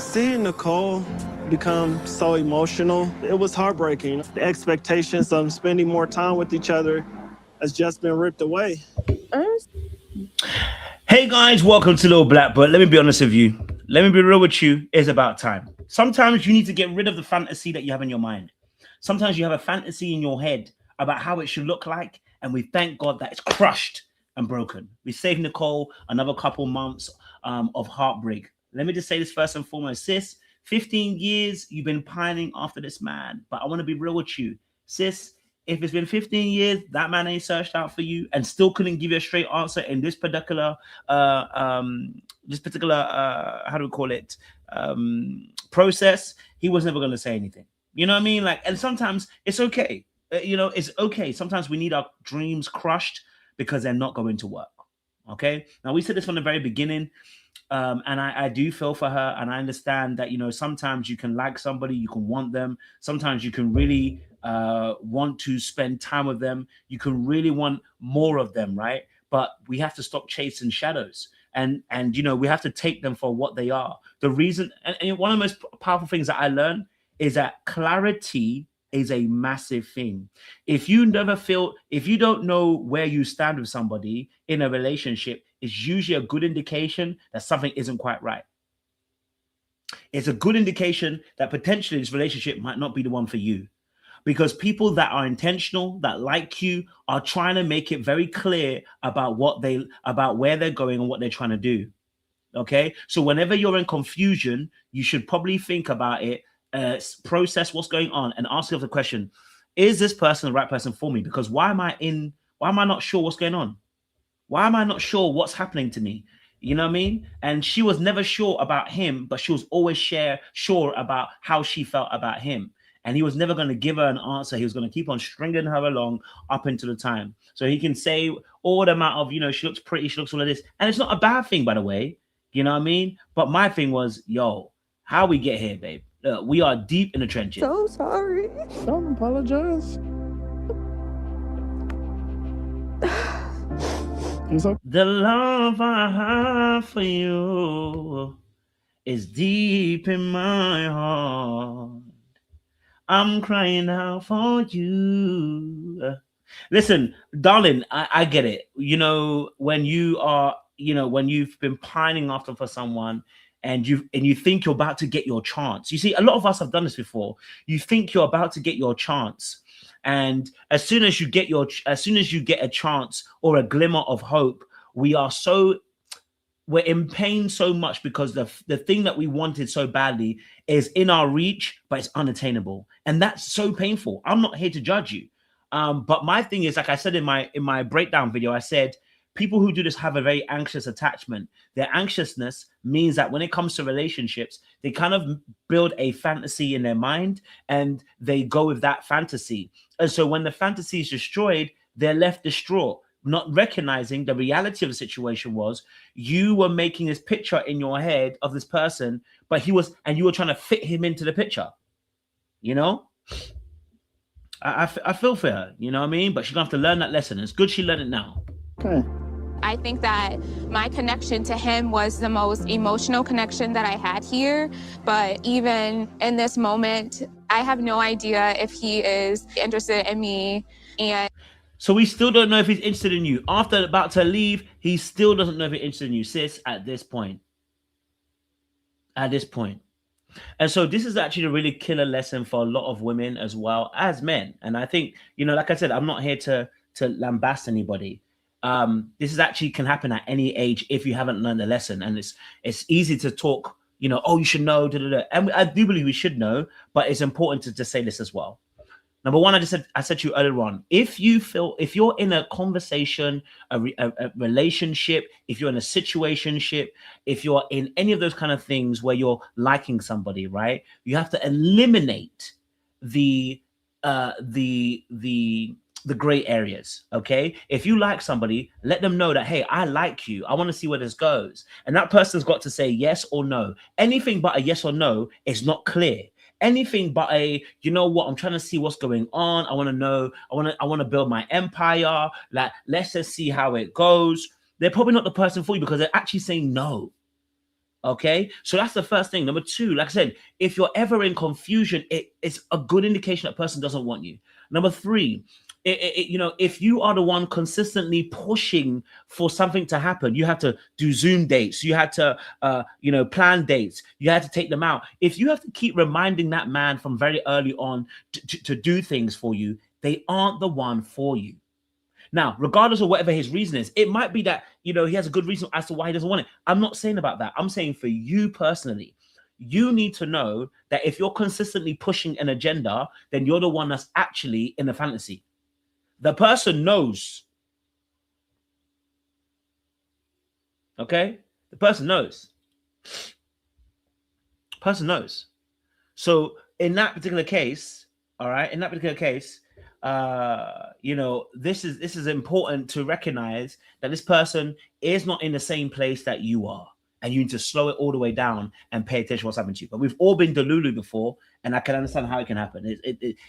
Seeing Nicole become so emotional, it was heartbreaking. The expectations of spending more time with each other has just been ripped away. Hey guys, welcome to Little Black But let me be honest with you. Let me be real with you. It's about time. Sometimes you need to get rid of the fantasy that you have in your mind. Sometimes you have a fantasy in your head about how it should look like, and we thank God that it's crushed and broken. We saved Nicole another couple months of heartbreak. Let me just say this first and foremost, sis. 15 years you've been pining after this man, but I want to be real with you, sis. If it's been 15 years, that man ain't searched out for you and still couldn't give you a straight answer in this particular, how do we call it, process, he was never going to say anything. You know what I mean? Like, and sometimes it's okay. It's okay. Sometimes we need our dreams crushed because they're not going to work. Okay. Now, we said this from the very beginning. And I do feel for her, and I understand that, sometimes you can like somebody, you can want them. Sometimes you can really want to spend time with them. You can really want more of them, right? But we have to stop chasing shadows, and we have to take them for what they are. The reason, and one of the most powerful things that I learned is that clarity is a massive thing. If you don't know where you stand with somebody in a relationship, it's usually a good indication that something isn't quite right. It's a good indication that potentially this relationship might not be the one for you, because people that are intentional, that like you, are trying to make it very clear about where they're going and what they're trying to do. Okay, so whenever you're in confusion, you should probably think about it, process what's going on, and ask yourself the question: is this person the right person for me? Because why am I not sure what's going on? Why am I not sure what's happening to me? You know what I mean? And she was never sure about him, but she was always sure about how she felt about him. And he was never going to give her an answer. He was going to keep on stringing her along up until the time. So he can say all the amount of, she looks pretty, she looks all of this. And it's not a bad thing, by the way. You know what I mean? But my thing was, how we get here, babe? We are deep in the trenches. So sorry. Don't apologize. The love I have for you is deep in my heart. I'm crying out for you. Listen, darling, I get it. When you've been pining after for someone, and you think you're about to get your chance. You see, a lot of us have done this before. You think you're about to get your chance. And as soon as you get a chance or a glimmer of hope, we're in pain so much because the thing that we wanted so badly is in our reach, but it's unattainable. And that's so painful. I'm not here to judge you. But my thing is, like I said in my breakdown video, I said, people who do this have a very anxious attachment. Their anxiousness means that when it comes to relationships, they kind of build a fantasy in their mind and they go with that fantasy. And so when the fantasy is destroyed, they're left distraught, not recognizing the reality of the situation was you were making this picture in your head of this person, but you were trying to fit him into the picture. I feel for her, you know what I mean? But she's gonna have to learn that lesson. It's good she learned it now. Okay. I think that my connection to him was the most emotional connection that I had here. But even in this moment, I have no idea if he is interested in me. And so we still don't know if he's interested in you. After about to leave, he still doesn't know if he's interested in you, sis, at this point. And so this is actually a really killer lesson for a lot of women as well as men. And I think, like I said, I'm not here to lambast anybody. This is actually can happen at any age if you haven't learned the lesson. And it's easy to talk, you should know, and I do believe we should know, but it's important to just say this as well. Number one, I said to you earlier on, if you're in a conversation, a relationship, if you're in a situationship, if you're in any of those kind of things where you're liking somebody, right, you have to eliminate the gray areas. Okay, if you like somebody, let them know that, hey, I like you, I want to see where this goes, and that person's got to say yes or no. Anything but a yes or no is not clear. Anything but a, I'm trying to see what's going on, I want to know, I want to build my empire, like, let's just see how it goes. They're probably not the person for you because they're actually saying no. Okay, so that's the first thing. Number two, like I said, if you're ever in confusion, it's a good indication that person doesn't want you. Number three, if you are the one consistently pushing for something to happen, you have to do Zoom dates, you had to, plan dates, you had to take them out. If you have to keep reminding that man from very early on to do things for you, they aren't the one for you. Now, regardless of whatever his reason is, it might be that, he has a good reason as to why he doesn't want it. I'm not saying about that. I'm saying for you personally, you need to know that if you're consistently pushing an agenda, then you're the one that's actually in the fantasy. The person knows. Okay? The person knows. Person knows. So in that particular case, all right, this is important to recognize that this person is not in the same place that you are, and you need to slow it all the way down and pay attention to what's happening to you. But we've all been Delulu before, and I can understand how it can happen.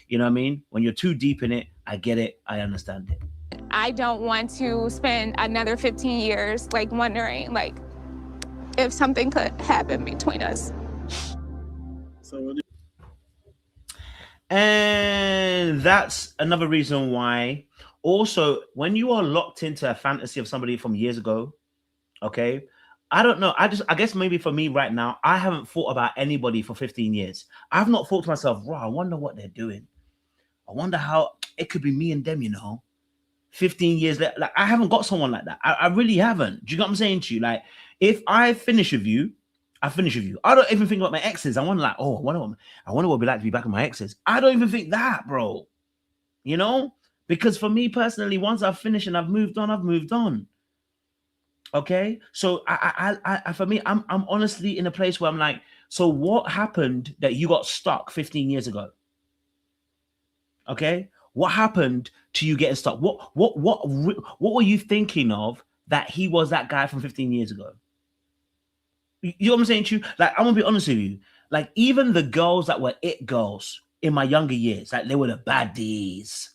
You know what I mean? When you're too deep in it, I get it, I understand it. I don't want to spend another 15 years wondering if something could happen between us. And that's another reason why also when you are locked into a fantasy of somebody from years ago, okay, I don't know, I guess maybe for me right now, I haven't thought about anybody for 15 years. I've not thought to myself, I wonder what they're doing. I wonder how it could be me and them, 15 years later. Like, I haven't got someone like that. I really haven't. Do you know what I'm saying to you? Like, if I finish with you, I finish with you. I don't even think about my exes. I wonder, I wonder what it'd be like to be back with my exes. I don't even think that, bro. Because for me personally, once I've finished and I've moved on, I've moved on. Okay, so I for me, I'm honestly in a place where I'm like, so what happened that you got stuck 15 years ago? Okay, what happened to you getting stuck? What were you thinking of that he was that guy from 15 years ago? You know what I'm saying to you? Like, I'm gonna be honest with you. Like, even the girls that were it girls in my younger years, like they were the baddies.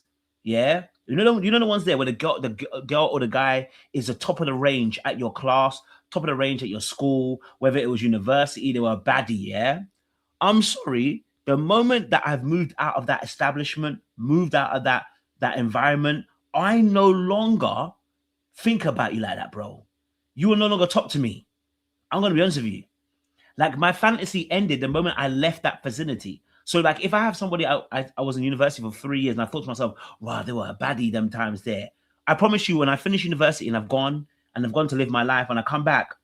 Yeah, you know the ones there where the girl or the guy is the top of the range at your class, top of the range at your school, whether it was university, they were a baddie. Yeah, I'm sorry. The moment that I've moved out of that establishment, moved out of that environment, I no longer think about you like that, bro. You will no longer talk to me. I'm going to be honest with you. Like, my fantasy ended the moment I left that vicinity. So, like, if I have somebody, I was in university for 3 years and I thought to myself, wow, they were a baddie them times there. I promise you, when I finish university and I've gone to live my life and I come back,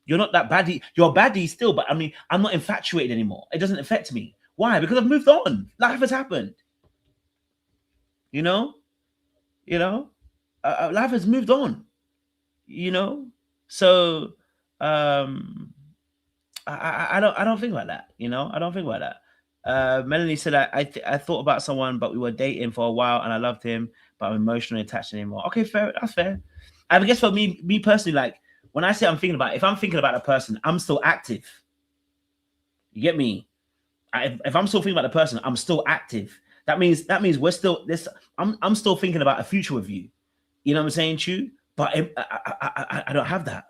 you're not that baddie. You're a baddie still, but I mean, I'm not infatuated anymore. It doesn't affect me. Why? Because I've moved on. Life has happened. Life has moved on. So I don't think like that. I don't think like that. Melanie said I thought about someone, but we were dating for a while and I loved him, but I'm emotionally attached to him more. Okay, fair. That's fair. I guess for me personally, like, when I say I'm thinking about, if I'm thinking about a person, I'm still active. You get me? If I'm still thinking about the person, I'm still active. That means we're still this. I'm still thinking about a future with you. You know what I'm saying to you? But I don't have that.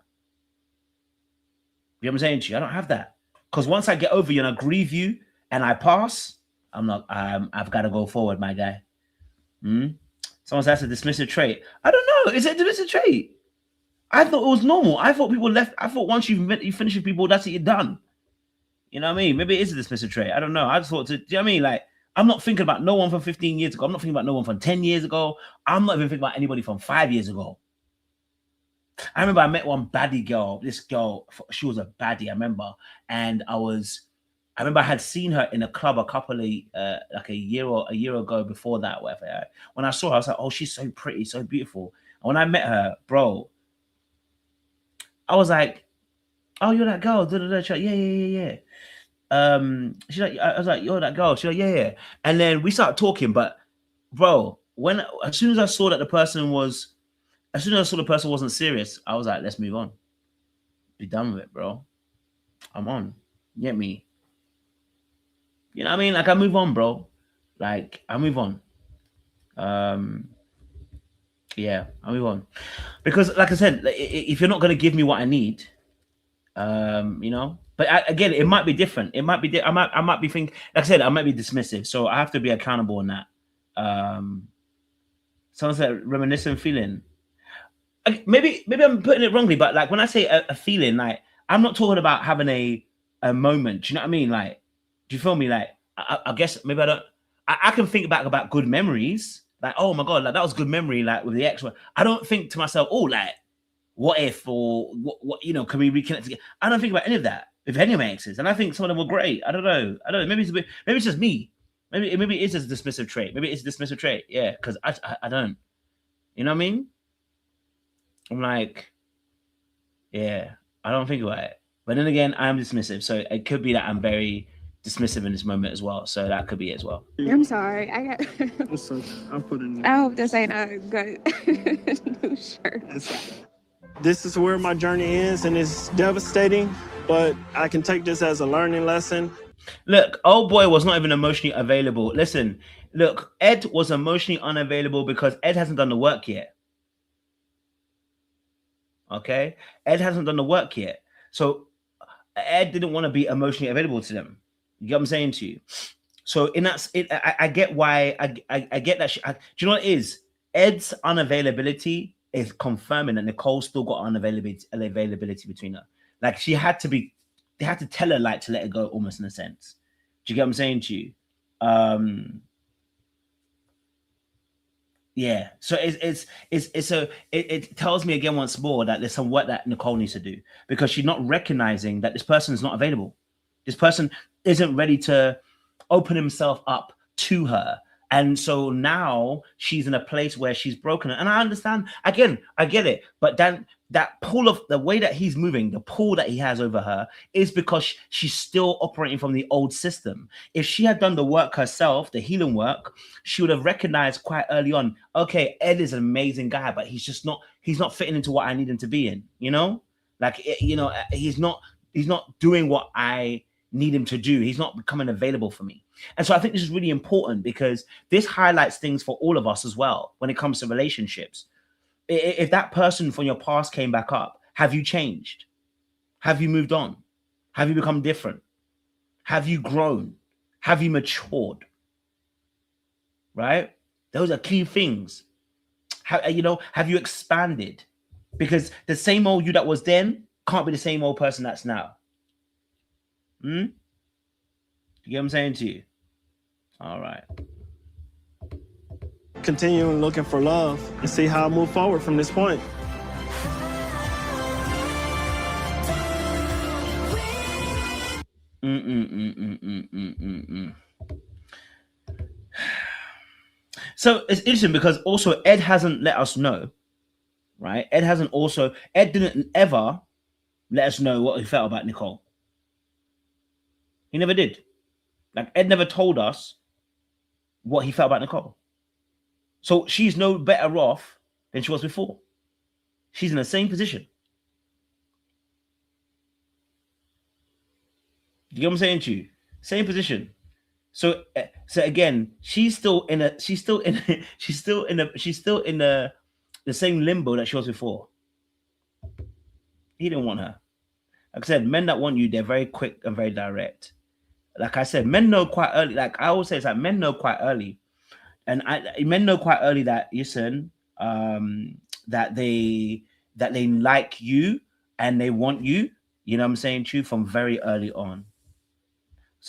You know what I'm saying to you? I don't have that. Because once I get over you and I grieve you and I pass, I've got to go forward, my guy. Someone says that's a dismissive trait. I don't know. Is it a dismissive trait? I thought it was normal. I thought people left. I thought once you finish with people, that's it, you're done. You know what I mean? Maybe it is a dismissive trait. I don't know. I just thought do you know what I mean? Like, I'm not thinking about no one from 15 years ago. I'm not thinking about no one from 10 years ago. I'm not even thinking about anybody from 5 years ago. I remember I met one baddie girl. This girl, she was a baddie, I remember. And I remember I had seen her in a club a couple of, like a year ago before that, whatever. When I saw her, I was like, oh, she's so pretty, so beautiful. And when I met her, bro, I was like, oh, you're that girl. She's like, yeah. She's like, I was like, you're that girl. She's like, yeah. And then we started talking, but bro, as soon as I saw the person wasn't serious, I was like, let's move on. Be done with it, bro. I'm on. You get me? You know what I mean? Like, I move on, bro. Like, I move on. Yeah, I move on. Because, like I said, if you're not going to give me what I need, You know, but again, it might be different. It might be, I might be thinking, like I said, I might be dismissive. So I have to be accountable in that. Someone said reminiscent feeling. Maybe I'm putting it wrongly, but like when I say a feeling, like I'm not talking about having a moment. Do you know what I mean? Like, do you feel me? Like, I guess maybe I don't. I can think back about good memories. Like, oh my god, like that was good memory. Like with the ex one, I don't think to myself, oh, like what if, or what you know, can we reconnect again? I don't think about any of that with any of my exes, and I think some of them were great. I don't know. Maybe it's a bit, maybe it's just me. Maybe it is just a dismissive trait. Maybe it's a dismissive trait. Yeah, because I don't. You know what I mean? I'm like, yeah, I don't think about it. But then again, I'm dismissive, so it could be that I'm very dismissive in this moment as well. So that could be it as well. I'm sorry. I got. It's okay. I'll put it in. I hope this ain't a good new shirt. This is where my journey ends, and it's devastating, but I can take this as a learning lesson. Look, old boy was not even emotionally available. Listen, look, Ed was emotionally unavailable because Ed hasn't done the work yet. Okay? Ed hasn't done the work yet. So Ed didn't want to be emotionally available to them. You get what I'm saying to you? So in that, I get why, I get that. Do you know what it is? Ed's unavailability is confirming that Nicole still got unavailability between her. Like she had to be, they had to tell her like to let it go almost in a sense. Do you get what I'm saying to you? Yeah. So it tells me again once more that there's some work that Nicole needs to do because she's not recognizing that this person is not available. This person isn't ready to open himself up to her. And so now she's in a place where she's broken. And I understand, again, I get it. But then that pull of the way that he's moving, the pull that he has over her is because she's still operating from the old system. If she had done the work herself, the healing work, she would have recognized quite early on, okay, Ed is an amazing guy, but he's not fitting into what I need him to be in, you know? Like, you know, he's not doing what I need him to do. He's not becoming available for me. And so I think this is really important because this highlights things for all of us as well when it comes to relationships. If that person from your past came back up, have you changed? Have you moved on? Have you become different? Have you grown? Have you matured? Right? Those are key things. Have you expanded? Because the same old you that was then can't be the same old person that's now. You get what I'm saying to you? All right. Continuing looking for love and see how I move forward from this point. So it's interesting because also Ed hasn't let us know, right? Ed didn't ever let us know what he felt about Nicole. He never did. Like Ed never told us what he felt about Nicole. So she's no better off than she was before. She's in the same position. You get what I'm saying to you? Same position. So again, she's still in the same limbo that she was before. He didn't want her. Like I said, men that want you, they're very quick and very direct. Like I said, men know quite early. Like I always say, it's like men know quite early. And men know quite early that, listen, that they like you and they want you. You know what I'm saying to you from very early on.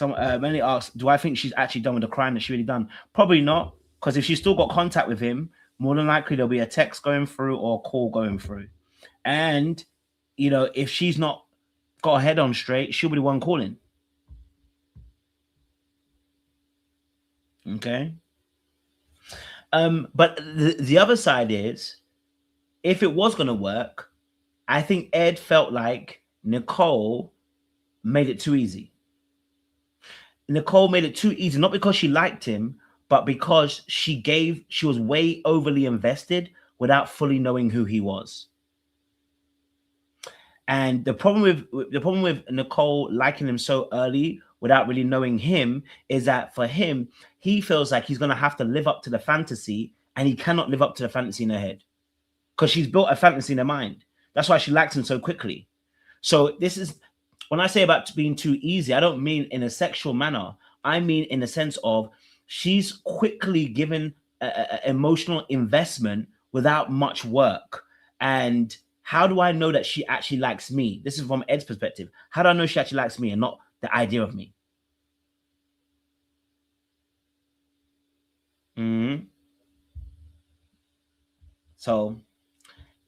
Many ask, do I think she's actually done with the crime that she really done? Probably not, because if she's still got contact with him, more than likely there'll be a text going through or a call going through. And, you know, if she's not got her head on straight, she'll be the one calling. Okay. But the other side is, if it was going to work, I think Ed felt like Nicole made it too easy. Nicole made it too easy, not because she liked him, but because she was way overly invested without fully knowing who he was. And the problem with Nicole liking him so early without really knowing him is that for him, he feels like he's going to have to live up to the fantasy, and he cannot live up to the fantasy in her head because she's built a fantasy in her mind. That's why she likes him so quickly. So this is, when I say about being too easy, I don't mean in a sexual manner. I mean in the sense of she's quickly given a emotional investment without much work. And how do I know that she actually likes me? This is from Ed's perspective. How do I know she actually likes me and not the idea of me? So,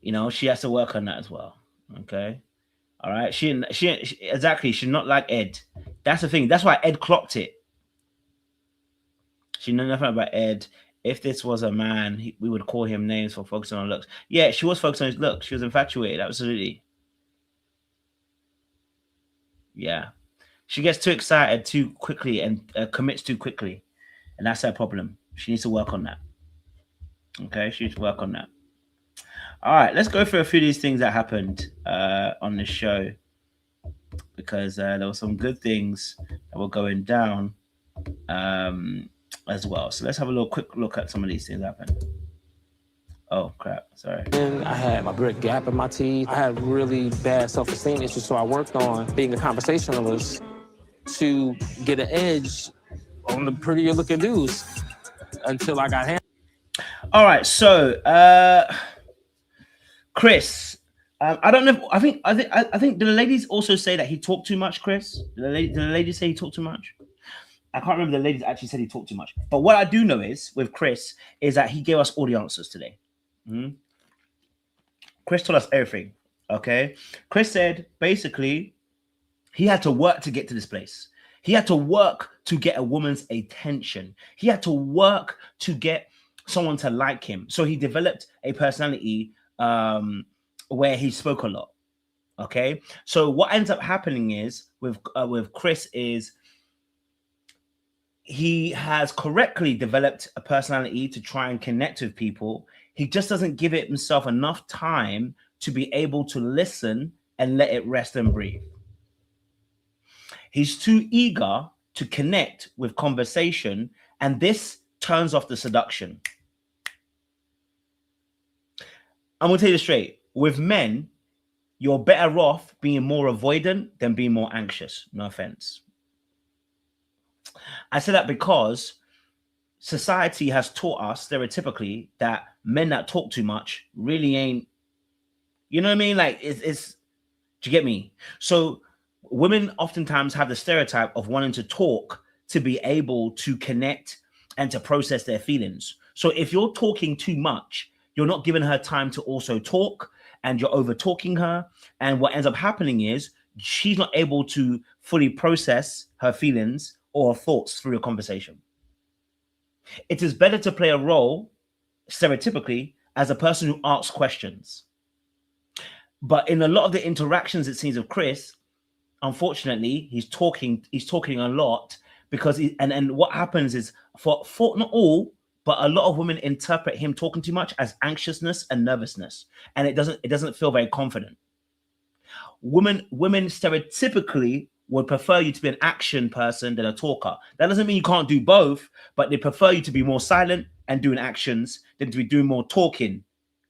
you know, she has to work on that as well. Okay. All right. She exactly. She's not like Ed. That's the thing. That's why Ed clocked it. She knew nothing about Ed. If this was a man, we would call him names for focusing on looks. Yeah, she was focused on his looks. She was infatuated. Absolutely. Yeah. She gets too excited too quickly and commits too quickly. And that's her problem. She needs to work on that. Okay. She needs to work on that. All right. Let's go through a few of these things that happened on the show, because there were some good things that were going down as well. So let's have a little quick look at some of these things that happened. Oh crap, sorry. And I had my brick gap in my teeth. I had really bad self-esteem issues, so I worked on being a conversationalist to get an edge on the prettier looking dudes until I got him. All right, so Chris, I don't know. I think did the ladies also say that he talked too much, Chris? Did the ladies say he talked too much? I can't remember. The ladies actually said he talked too much. But what I do know is with Chris is that he gave us all the answers today. Chris told us everything. Okay. Chris said basically he had to work to get to this place. He had to work to get a woman's attention. He had to work to get someone to like him. So he developed a personality where he spoke a lot. Okay. So what ends up happening is with Chris is he has correctly developed a personality to try and connect with people. He just doesn't give it himself enough time to be able to listen and let it rest and breathe. He's too eager to connect with conversation, and this turns off the seduction. I'm going to tell you straight. With men, you're better off being more avoidant than being more anxious. No offense. I say that because society has taught us stereotypically that men that talk too much really ain't, you know what I mean? Like it's do you get me? So women oftentimes have the stereotype of wanting to talk to be able to connect and to process their feelings. So if you're talking too much, you're not giving her time to also talk, and you're over talking her. And what ends up happening is she's not able to fully process her feelings or thoughts through a conversation. It is better to play a role, stereotypically, as a person who asks questions. But in a lot of the interactions, it seems, of Chris, unfortunately, he's talking a lot because and what happens is for not all, but a lot of women interpret him talking too much as anxiousness and nervousness, and it doesn't feel very confident. Women stereotypically would prefer you to be an action person than a talker. That doesn't mean you can't do both, but they prefer you to be more silent and doing actions than to be doing more talking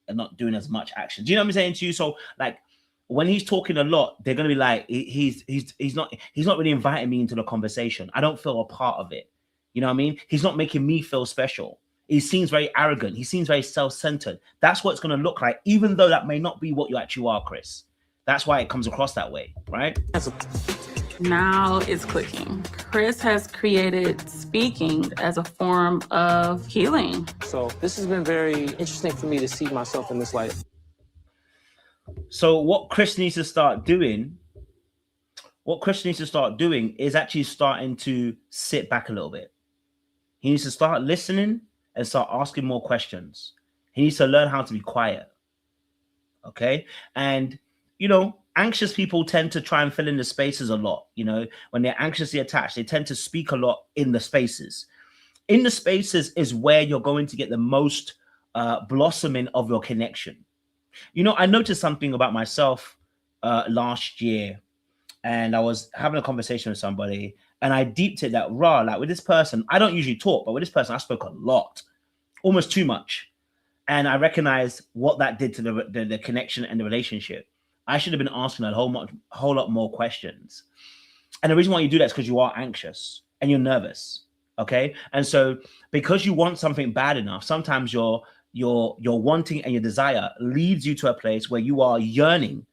and not doing as much action. Do you know what I'm saying to you? So like when he's talking a lot, they're gonna be like, he's not really inviting me into the conversation. I don't feel a part of it. You know what I mean? He's not making me feel special. He seems very arrogant. He seems very self-centered. That's what it's gonna look like, even though that may not be what you actually are, Chris. That's why it comes across that way, right? Now it's clicking. Chris has created speaking as a form of healing. So this has been very interesting for me to see myself in this light. So what Chris needs to start doing is actually starting to sit back a little bit. He needs to start listening and start asking more questions. He needs to learn how to be quiet. Okay? And, you know, anxious people tend to try and fill in the spaces a lot. You know, when they're anxiously attached, they tend to speak a lot in the spaces. In the spaces is where you're going to get the most blossoming of your connection. You know, I noticed something about myself last year, and I was having a conversation with somebody, and I deeped it that like with this person, I don't usually talk, but with this person, I spoke a lot, almost too much. And I recognized what that did to the connection and the relationship. I should have been asking a whole lot more questions. And the reason why you do that is because you are anxious and you're nervous. Okay. And so because you want something bad enough, sometimes your wanting and your desire leads you to a place where you are yearning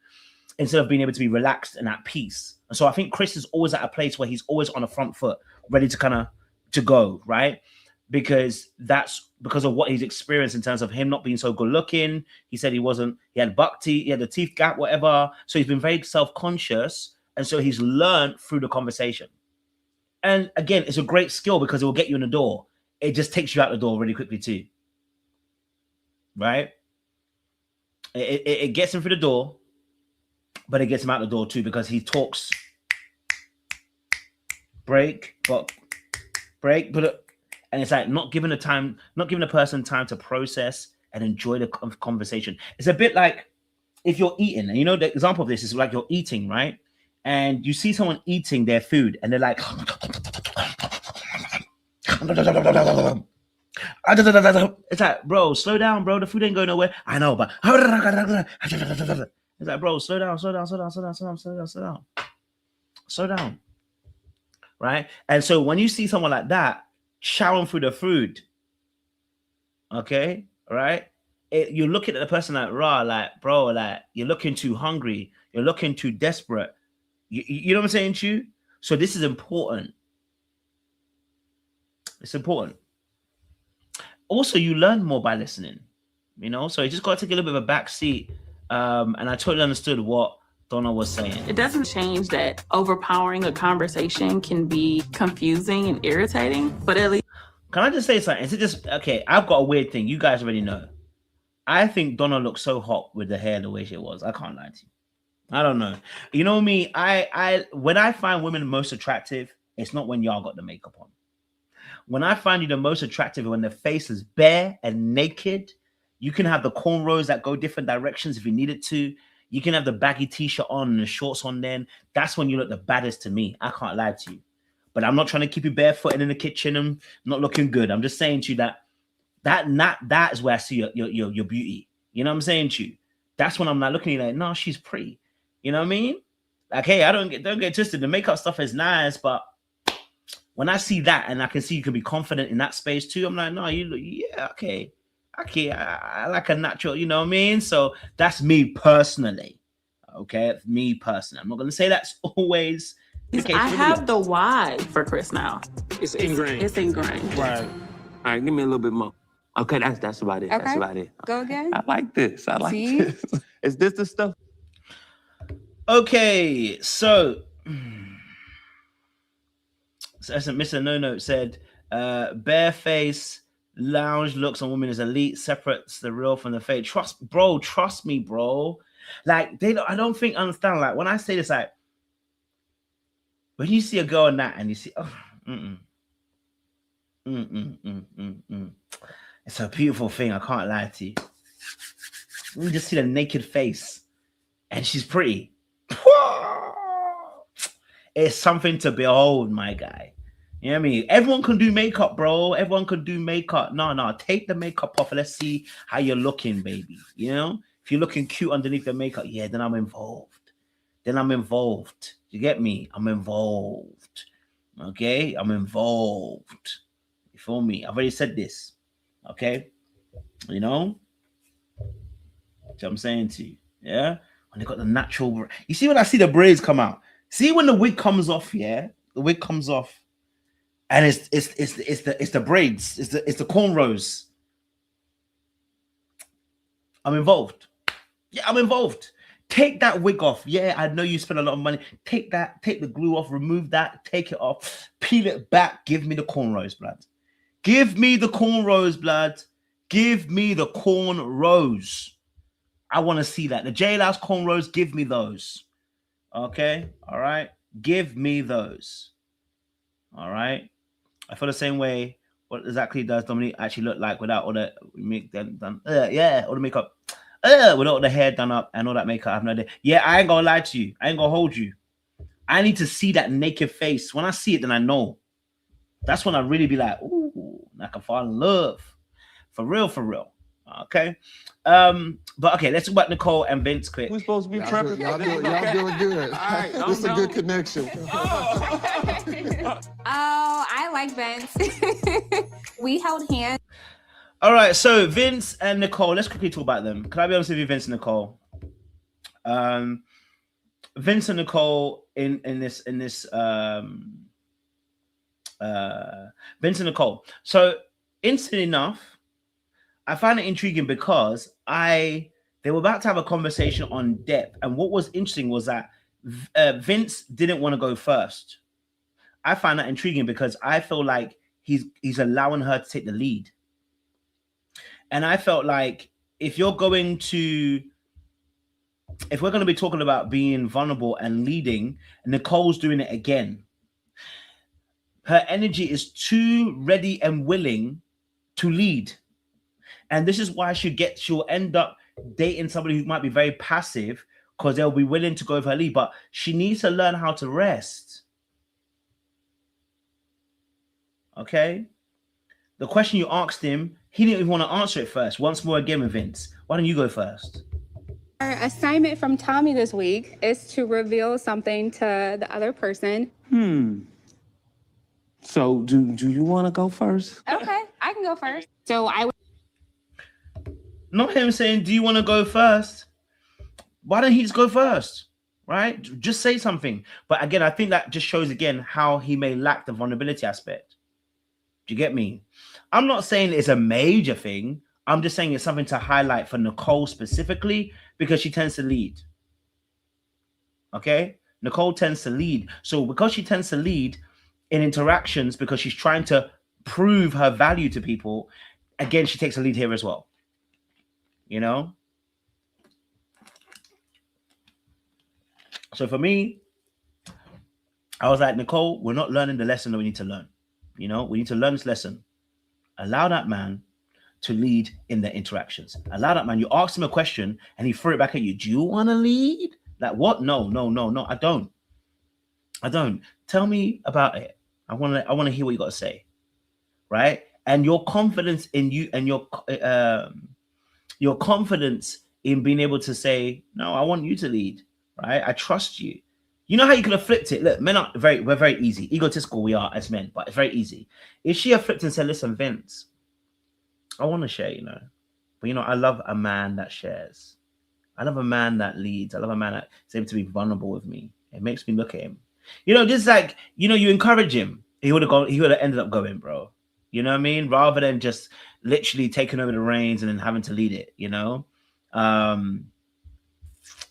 instead of being able to be relaxed and at peace. And so I think Chris is always at a place where he's always on the front foot, ready to to go, right? Because that's because of what he's experienced in terms of him not being so good looking. He said he had buck teeth, he had the teeth gap, whatever. So he's been very self-conscious. And so he's learned through the conversation. And again, it's a great skill because it will get you in the door. It just takes you out the door really quickly too. Right? It gets him through the door, but it gets him out the door too because he talks break, but and it's like not giving a person time to process and enjoy the conversation. It's a bit like if you're eating, and you know the example of this is like you're eating, right? And you see someone eating their food and they're like it's like, bro, slow down, bro. The food ain't going nowhere. I know, but it's like, bro, slow down. Right? And so when you see someone like that chowing through the food, okay, right? You're looking at the person like, like, bro, like, you're looking too hungry. You're looking too desperate. You know what I'm saying to you? So this is important. It's important. Also, you learn more by listening, you know? So you just got to take a little bit of a back seat. And I totally understood what Donna was saying. It doesn't change that overpowering a conversation can be confusing and irritating, but at least. Can I just say something? Is it just, okay, I've got a weird thing. You guys already know. I think Donna looked so hot with the hair the way she was. I can't lie to you. I don't know. You know me, when I find women most attractive, it's not when y'all got the makeup on. When I find you the most attractive when the face is bare and naked, you can have the cornrows that go different directions if you needed to. You can have the baggy t-shirt on and the shorts on then. That's when you look the baddest to me. I can't lie to you. But I'm not trying to keep you barefooted in the kitchen and not looking good. I'm just saying to you that is where I see your beauty. You know what I'm saying to you? That's when I'm not looking at you like, no, she's pretty. You know what I mean? Like, hey, don't get twisted. The makeup stuff is nice, but when I see that and I can see you can be confident in that space too, I'm like, no, you look, yeah, okay. I like a natural, you know what I mean? So that's me personally. Okay, that's me personally. I'm not going to say that's always the case. I have the why for Chris now. It's ingrained. It's ingrained. Right. All right, give me a little bit more. Okay, that's about it. Okay. That's about it. Go again. I like this. See? This. Is this the stuff? Okay, so Mr. No Note said, bareface lounge looks on women is elite, separates the real from the fake. Trust me, bro. Like, I don't think understand. Like, when I say this, like, when you see a girl in that and you see, it's a beautiful thing. I can't lie to you. You just see the naked face and she's pretty. It's something to behold, my guy. You know what I mean? Everyone can do makeup, bro. Everyone can do makeup. No, take the makeup off and let's see how you're looking, baby. You know? If you're looking cute underneath the makeup, yeah, then I'm involved. You get me? I'm involved. Okay? I'm involved. You feel me? I've already said this. Okay? You know? That's what I'm saying to you. Yeah? When they got the natural... You see when I see the braids come out? See when the wig comes off, yeah? The wig comes off. And it's the braids. It's the cornrows. I'm involved. Yeah, I'm involved. Take that wig off. Yeah, I know you spend a lot of money. Take the glue off, remove that, take it off, peel it back. Give me the cornrows, blood. Give me the cornrows, blood. Give me the cornrows. I want to see that. The jailhouse cornrows, give me those. Okay? All right? Give me those. All right? I feel the same way. What exactly does Dominique actually look like without all the make done? All the makeup. With all the hair done up and all that makeup. I have no idea. Yeah, I ain't gonna lie to you. I ain't gonna hold you. I need to see that naked face. When I see it, then I know. That's when I really be like, ooh, I can fall in love. For real, for real. Okay. But okay, let's talk about Nicole and Vince quick. We're supposed to be Y'all prepping. doing good. All right, This is a good connection. Oh, I like Vince. We held hands. All right, so Vince and Nicole, let's quickly talk about them. Can I be honest with you, Vince and Nicole? Vince and Nicole in this Vince and Nicole. So instantly enough, I find it intriguing because they were about to have a conversation on depth, and what was interesting was that Vince didn't want to go first. I find that intriguing because I feel like he's allowing her to take the lead, and I felt like if we're going to be talking about being vulnerable and leading, Nicole's doing it again. Her energy is too ready and willing to lead. And this is why she'll end up dating somebody who might be very passive because they'll be willing to go with her lead, but she needs to learn how to rest. Okay? The question you asked him, he didn't even want to answer it first. Once more again with Vince. Why don't you go first? Our assignment from Tommy this week is to reveal something to the other person. So do you want to go first? Okay, I can go first. So I would. Not him saying, do you want to go first? Why don't he just go first? Right? Just say something. But again, I think that just shows again how he may lack the vulnerability aspect. Do you get me? I'm not saying it's a major thing. I'm just saying it's something to highlight for Nicole specifically because she tends to lead. Okay? Nicole tends to lead. So because she tends to lead in interactions because she's trying to prove her value to people, again, she takes a lead here as well. You know? So for me, I was like, Nicole, we're not learning the lesson that we need to learn. You know, we need to learn this lesson. Allow that man to lead in the interactions. Allow that man. You asked him a question and he threw it back at you. Do you want to lead? Like what? No. I don't. Tell me about it. I want to hear what you got to say. Right? And your confidence in you and your confidence in being able to say, no, I want you to lead. Right? I trust you. You know how you could have flipped it? Look, we're very easy. Egotistical we are as men, but it's very easy. If she had flipped and said, listen, Vince, I want to share, you know. But, you know, I love a man that shares. I love a man that leads. I love a man that is able to be vulnerable with me. It makes me look at him. You know, just like, you know, you encourage him. He would have ended up going, bro. You know what I mean? Rather than just literally taking over the reins and then having to lead it, you know?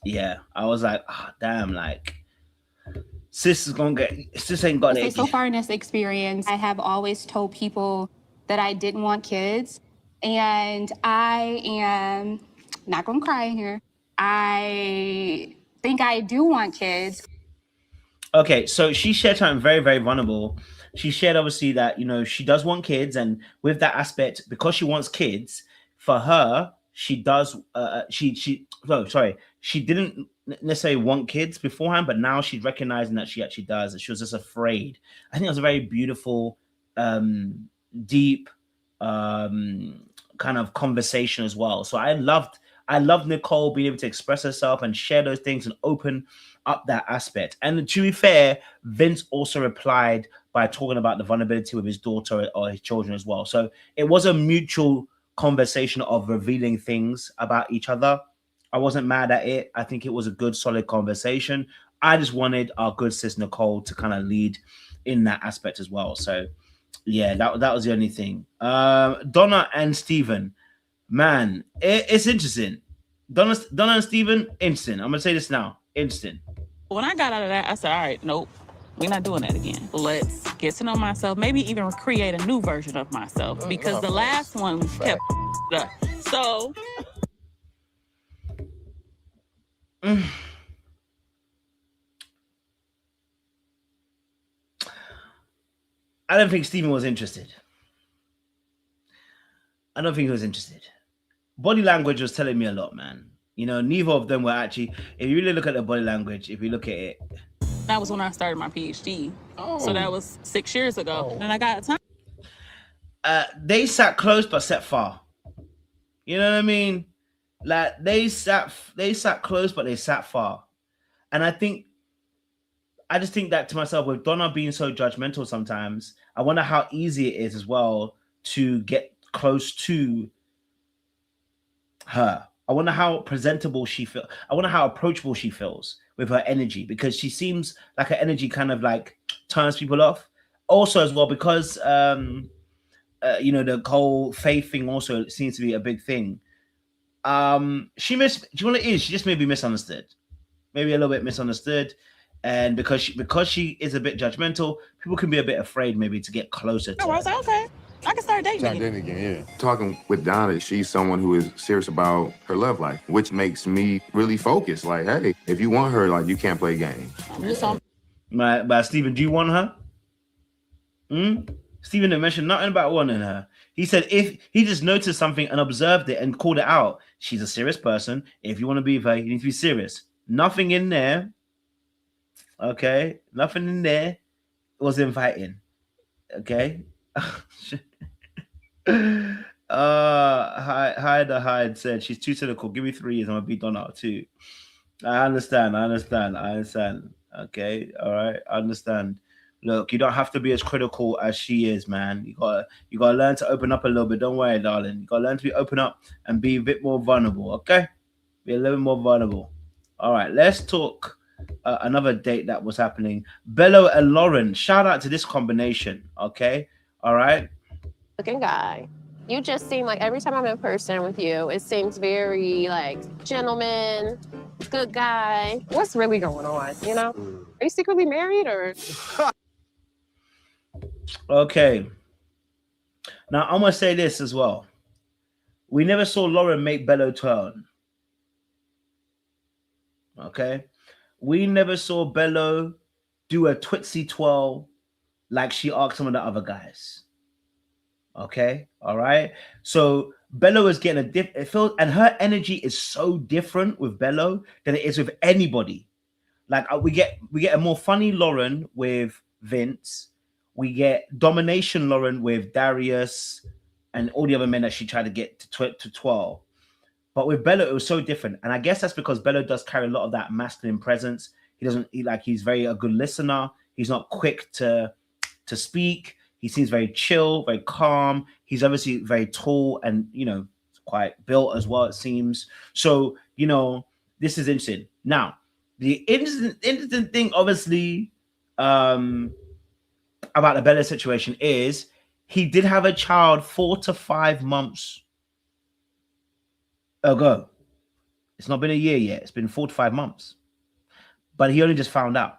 Yeah, I was like, damn, like, sis ain't got it. So far in this experience, I have always told people that I didn't want kids. And I am not going to cry here. I think I do want kids. Okay, so she shared something very, very vulnerable. She shared obviously that, you know, she does want kids. And with that aspect, because she wants kids, for her, she does, she didn't necessarily want kids beforehand, but now she's recognizing that she actually does. And she was just afraid. I think it was a very beautiful, deep kind of conversation as well. So I loved Nicole being able to express herself and share those things and open up that aspect. And to be fair, Vince also replied by talking about the vulnerability with his daughter or his children as well. So it was a mutual conversation of revealing things about each other. I wasn't mad at it. I think it was a good, solid conversation. I just wanted our good sis Nicole to kind of lead in that aspect as well. So yeah, that was the only thing. Donna and Steven, man, it's interesting. Donna and Steven, interesting. I'm gonna say this now, interesting. When I got out of that, I said, all right, nope, we're not doing that again. Let's get to know myself, maybe even create a new version of myself, because the last one kept up. So I don't think Steven was interested. I don't think he was interested. Body language was telling me a lot, man. You know, neither of them were actually, if you really look at the body language, if you look at it. That was when I started my PhD. So that was 6 years ago. And I got time. They sat close but sat far. You know what I mean? Like they sat close, but they sat far. And I just think that to myself, with Donna being so judgmental sometimes, I wonder how easy it is as well to get close to her. I wonder how presentable she feels. I wonder how approachable she feels with her energy, because she seems like her energy kind of like turns people off. Also, as well, because the whole faith thing also seems to be a big thing. Do you know what it is? She just may be misunderstood, maybe a little bit misunderstood, and because she is a bit judgmental, people can be a bit afraid maybe to get closer to I was her. like, okay, I can start dating Start again. dating again, yeah. Talking with Donna, she's someone who is serious about her love life, which makes me really focus. Like, hey, if you want her, like, you can't play games. I'm just on. But Stephen, do you want her? Stephen didn't mention nothing about wanting her. He said if he just noticed something and observed it and called it out, she's a serious person. If you want to be with her, you need to be serious. Nothing in there. Okay, nothing in there was inviting. Okay. Hyde said she's too cynical. Give me 3 years, I'm gonna beat Donna out too. I understand. Okay, all right, I understand. Look, you don't have to be as critical as she is, man. You gotta learn to open up a little bit. Don't worry, darling. You gotta learn to be open up and be a bit more vulnerable. Okay, be a little bit more vulnerable. All right, let's talk another date that was happening. Bello and Lauren. Shout out to this combination. Okay, all right. Looking guy. You just seem like every time I'm in person with you, it seems very like gentleman, good guy. What's really going on? You know? Are you secretly married or? Okay. Now I'm gonna say this as well. We never saw Lauren make Bello turn. Okay. We never saw Bello do a twitsy twirl like she asked some of the other guys. Okay, all right. So Bello is getting it feels, and her energy is so different with Bello than it is with anybody. Like we get a more funny Lauren with Vince. We get domination Lauren with Darius and all the other men that she tried to get to twirl. But with Bello, it was so different, and I guess that's because Bello does carry a lot of that masculine presence. He's very a good listener. He's not quick to speak. He seems very chill, very calm. He's obviously very tall and, quite built as well, it seems. So, this is interesting. Now, the interesting thing, obviously, about the Bella situation is he did have a child 4 to 5 months ago. It's not been a year yet. It's been 4 to 5 months. But he only just found out.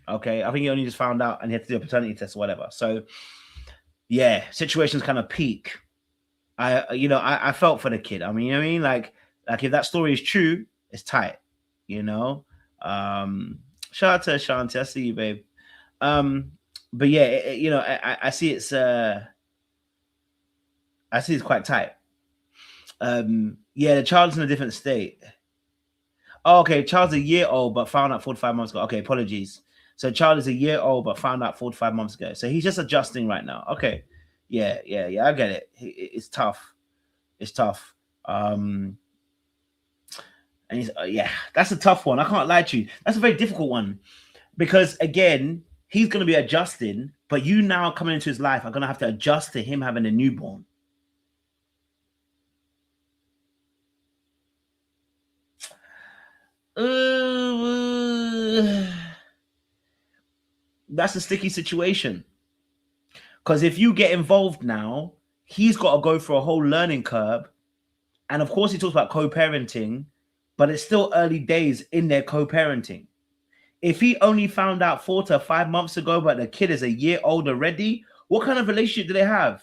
Okay, I think he only just found out and he had to do a paternity test or whatever. So, yeah, situations kind of peak. I felt for the kid. I mean, you know what I mean? Like if that story is true, it's tight. Shout out to Ashanti. I see you, babe. But yeah, I see it's quite tight. Yeah, the child's in a different state. Oh, okay, child's a year old but found out 4 to 5 months ago. Okay, apologies. So child is a year old but found out 4 to 5 months ago. So he's just adjusting right now. Okay. Yeah, I get it. It's tough. It's tough. And he's that's a tough one. I can't lie to you. That's a very difficult one. Because again, he's gonna be adjusting, but you now coming into his life are gonna have to adjust to him having a newborn. That's a sticky situation. Because if you get involved now, he's got to go through a whole learning curve. And of course, he talks about co-parenting, but it's still early days in their co-parenting. If he only found out 4 to 5 months ago, but the kid is a year old already, what kind of relationship do they have?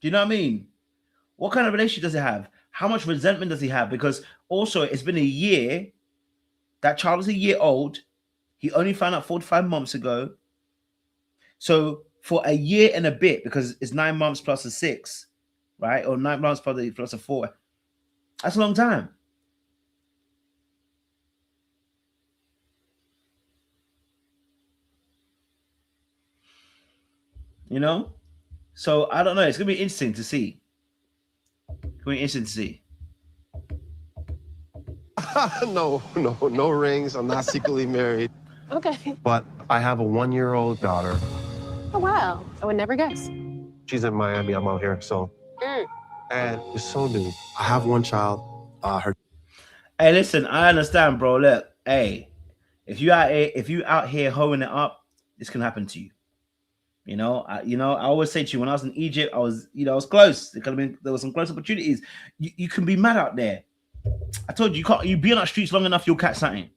Do you know what I mean? What kind of relationship does he have? How much resentment does he have? Because also, it's been a year. That child is a year old. He only found out 4 to 5 months ago. So for a year and a bit, because it's 9 months plus a 6, right? Or 9 months plus a 4. That's a long time. So I don't know. It's gonna be interesting to see. It's gonna be interesting to see. No rings. I'm not secretly married. Okay. But I have a 1-year-old daughter. Oh, wow. I would never guess. She's in Miami. I'm out here. So, Mm. and it's so new. I have one child. Her. Hey, listen, I understand, bro. Look, hey, if you out here hoeing it up, this can happen to you. You know, I always say to you, when I was in Egypt, I was close. There were some close opportunities. You can be mad out there. I told you, you be on that streets long enough, you'll catch something.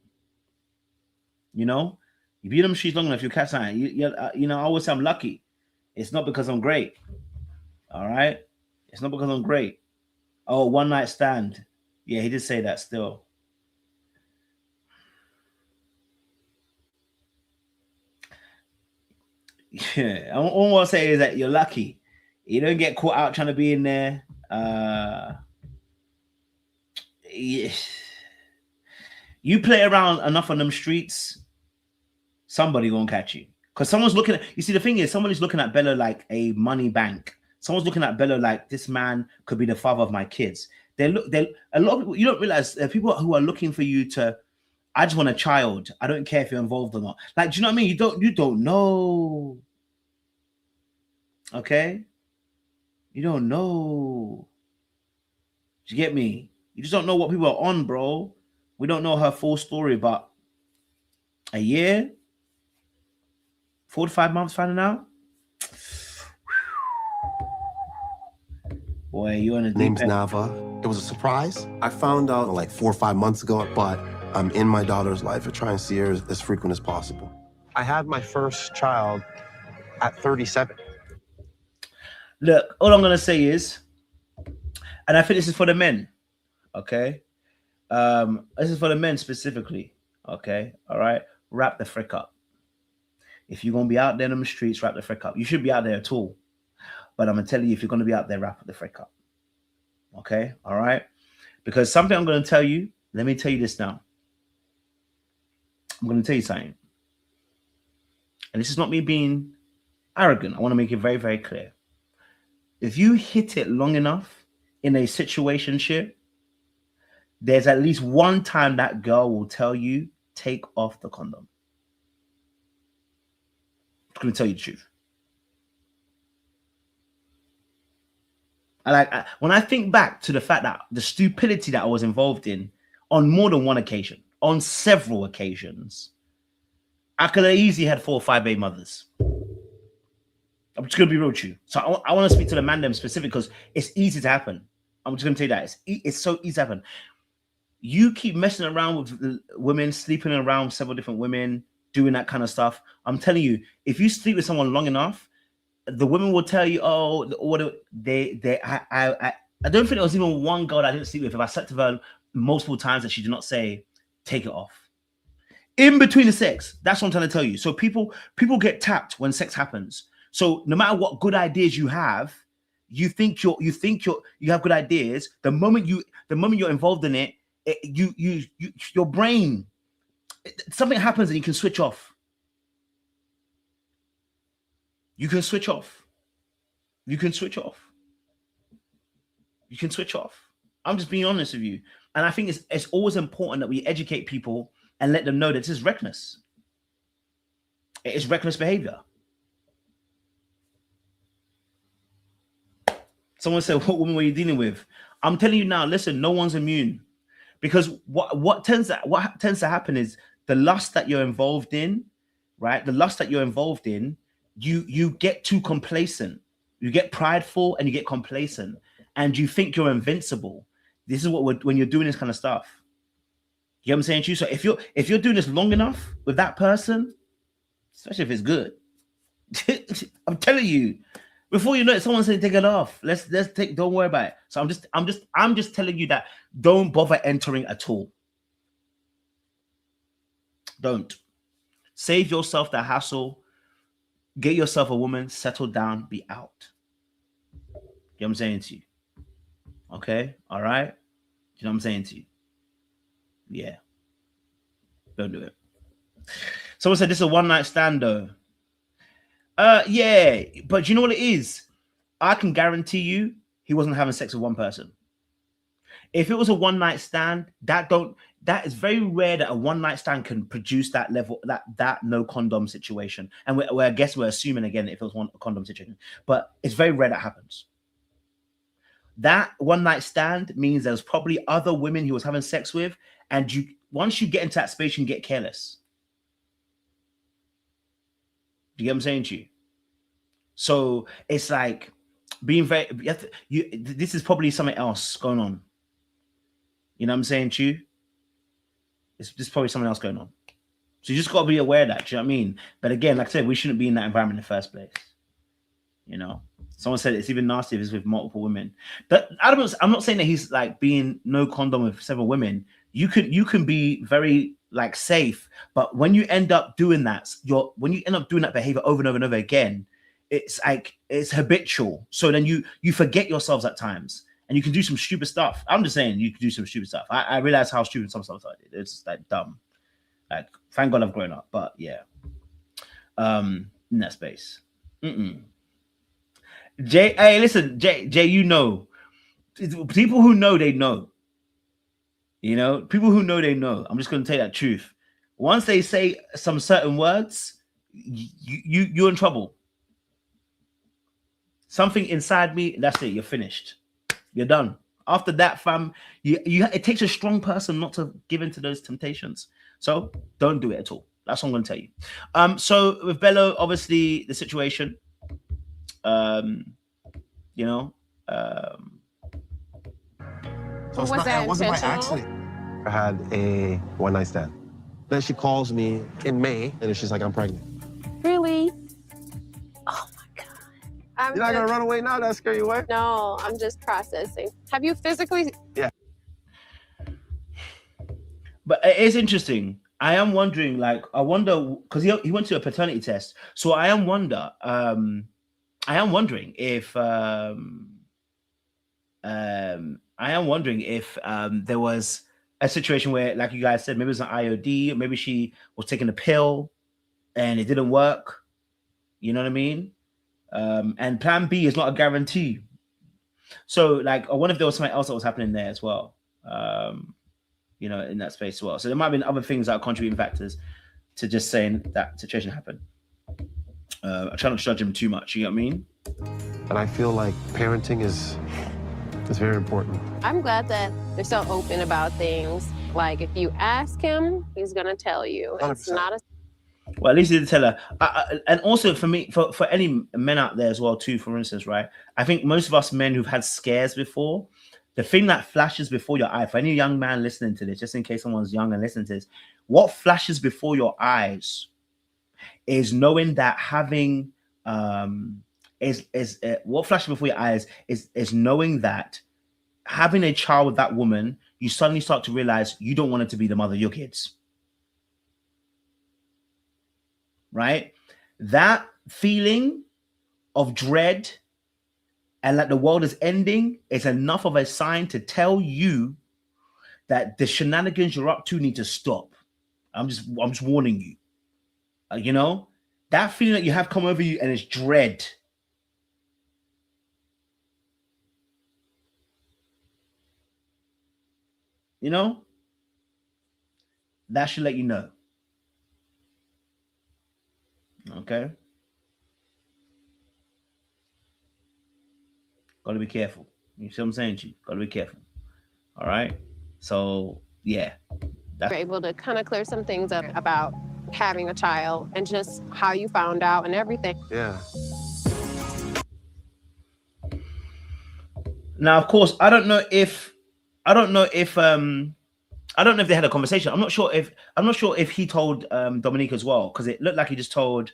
You know, you be on them streets long enough, you'll catch something. I always say I'm lucky. It's not because I'm great. All right, it's not because I'm great. Oh, one night stand. Yeah, he did say that still. Yeah, all I want to say is that you're lucky. You don't get caught out trying to be in there. Yeah. You play around enough on them streets, somebody gonna catch you. Because someone's looking at, you see, the thing is, somebody's looking at Bella like a money bank. Someone's looking at Bella like, this man could be the father of my kids. A lot of people, you don't realize there are people who are looking for you to, I just want a child. I don't care if you're involved or not. Like, do you know what I mean? You don't know. Okay? You don't know. Do you get me? You just don't know what people are on, bro. We don't know her full story, but a year, 4 to 5 months finding out. Boy, you on a deep Name's end. Nava. It was a surprise. I found out like 4 or 5 months ago, but I'm in my daughter's life. I try and see her as frequent as possible. I had my first child at 37. Look, all I'm gonna say is, and I think this is for the men, okay? This is for the men specifically, okay? All right, wrap the frick up. If you're gonna be out there on the streets, wrap the frick up. You shouldn't be out there at all. But I'm gonna tell you, if you're gonna be out there, wrap the frick up. Okay, all right? Because something I'm gonna tell you, let me tell you this now. I'm gonna tell you something. And this is not me being arrogant. I want to make it very, very clear. If you hit it long enough in a situationship, there's at least one time that girl will tell you, take off the condom. I'm going to tell you the truth. When I think back to the fact that the stupidity that I was involved in on more than one occasion, on several occasions, I could have easily had 4 or 5 baby mothers. I'm just going to be real with you. So I want to speak to the man them specific because it's easy to happen. I'm just going to tell you that. It's so easy to happen. You keep messing around with women, sleeping around with several different women, doing that kind of stuff. I'm telling you, if you sleep with someone long enough, the women will tell you, oh, I don't think there was even one girl that I didn't sleep with. If I slept with her multiple times that she did not say, take it off. In between the sex, that's what I'm trying to tell you. So people get tapped when sex happens. So no matter what good ideas you have, you think you have good ideas. The moment you're involved in it, your brain, something happens and you can switch off. You can switch off. You can switch off. You can switch off. I'm just being honest with you. And I think it's always important that we educate people and let them know that this is reckless. It is reckless behavior. Someone said, what woman were you dealing with? I'm telling you now, listen, no one's immune. Because what tends to happen is the lust that you're involved in, right? The lust that you're involved in, you get too complacent. You get prideful and you get complacent. And you think you're invincible. This is when you're doing this kind of stuff. You know what I'm saying to you? So if you're doing this long enough with that person, especially if it's good, I'm telling you, before you know it, someone said take it off. Don't worry about it. So I'm just telling you that don't bother entering at all. Don't. Save yourself the hassle. Get yourself a woman, settle down, be out. You know what I'm saying to you? Okay? All right? You know what I'm saying to you? Yeah. Don't do it. Someone said this is a one-night stand though. Yeah, but you know what it is? I can guarantee you he wasn't having sex with one person. If it was a one night stand, that is very rare that a one night stand can produce that level, that no condom situation. And I guess we're assuming again if it was a condom situation, but it's very rare that happens. That one night stand means there's probably other women he was having sex with, and once you get into that space, you can get careless. Do you get what I'm saying to you? So it's like being very. This is probably something else going on. You know what I'm saying to you? There's probably something else going on. So you just got to be aware of that. Do you know what I mean? But again, like I said, we shouldn't be in that environment in the first place. You know, someone said it's even nasty if it's with multiple women. But I'm not saying that he's like being no condom with several women. You can be very like safe, but when you end up doing that, when you end up doing that behavior over and over and over again, it's like it's habitual. So then you forget yourselves at times. And you can do some stupid stuff. I'm just saying you can do some stupid stuff. I realize how stupid some stuff I did. It's like dumb. Like, thank God I've grown up. But yeah. In that space. Jay, hey, listen, Jay, you know. People who know, they know. You know? People who know, they know. I'm just going to tell you that truth. Once they say some certain words, you're in trouble. Something inside me, that's it. You're finished. You're done. After that, fam, it takes a strong person not to give in to those temptations. So don't do it at all. That's what I'm going to tell you. So with Bello, obviously the situation, you know. So Was that it wasn't by intentional? accident. I had a one-night stand. Then she calls me in May, and she's like, I'm pregnant. Really? Oh my God. You're not going to run away now? That scare you away? No, I'm just processing. Have you physically? Yeah. But it's interesting. I am wondering, like, I wonder, because he went to a paternity test. So I am wondering if there was a situation where, like you guys said, maybe it was an IOD, maybe she was taking a pill and it didn't work. You know what I mean? And plan B is not a guarantee. So, like, I wonder if there was something else that was happening there as well. You know, in that space as well. So there might have been other things that are contributing factors to just saying that situation happened. I try not to judge him too much, you know what I mean? And I feel like parenting is very important. I'm glad that they're so open about things. Like, if you ask him, he's going to tell you. It's 100%. not a... Well, at least he did tell her. And also for me, for any men out there as well, too, for instance, right? I think most of us men who've had scares before, the thing that flashes before your eye, for any young man listening to this, just in case someone's young and listening to this, what flashes before your eyes is knowing that having what flashes before your eyes is knowing that having a child with that woman, you suddenly start to realize you don't want it to be the mother of your kids. Right? That feeling of dread and that the world is ending is enough of a sign to tell you that the shenanigans you're up to need to stop. I'm just warning you. You know, that feeling that you have come over you and it's dread. You know, that should let you know. Okay. Gotta be careful. You see what I'm saying to you? Gotta be careful. All right. So yeah. You're able to kind of clear some things up about having a child and just how you found out and everything. Yeah. Now, of course, I don't know if they had a conversation. I'm not sure if he told Dominique as well, because it looked like he just told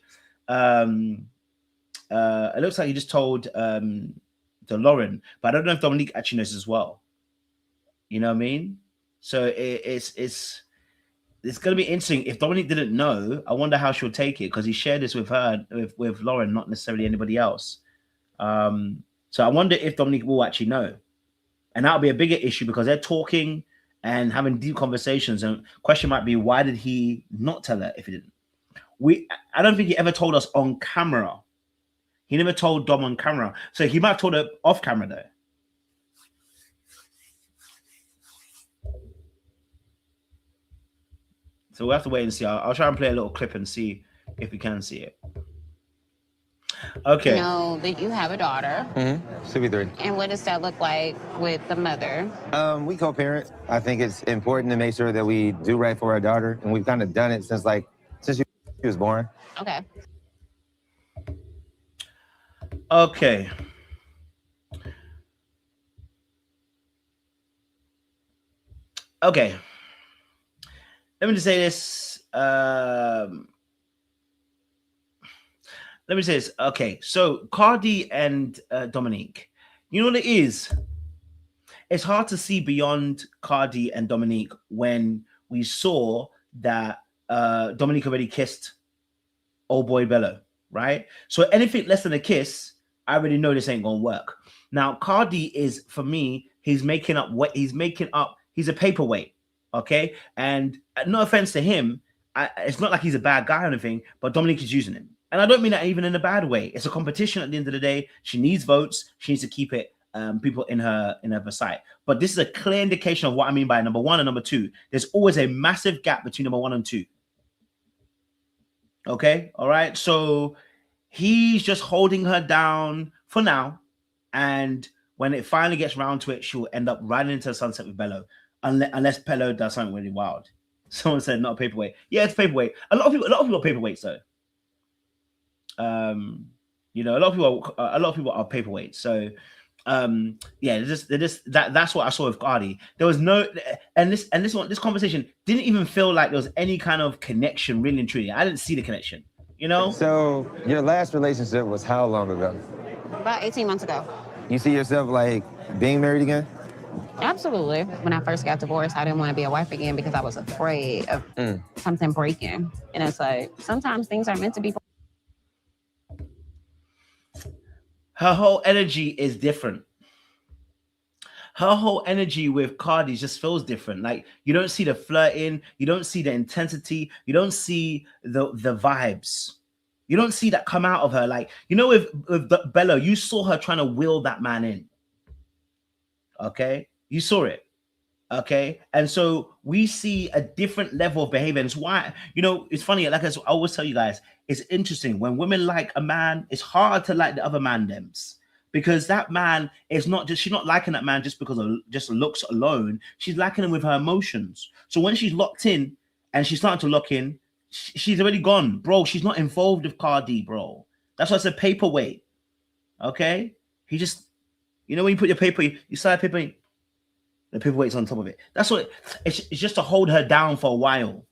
to Lauren, but I don't know if Dominique actually knows as well. You know what I mean? So it's gonna be interesting. If Dominique didn't know, I wonder how she'll take it, because he shared this with her, with Lauren, not necessarily anybody else. So I wonder if Dominique will actually know. And that'll be a bigger issue, because they're talking and having deep conversations. And question might be, why did he not tell her if he didn't? I don't think he ever told us on camera. He never told Dom on camera. So he might have told her off camera though. So we'll have to wait and see. I'll try and play a little clip and see if we can see it. Okay. You know that you have a daughter. Should be 3. And what does that look like with the mother? We co-parent. I think it's important to make sure that we do right for our daughter, and we've kind of done it since she was born. Okay. Okay. Okay. Let me just say this. Let me say this. Okay, so Cardi and Dominique, you know what it is? It's hard to see beyond Cardi and Dominique when we saw that Dominique already kissed old boy Bello, right? So anything less than a kiss, I already know this ain't gonna work. Now, Cardi is, for me, he's making up what he's making up. He's a paperweight, okay? And no offense to him, it's not like he's a bad guy or anything, but Dominique is using him. And I don't mean that even in a bad way. It's a competition at the end of the day. She needs votes. She needs to keep it people in her sight. But this is a clear indication of what I mean by number 1 and number 2. There's always a massive gap between number 1 and 2. Okay, all right. So he's just holding her down for now, and when it finally gets around to it, she'll end up riding into the sunset with Bello, unless Bello does something really wild. Someone said not a paperweight. Yeah, it's paperweight. A lot of people are paperweights though. You know, a lot of people are paperweights. So yeah, that's what I saw with Cardi. There was no, and this conversation didn't even feel like there was any kind of connection, really and truly. I didn't see the connection, you know. So your last relationship was how long ago? About 18 months ago. You see yourself like being married again? Absolutely. When I first got divorced, I didn't want to be a wife again because I was afraid of something breaking. And it's like, sometimes things are meant to be. Her whole energy is different. Her whole energy with Cardi just feels different. Like, you don't see the flirting, you don't see the intensity, you don't see the vibes. You don't see that come out of her. Like, you know, with Bello, you saw her trying to will that man in. Okay? You saw it. Okay? And so we see a different level of behavior. And it's why, you know, it's funny. Like I always tell you guys, it's interesting. When women like a man, it's hard to like the other man thems. Because that man is not just, she's not liking that man just because of just looks alone. She's liking him with her emotions. So when she's locked in and she's starting to lock in, she's already gone. Bro, she's not involved with Cardi, bro. That's why it's a paperweight. Okay? He just, you know, when you put your paper, you slide paper, the paperweight's on top of it. That's what, it's just to hold her down for a while.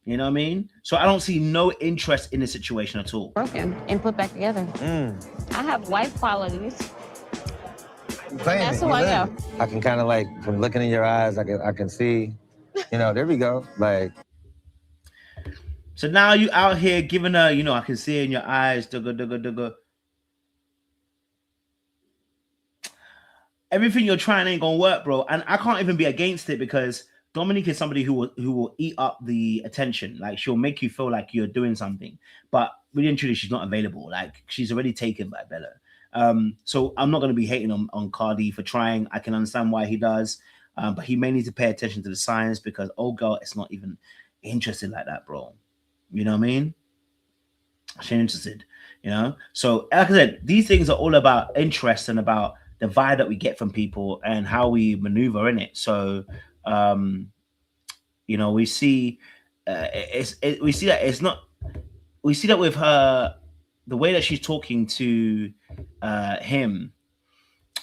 You know what I mean? So I don't see no interest in the situation at all. Broken and put back together. I have wife qualities. That's who I am. I can kind of like, from looking in your eyes, I can see, you know, there we go. Like. So now you out here giving her, you know, I can see it in your eyes. Everything you're trying ain't gonna work, bro. And I can't even be against it because Dominique is somebody who will eat up the attention. Like, she'll make you feel like you're doing something, but really and truly, she's not available. Like, she's already taken by Bello. So I'm not going to be hating on Cardi for trying. I can understand why he does, but he may need to pay attention to the signs because old girl is not even interested like that, bro. You know what I mean? She's interested, you know? So like I said, these things are all about interest and about the vibe that we get from people and how we maneuver in it. So, you know, we see we see that with her, the way that she's talking to him,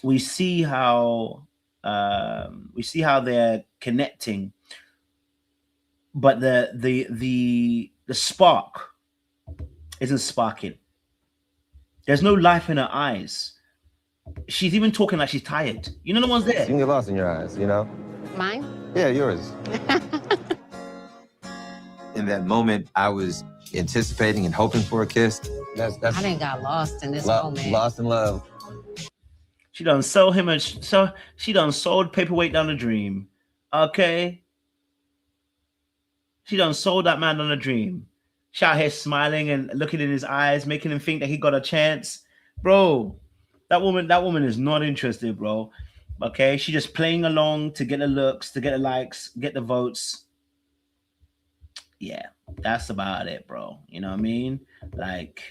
we see how they're connecting, but the spark isn't sparking. There's no life in her eyes. She's even talking like she's tired. You know, the ones there. You can get lost in your eyes, you know? Mine? Yeah, yours. In that moment, I was anticipating and hoping for a kiss. That's I didn't got lost in this moment. Lost in love. She done sold him she done sold paperweight down the dream. Okay. She done sold that man on a dream. She out here smiling and looking in his eyes, making him think that he got a chance. Bro, that woman is not interested, bro. Okay, she just playing along to get the looks, to get the likes, get the votes. Yeah, that's about it, bro. You know what I mean? Like,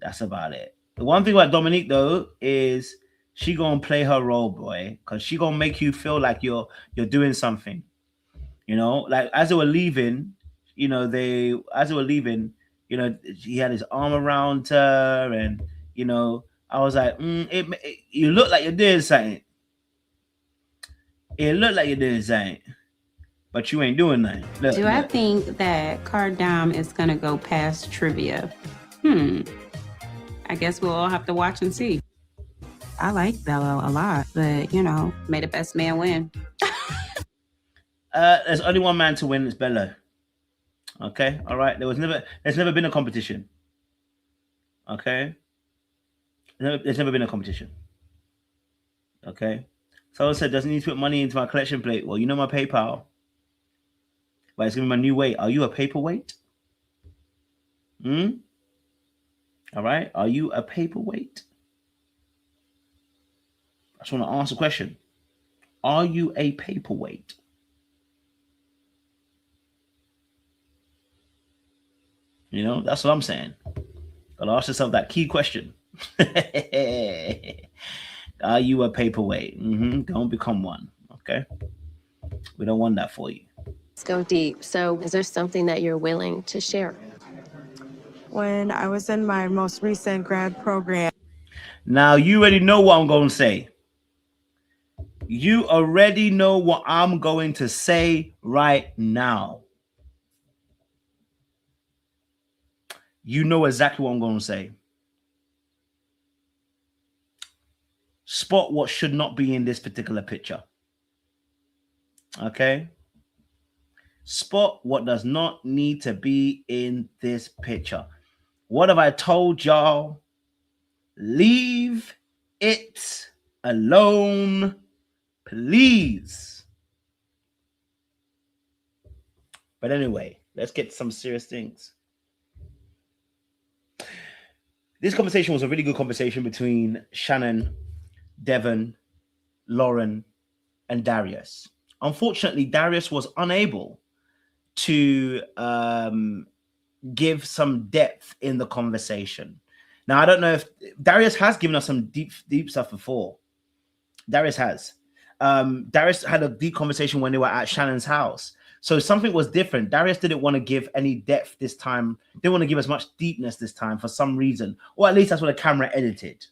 that's about it. The one thing about Dominique though is she gonna play her role, boy, because she gonna make you feel like you're doing something. You know, like as they were leaving, you know, you know, he had his arm around her, and you know, I was like, you look like you're doing something. It looked like you're doing something, but you ain't doing nothing. Look, Do I think that Cardam is gonna go past trivia? I guess we'll all have to watch and see. I like Bello a lot, but you know, may the best man win. There's only one man to win. It's Bello. Okay, all right. There's never been a competition. Okay, there's never been a competition. Okay, someone said doesn't need to put money into my collection plate. Well, you know my PayPal, but it's gonna be my new weight. Are you a paperweight? All right. Are you a paperweight? I just want to ask a question. Are you a paperweight? You know, that's what I'm saying. Gotta ask yourself that key question. Are you a paperweight? Don't become one. Okay. We don't want that for you. Let's go deep. So is there something that you're willing to share? When I was in my most recent grad program. Now, you already know what I'm going to say. You already know what I'm going to say right now. You know exactly what I'm going to say. Spot what should not be in this particular picture. Okay? Spot what does not need to be in this picture. What have I told y'all? Leave it alone, please. But anyway, let's get to some serious things. This conversation was a really good conversation between Shannon, Devon, Lauren, and Darius. Unfortunately, Darius was unable to give some depth in the conversation. Now, I don't know if Darius has given us some deep stuff before. Darius has. Darius had a deep conversation when they were at Shannon's house. So something was different. Darius didn't want to give any depth this time. Didn't want to give as much deepness this time for some reason. Or at least that's what the camera edited.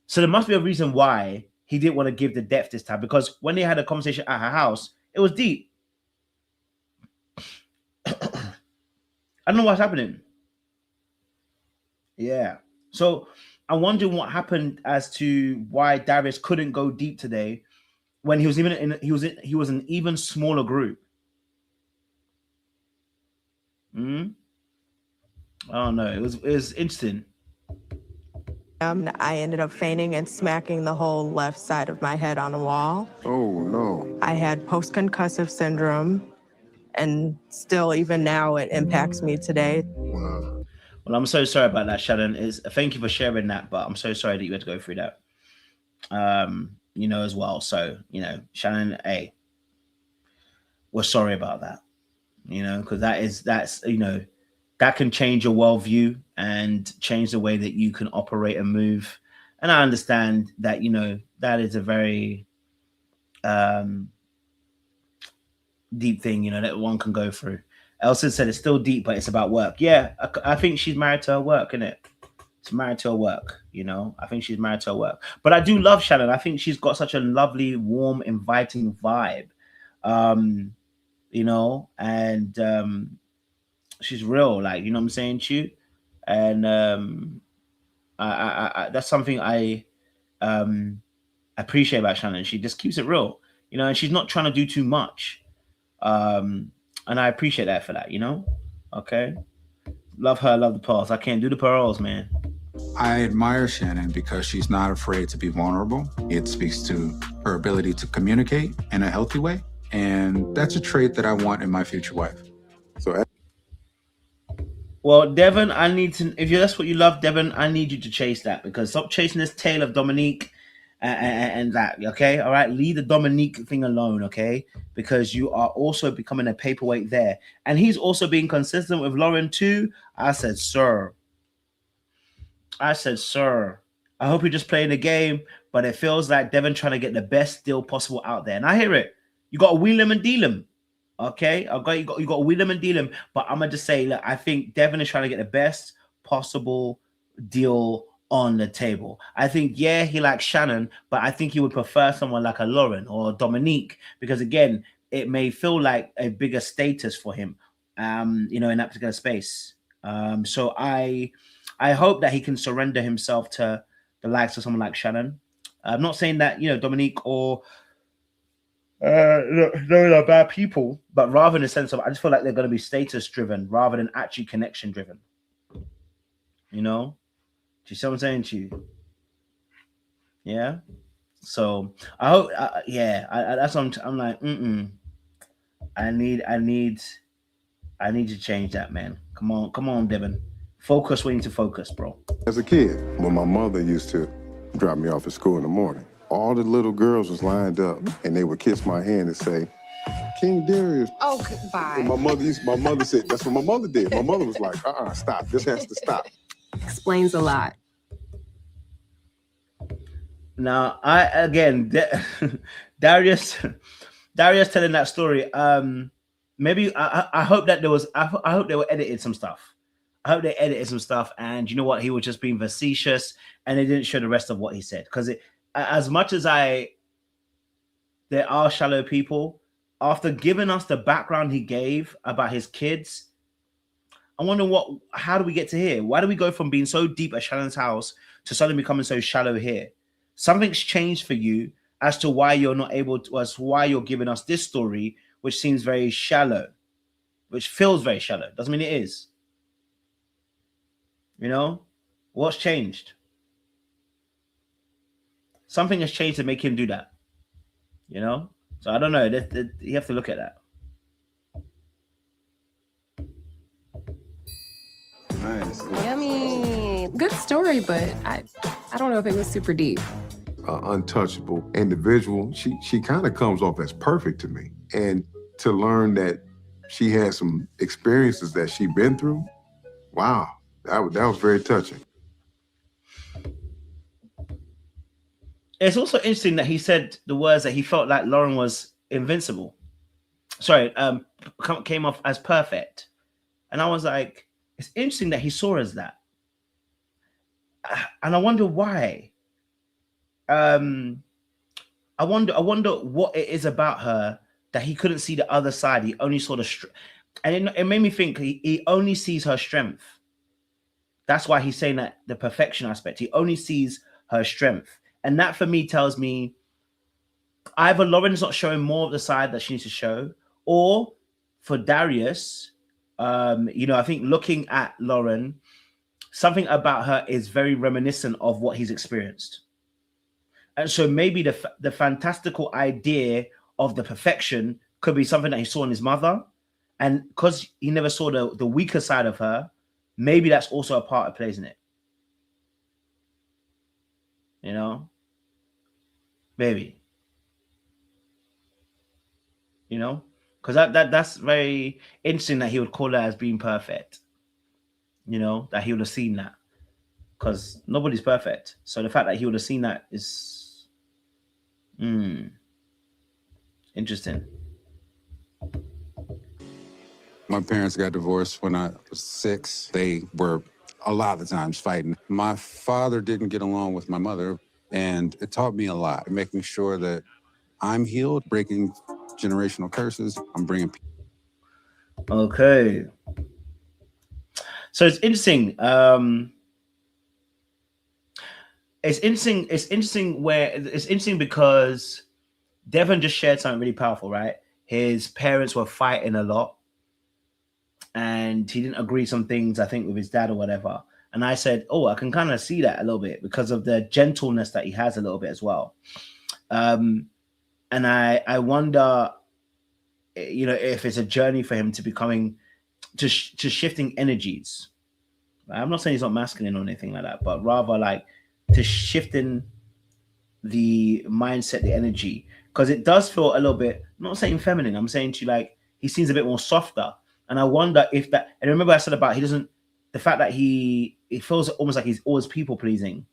So there must be a reason why he didn't want to give the depth this time. Because when they had a conversation at her house, it was deep. I don't know what's happening. Yeah. So I'm wondering what happened as to why Darius couldn't go deep today when he was he was an even smaller group. I don't know. It was interesting. I ended up fainting and smacking the whole left side of my head on a wall. Oh, no. I had post-concussive syndrome, and still, even now, it impacts me today. Wow. Well, I'm so sorry about that, Shannon. Thank you for sharing that, but I'm so sorry that you had to go through that. You know, as well. So, you know, Shannon, hey, we're sorry about that. You know, because that's you know, that can change your worldview and change the way that you can operate and move. And I understand that, you know, that is a very deep thing, you know, that one can go through. Elsa said it's still deep, but it's about work. Yeah, I think she's married to her work, isn't it? She's married to her work, you know. I think she's married to her work. But I do love Shannon. I think she's got such a lovely, warm, inviting vibe. You know, and she's real, like, you know what I'm saying to you? And I that's something I appreciate about Shannon. She just keeps it real, you know, and she's not trying to do too much. And I appreciate that for that, you know? Okay. Love her, love the pearls. I can't do the pearls, man. I admire Shannon because she's not afraid to be vulnerable. It speaks to her ability to communicate in a healthy way. And that's a trait that I want in my future wife. So Well, Devon, I need to. If that's what you love, Devon, I need you to chase that, because stop chasing this tail of Dominique and that. Okay, all right. Leave the Dominique thing alone, okay? Because you are also becoming a paperweight there, and he's also being consistent with Lauren too. I said, sir. I said, sir. I hope you're just playing the game, but it feels like Devon trying to get the best deal possible out there, and I hear it. You got to wheel him and deal him. Okay, you got to wheel him and deal him, but I'm gonna just say, look, I think Devon is trying to get the best possible deal on the table. I think, yeah, he likes Shannon, but I think he would prefer someone like a Lauren or Dominique, because again, it may feel like a bigger status for him, you know, in that particular space. So I hope that he can surrender himself to the likes of someone like Shannon. I'm not saying that, you know, Dominique or they're bad people, but rather in the sense of, I just feel like they're going to be status driven rather than actually connection driven. You know, do you see what I'm saying to you? Yeah. So I hope, that's what I'm like. I need to change that, man. Come on, Devon. Focus where you need to focus, bro. As a kid, when my mother used to drop me off at school in the morning, all the little girls was lined up, and they would kiss my hand and say, "King Darius." Oh, goodbye. And my mother said, that's what my mother did. My mother was like, stop. This has to stop. Explains a lot. Now, Darius telling that story. Maybe I hope that I hope they were edited some stuff. I hope they edited some stuff, and you know what? He was just being facetious, and they didn't show the rest of what he said, because as much as there are shallow people, after giving us the background he gave about his kids, I wonder how do we get to here? Why do we go from being so deep at Shannon's house to suddenly becoming so shallow here? Something's changed for you as to why you're not able to, as why you're giving us this story, which seems very shallow, which feels very shallow. Doesn't mean it is. You know, what's changed? Something has changed to make him do that, you know? So I don't know. You have to look at that. Nice. Yummy. Good story, but I don't know if it was super deep. Untouchable individual. She kind of comes off as perfect to me. And to learn that she had some experiences that she'd been through, wow, that was very touching. It's also interesting that he said the words that he felt like Lauren was invincible. Sorry, came off as perfect. And I was like, it's interesting that he saw as that. And I wonder why. I wonder what it is about her that he couldn't see the other side. He only saw the and it made me think he only sees her strength. That's why he's saying that the perfection aspect. He only sees her strength. And that for me tells me either Lauren's not showing more of the side that she needs to show, or for Darius, you know, I think looking at Lauren, something about her is very reminiscent of what he's experienced. And so maybe the fantastical idea of the perfection could be something that he saw in his mother. And because he never saw the weaker side of her, maybe that's also a part of plays in it. You know? Maybe. You know? Because that's very interesting that he would call her as being perfect. You know? That he would have seen that. Because nobody's perfect. So the fact that he would have seen that is... interesting. My parents got divorced when I was 6. They were a lot of the times fighting. My father didn't get along with my mother, and it taught me a lot, making sure that I'm healed, breaking generational curses. I'm bringing people. Okay. So it's interesting. It's interesting because Devon just shared something really powerful, right? His parents were fighting a lot, and he didn't agree some things, I think, with his dad or whatever. And I said, oh, I can kind of see that a little bit because of the gentleness that he has a little bit as well. And I wonder, you know, if it's a journey for him to becoming, to shifting energies, I'm not saying he's not masculine or anything like that, but rather like to shifting the mindset, the energy, because it does feel a little bit, I'm not saying feminine, I'm saying to like, he seems a bit more softer. And I wonder if that, and remember I said about the fact that it feels almost like he's always people pleasing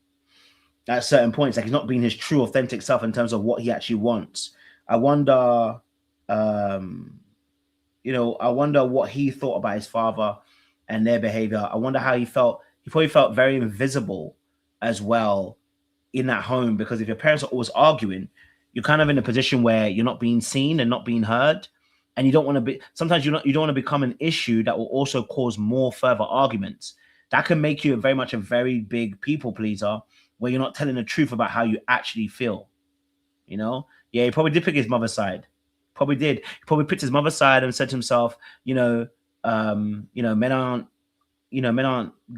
at certain points, like he's not being his true authentic self in terms of what he actually wants. I wonder, I wonder what he thought about his father and their behavior. I wonder how he felt. He probably felt very invisible as well in that home, because if your parents are always arguing, you're kind of in a position where you're not being seen and not being heard. And you don't want to be, sometimes you don't want to become an issue that will also cause more further arguments. That can make you very much a very big people pleaser, where you're not telling the truth about how you actually feel. Yeah, he probably did pick his mother's side. Probably did. He probably picked his mother's side and said to himself, men aren't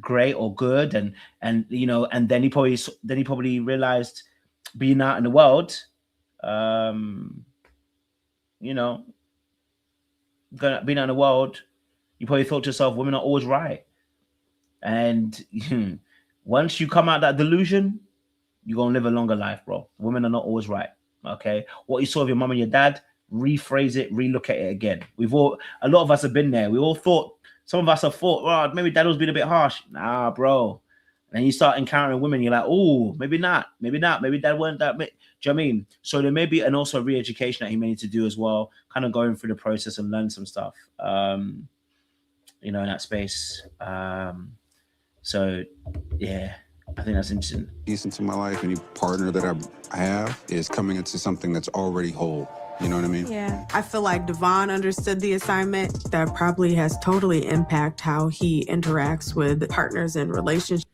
great or good, and then he probably realized, being out in the world, being out in the world, you probably thought to yourself, women are always right. And once you come out that delusion, you're gonna live a longer life, bro. Women are not always right. Okay, what you saw of your mom and your dad, rephrase it, relook at it again. A lot of us have been there. We all thought, some of us have thought, well, maybe dad was being a bit harsh. Nah, bro. And you start encountering women, you're like, oh, maybe not, maybe dad weren't that. Do you know what I mean? So there may be, and also re-education that he may need to do as well, kind of going through the process and learn some stuff, in that space. So yeah, I think that's interesting. Piece into my life, any partner that I have is coming into something that's already whole. You know what I mean? Yeah. I feel like Devon understood the assignment. That probably has totally impacted how he interacts with partners and relationships.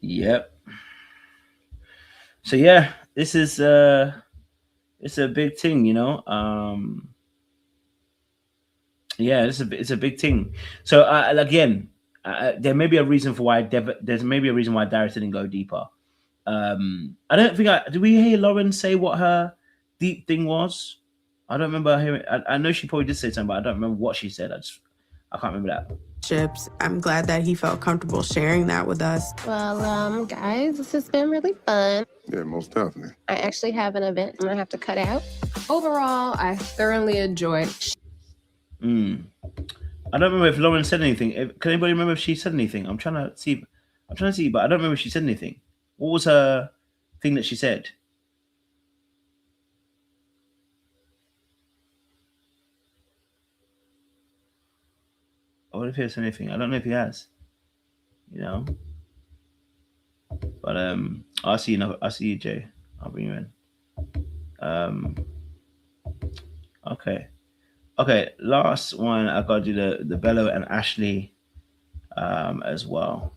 Yep. So yeah, this is it's a big thing, yeah, it's a big thing. So again, there may be a reason for why Darius didn't go deeper. I don't think did we hear Lauren say what her deep thing was? I don't remember hearing. I know she probably did say something, but I don't remember what she said. I can't remember that. I'm glad that he felt comfortable sharing that with us. Well, guys, this has been really fun. Yeah, most definitely. I actually have an event I'm gonna have to cut out. Overall, I thoroughly enjoyed. I don't remember if Lauren said anything. Can anybody remember if she said anything? I'm trying to see, but I don't remember if she said anything. What was her thing that she said? I wonder if he has anything. I don't know if he has. But I'll see you. I'll see you, Jay. I'll bring you in. Okay. Last one. I got to do the Bello and Ashley, as well,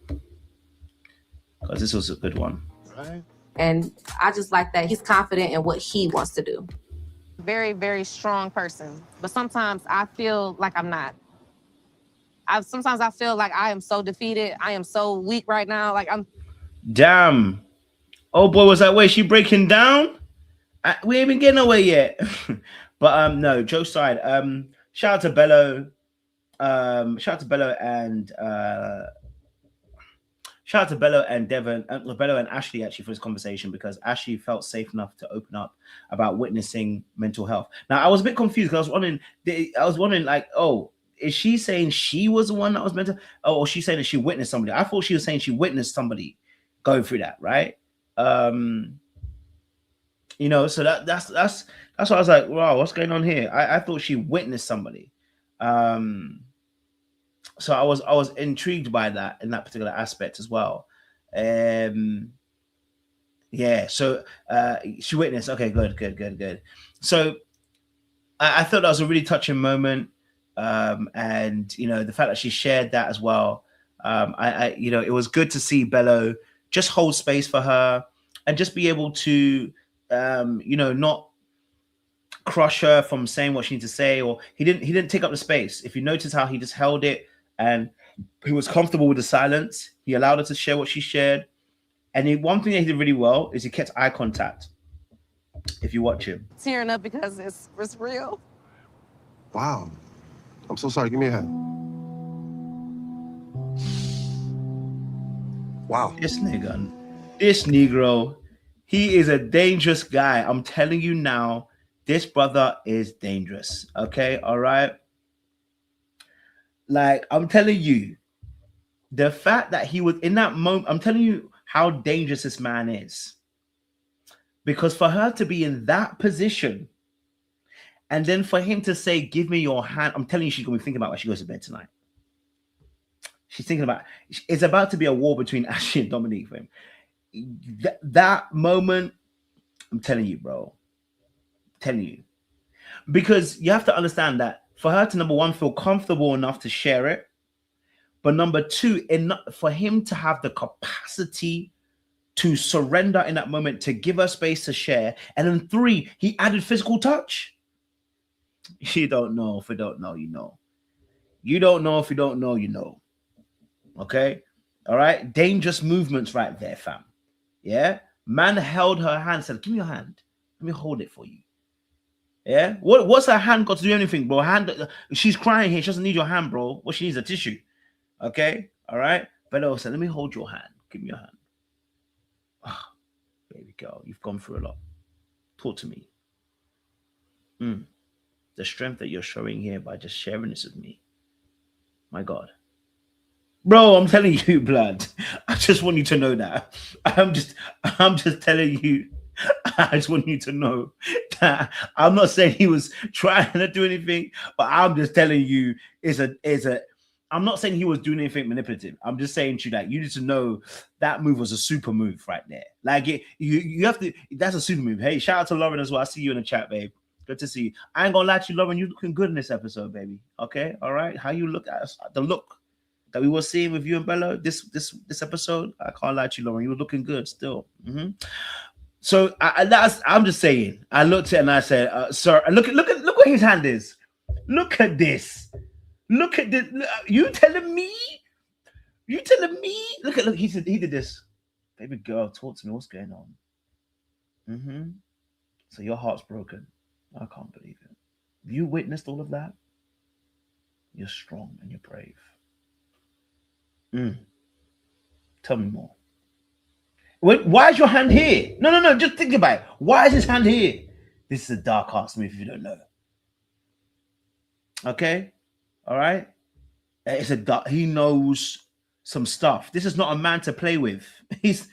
because this was a good one. Right. And I just like that he's confident in what he wants to do. Very, very strong person, but sometimes I feel like I'm not. Sometimes I feel like I am so defeated. I am so weak right now. Like I'm. Damn. Oh boy, was that way? She breaking down? We ain't even getting away yet. But no, joke aside. Shout out to Bello. Shout out to Bello and Devon, Bello and Ashley actually for this conversation, because Ashley felt safe enough to open up about witnessing mental health. Now I was a bit confused because I was wondering like, oh, is she saying she was the one that was meant to? Oh, or she's saying that she witnessed somebody? I thought she was saying she witnessed somebody going through that, right? So that's why I was like, wow, what's going on here? I thought she witnessed somebody. So I was intrigued by that in that particular aspect as well. Yeah, so she witnessed. Okay, good. So I thought that was a really touching moment. And the fact that she shared that as well. It was good to see Bello just hold space for her and just be able to not crush her from saying what she needs to say, or he didn't take up the space. If you notice how he just held it and he was comfortable with the silence, he allowed her to share what she shared. And one thing that he did really well is he kept eye contact. If you watch him, tearing up because it's real. Wow. so sorry. Give me a hand. Wow. This nigga, this Negro, he is a dangerous guy. I'm telling you now, this brother is dangerous. Okay, all right? Like, I'm telling you, the fact that he was in that moment, I'm telling you how dangerous this man is. Because for her to be in that position, and then for him to say, give me your hand, I'm telling you, she's going to be thinking about when she goes to bed tonight. She's thinking about, it's about to be a war between Ashley and Dominique for him. That moment, I'm telling you, bro. I'm telling you. Because you have to understand that for her to, number one, feel comfortable enough to share it, but number two, for him to have the capacity to surrender in that moment, to give her space to share, and then three, he added physical touch. You don't know if you don't know, you know. You don't know if you don't know, you know. Okay? All right? Dangerous movements right there, fam. Yeah? Man held her hand, said, give me your hand. Let me hold it for you. Yeah? What's her hand got to do anything, bro? She's crying here. She doesn't need your hand, bro. What she needs is a tissue. Okay? All right? Bella said, let me hold your hand. Give me your hand. Oh, baby girl, you've gone through a lot. Talk to me. The strength that you're showing here by just sharing this with me. My God. Bro, I'm telling you, blood. I just want you to know that. I'm just telling you. I just want you to know that I'm not saying he was trying to do anything, but I'm just telling you I'm not saying he was doing anything manipulative. I'm just saying to you that you need to know that move was a super move right there. Like you have to, that's a super move. Hey, shout out to Lauren as well. I see you in the chat, babe. Good to see you. I ain't gonna lie to you, Lauren. You're looking good in this episode, baby. Okay, all right. How you look at us, the look that we were seeing with you and Bella this episode. I can't lie to you, Lauren. You were looking good still. So I'm just saying. I looked at it and I said, "Sir, look what his hand is. Look at this. Look at this. You telling me? You telling me? Look. He did this. Baby girl, talk to me. What's going on? So your heart's broken. I can't believe it. You witnessed all of that. You're strong and you're brave. Tell me more. Wait, why is your hand here? No. Just think about it. Why is his hand here? This is a dark arts movie if you don't know. Okay? All right? He knows some stuff. This is not a man to play with. He's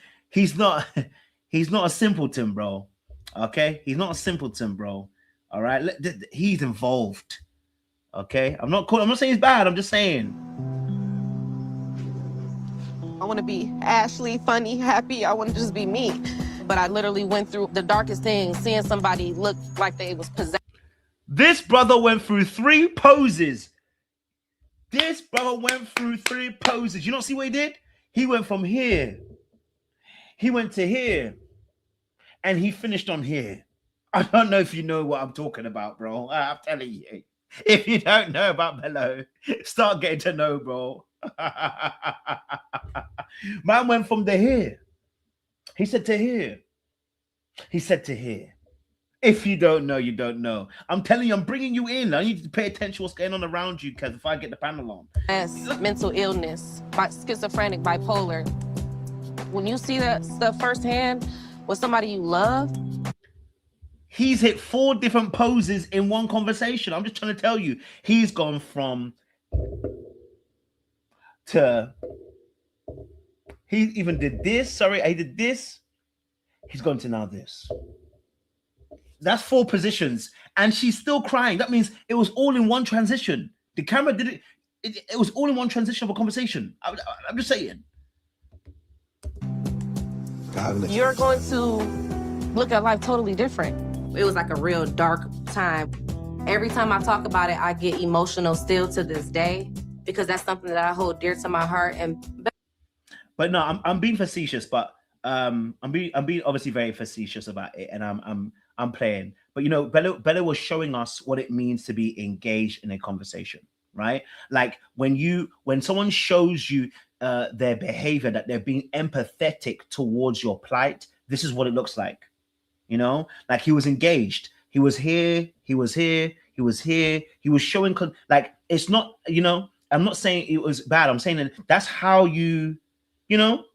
not a simpleton, bro. Okay? He's not a simpleton, bro. All right? He's involved. Okay? I'm not saying he's bad. I'm just saying. I want to be Ashley, funny, happy. I want to just be me. But I literally went through the darkest things, seeing somebody look like they was possessed. This brother went through 3 poses. You don't see what he did? He went from here. He went to here. And he finished on here. I don't know if you know what I'm talking about, bro. I'm telling you. If you don't know about Bello, start getting to know, bro. Man went from the here. He said to here. He said to here. If you don't know, you don't know. I'm telling you, I'm bringing you in. I need to pay attention to what's going on around you, because if I get the panel on. Yes, mental illness, schizophrenic, bipolar. When you see that stuff firsthand with somebody you love. He's hit 4 different poses in one conversation. I'm just trying to tell you. He's gone from to, he even did this. Sorry, he did this. He's gone to now this. That's 4 positions. And she's still crying. That means it was all in one transition. The camera did it. It was all in one transition of a conversation. I'm just saying. You're going to look at life totally different. It was like a real dark time. Every time I talk about it, I get emotional still to this day, because that's something that I hold dear to my heart. But no, I'm being facetious, but I'm being obviously very facetious about it, and I'm playing. But you know, Bella was showing us what it means to be engaged in a conversation, right? Like when someone shows you their behavior, that they're being empathetic towards your plight, this is what it looks like. You know, like he was engaged. He was here. He was here. He was here. He was showing like it's not, you know, I'm not saying it was bad. I'm saying that that's how you, you know,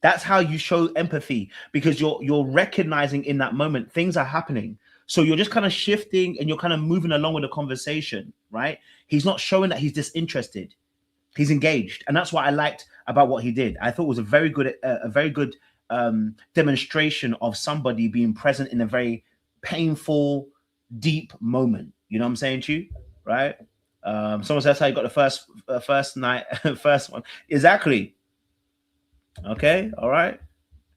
that's how you show empathy, because you're recognizing in that moment things are happening. So you're just kind of shifting and you're kind of moving along with the conversation, right? He's not showing that he's disinterested. He's engaged, and that's what I liked about what he did. I thought it was a very good demonstration of somebody being present in a very painful, deep moment. You know what I'm saying to you, right? Someone says that's how you got the first night, first one. Exactly. Okay, all right.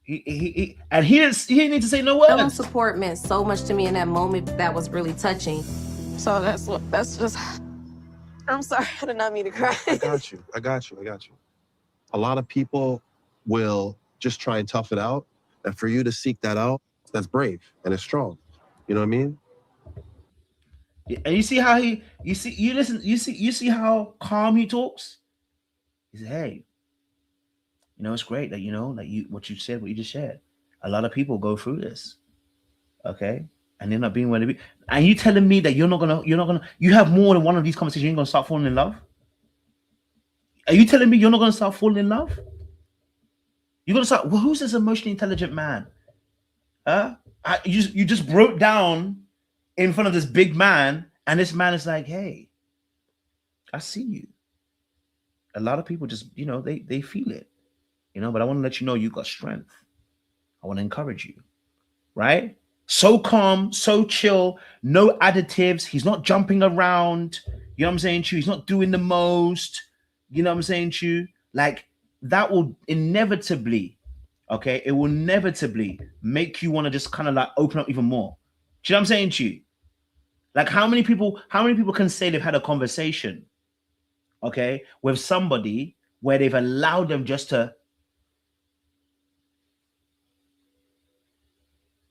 He didn't need to say no Feeling words. support meant so much to me in that moment. That was really touching. So that's just. I'm sorry, I did not mean to cry. I got you. A lot of people will just try and tough it out. And for you to seek that out, that's brave and it's strong. You know what I mean? And you see how you see how calm he talks? He said, hey, you know, it's great that, you know, that what you just shared. A lot of people go through this. Okay. And they're not being where they be. And you telling me that you have more than one of these conversations, you're gonna start falling in love? Are you telling me you're not gonna start falling in love? You're gonna start, well, who's this emotionally intelligent man? You just broke down in front of this big man, and this man is like, hey, I see you. A lot of people just, you know, they feel it, you know, but I want to let you know you got strength. I want to encourage you, right? So calm, so chill, no additives. He's not jumping around. You know what I'm saying to you? He's not doing the most. You know what I'm saying to you? Like, that will inevitably, okay, it will inevitably make you want to just kind of like open up even more. Do you know what I'm saying to you? Like, how many people can say they've had a conversation, okay, with somebody where they've allowed them just to,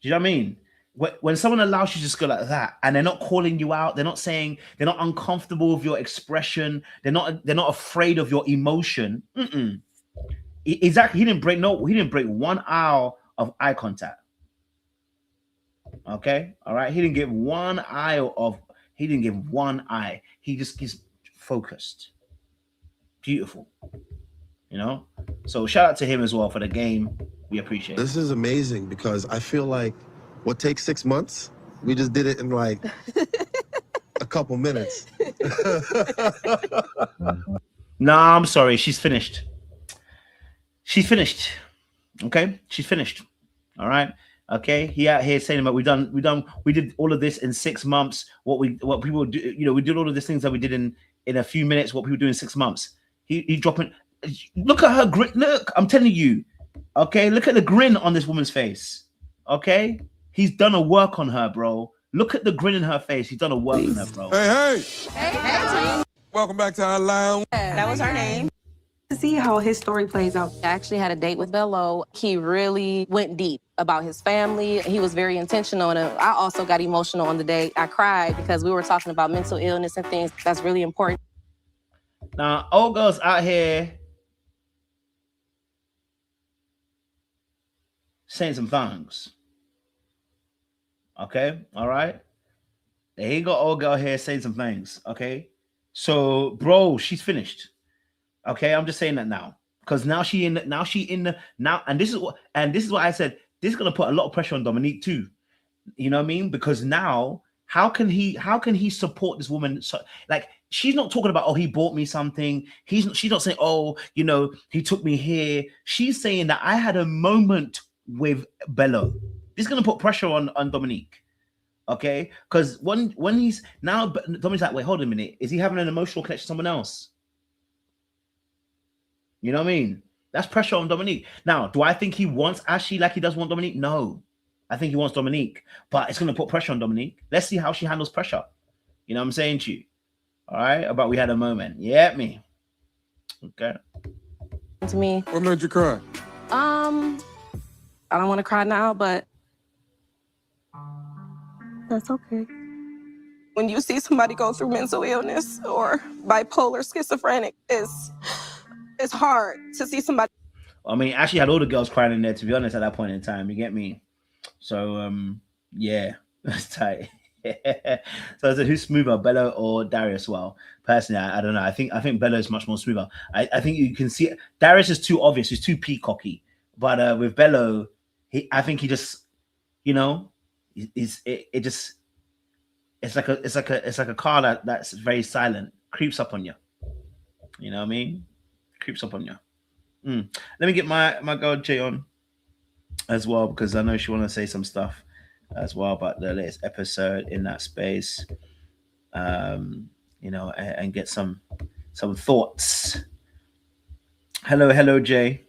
do you know what I mean? When someone allows you to just go like that, and they're not calling you out, they're not saying, they're not uncomfortable with your expression, they're not afraid of your emotion. Exactly. He didn't break 1 hour of eye contact. Okay, all right. He didn't give one eye. He just is focused. Beautiful. You know. So shout out to him as well for the game. We appreciate it. This is amazing because I feel like what takes 6 months, we just did it in like a couple minutes. Nah, I'm sorry. She's finished. She's finished. Okay, she's finished. All right. Okay. He out here saying about we did all of this in 6 months. What people do, you know, we did all of these things that we did in a few minutes. What people do in 6 months. He dropping. Look at her grin. Look, I'm telling you. Okay, look at the grin on this woman's face. Okay, he's done a work on her, bro. Look at the grin in her face. He's done a work on her, bro. Hey. Welcome back to our lounge. That was her name. To see how his story plays out. I actually had a date with Bello. He really went deep about his family. He was very intentional, and I also got emotional on the date. I cried because we were talking about mental illness and things that's really important. Now, old girls out here saying some things. Okay, all right. They ain't got old girl here saying some things. Okay, so bro, she's finished. Okay, I'm just saying that now because now and this is what I said. This is gonna put a lot of pressure on Dominique too. You know what I mean? Because now, how can he support this woman? So, like, she's not talking about, oh, he bought me something. She's not saying, oh, you know, he took me here. She's saying that I had a moment with Bello. This is gonna put pressure on Dominique. Okay, because when he's now, Dominique's like, wait, hold a minute. Is he having an emotional connection to someone else? You know what I mean? That's pressure on Dominique. Now, do I think he wants Ashley like he does want Dominique? No. I think he wants Dominique, but it's going to put pressure on Dominique. Let's see how she handles pressure. You know what I'm saying to you? All right? About we had a moment. Yeah, me. Okay. To me. What made you cry? I don't want to cry now, but that's okay. When you see somebody go through mental illness or bipolar, schizophrenic, it's hard to see somebody. I mean, Ashley had all the girls crying in there, to be honest, at that point in time. You get me? So, yeah, that's tight. So I said, who's smoother, Bello or Darius? Well, personally, I don't know. I think Bello is much more smoother. I think you can see Darius is too obvious. He's too peacocky. But with Bello, I think he just, you know, it just it's like a car that's very silent, creeps up on you. You know what I mean? Creeps up on you. Let me get my girl Jay on as well, because I know she want to say some stuff as well about the latest episode in that space. You know, and get some thoughts. Hello, Jay.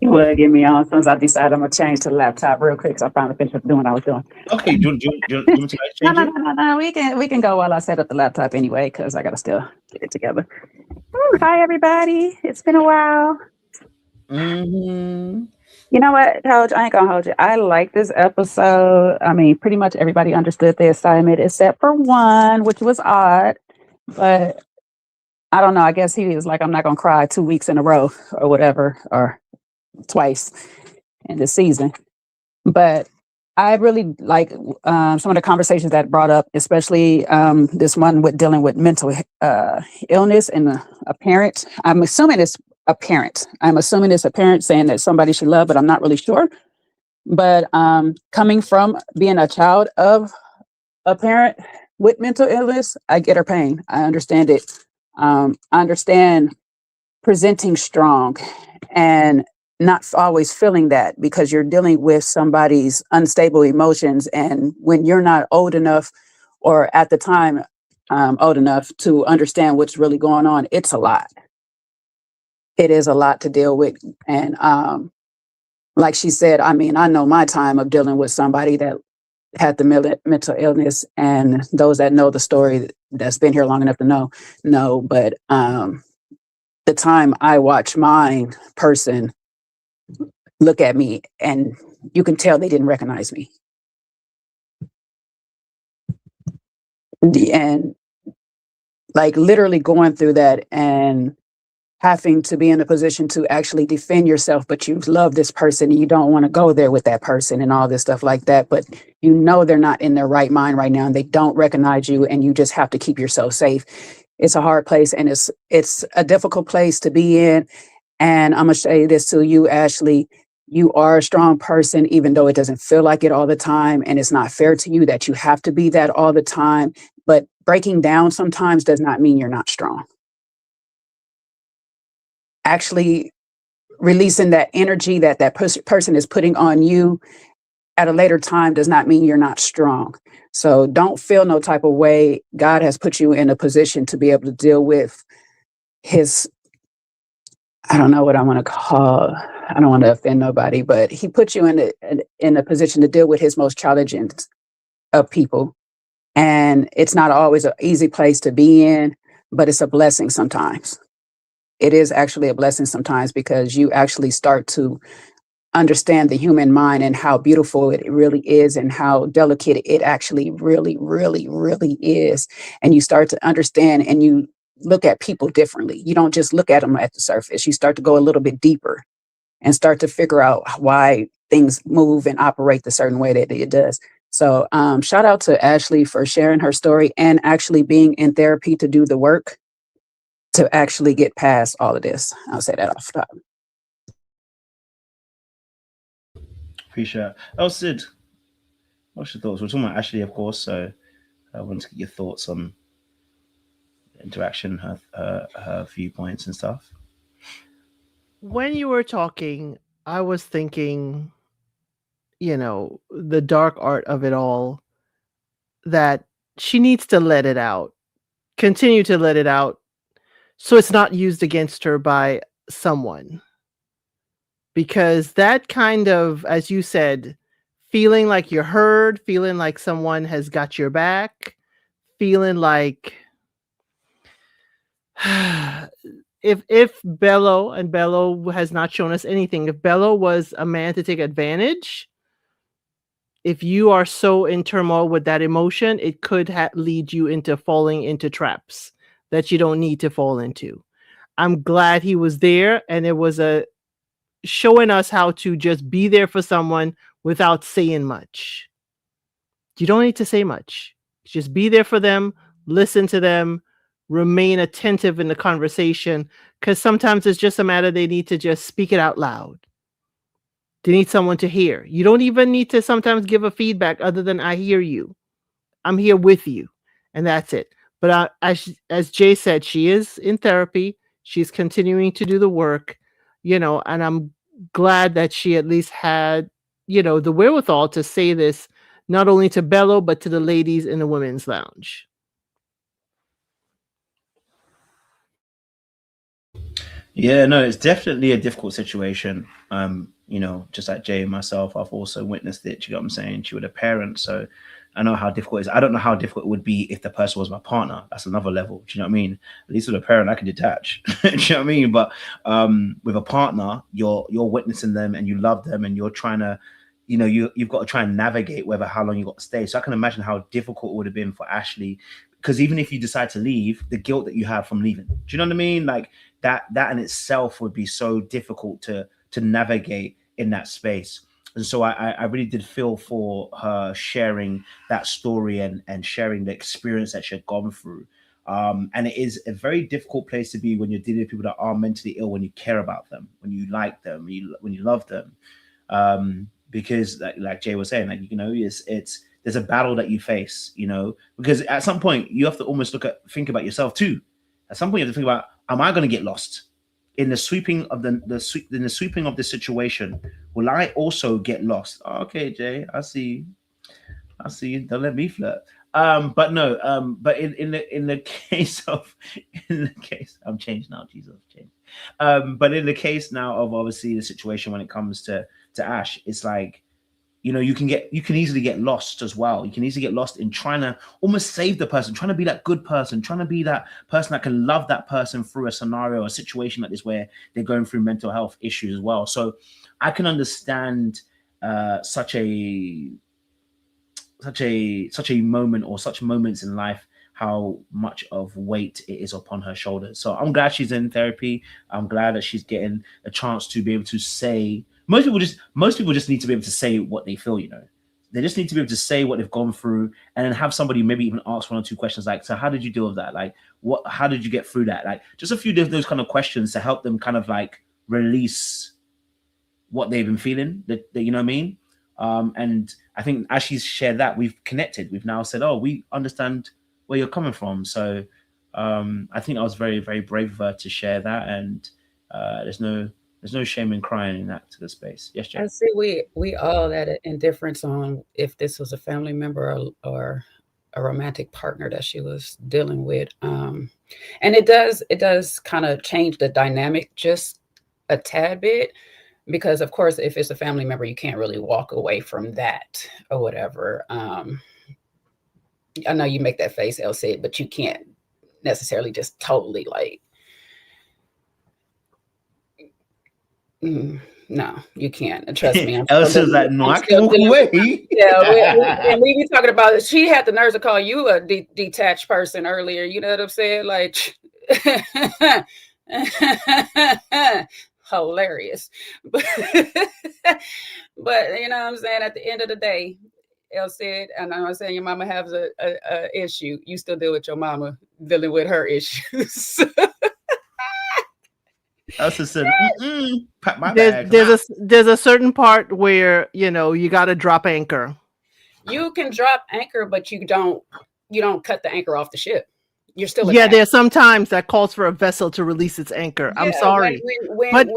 You would get me on as soon as I decide I'm gonna change to the laptop real quick, so I finally finished doing what I was doing. Okay, do you want me to change it? No. We can go while I set up the laptop anyway, because I gotta still get it together. Hi everybody, it's been a while. You know what, Coach? I ain't gonna hold you. I like this episode. I mean, pretty much everybody understood the assignment except for one, which was odd. But I don't know. I guess he was like, I'm not gonna cry 2 weeks in a row or whatever, or twice in this season. But I really like some of the conversations that brought up, especially this one with dealing with mental illness and a parent. I'm assuming it's a parent. Saying that somebody should love, but I'm not really sure. But coming from being a child of a parent with mental illness, I get her pain. I understand it. I understand presenting strong and not always feeling that, because you're dealing with somebody's unstable emotions. And when you're not old enough, or at the time old enough to understand what's really going on, it's a lot. It is a lot to deal with. And like she said, I mean, I know my time of dealing with somebody that had the mental illness, and those that know the story that's been here long enough to know. But the time I watch my person look at me, and you can tell they didn't recognize me. And like literally going through that and having to be in a position to actually defend yourself, but you love this person and you don't want to go there with that person and all this stuff like that. But you know they're not in their right mind right now and they don't recognize you, and you just have to keep yourself safe. It's a hard place, and it's a difficult place to be in. And I'm going to say this to you, Ashley. You are a strong person, even though it doesn't feel like it all the time. And it's not fair to you that you have to be that all the time. But breaking down sometimes does not mean you're not strong. Actually releasing that energy that person is putting on you at a later time does not mean you're not strong. So don't feel no type of way. God has put you in a position to be able to deal with his, I don't know what I want to call, I don't want to offend nobody, but he put you in a position to deal with his most challenging of people. And it's not always an easy place to be in, but it's a blessing sometimes. It is actually a blessing sometimes, because you actually start to understand the human mind and how beautiful it really is and how delicate it actually really, really, really is. And you start to understand, and you look at people differently. You don't just look at them at the surface. You start to go a little bit deeper and start to figure out why things move and operate the certain way that it does. So shout out to Ashley for sharing her story and actually being in therapy to do the work to actually get past all of this. I'll say that off the top. Appreciate it. Oh, Sid, what's your thoughts? We're talking about Ashley, of course, so I want to get your thoughts on interaction, her viewpoints and stuff. When you were talking, I was thinking, the dark art of it all, that she needs to let it out, continue to let it out, so it's not used against her by someone. Because that kind of, as you said, feeling like you're heard, feeling like someone has got your back, feeling like if Bello has not shown us anything, if Bello was a man to take advantage, if you are so in turmoil with that emotion, it could lead you into falling into traps that you don't need to fall into. I'm glad he was there, and it was showing us how to just be there for someone without saying much. You don't need to say much. Just be there for them, listen to them, remain attentive in the conversation, because sometimes it's just a matter they need to just speak it out loud. They need someone to hear. You don't even need to sometimes give a feedback other than I hear you. I'm here with you. And that's it. But as Jay said, she is in therapy. She's continuing to do the work, and I'm glad that she at least had, the wherewithal to say this, not only to Bello, but to the ladies in the women's lounge. Yeah, no, it's definitely a difficult situation. Just like Jay and myself, I've also witnessed it. You know what I'm saying? She was a parent, so I know how difficult it is. I don't know how difficult it would be if the person was my partner. That's another level. Do you know what I mean? At least with a parent, I can detach. Do you know what I mean? But with a partner, you're witnessing them and you love them and you're trying to, you've got to try and navigate how long you got to stay. So I can imagine how difficult it would have been for Ashley, because even if you decide to leave, the guilt that you have from leaving. Do you know what I mean? Like that in itself would be so difficult to navigate in that space. And so I really did feel for her sharing that story and sharing the experience that she had gone through. And it is a very difficult place to be when you're dealing with people that are mentally ill, when you care about them, when you like them, when you love them. Because like Jay was saying, it's there's a battle that you face, because at some point you have to almost think about yourself too. At some point you have to think about, am I going to get lost in the sweeping of the situation? Will I also get lost? Oh, okay, Jay, I see. Don't let me flirt. But no. But in the case, I'm changed now. Jesus, changed. But in the case now of obviously the situation when it comes to Ash, it's like, you can easily get lost as well. You can easily get lost in trying to almost save the person, trying to be that good person, trying to be that person that can love that person through a scenario, a situation like this where they're going through mental health issues as well. So I can understand such a moment, or such moments in life, how much of weight it is upon her shoulders. So I'm glad she's in therapy. I'm glad that she's getting a chance to be able to say. Most people just need to be able to say what they feel. They just need to be able to say what they've gone through, and then have somebody maybe even ask one or two questions like, so how did you deal with that? Like, how did you get through that? Like, just a few of those kind of questions to help them kind of like release what they've been feeling. That you know what I mean? And I think as she's shared that, we've connected. We've now said, oh, we understand where you're coming from. So I think I was very, very brave of her to share that. And there's no shame in crying in that to the space. Yes, Jay. I see we all had an indifference on if this was a family member or a romantic partner that she was dealing with. And it does kind of change the dynamic just a tad bit, because of course, if it's a family member, you can't really walk away from that or whatever. I know you make that face, Elsie, but you can't necessarily just totally like, no, you can't. Trust me. Elsie's like, no, I can walk away. Yeah, and we be talking about it. She had the nerve to call you a detached person earlier. You know what I'm saying? Like, hilarious. But you know what I'm saying? At the end of the day, Elle said, and I'm saying your mama has a issue. You still deal with your mama dealing with her issues. Elsa said, pack my bag. There's a certain part where you got to drop anchor. You can drop anchor, but you don't cut the anchor off the ship. You're still attached. There's sometimes that calls for a vessel to release its anchor. Yeah, I'm sorry, but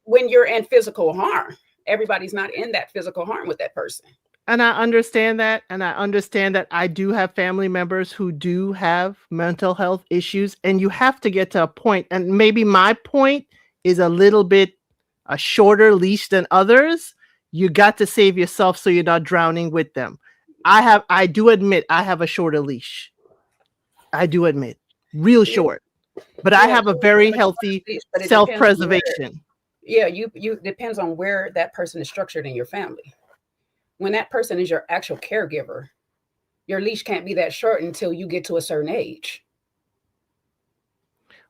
when you're in physical harm, everybody's not in that physical harm with that person. And I understand that. And I understand that I do have family members who do have mental health issues. And you have to get to a point, and maybe my point is a little bit a shorter leash than others. You got to save yourself so you're not drowning with them. I do admit I have a shorter leash. I do admit, real short. But I have a very healthy self-preservation. You depends on where that person is structured in your family. When that person is your actual caregiver, your leash can't be that short until you get to a certain age.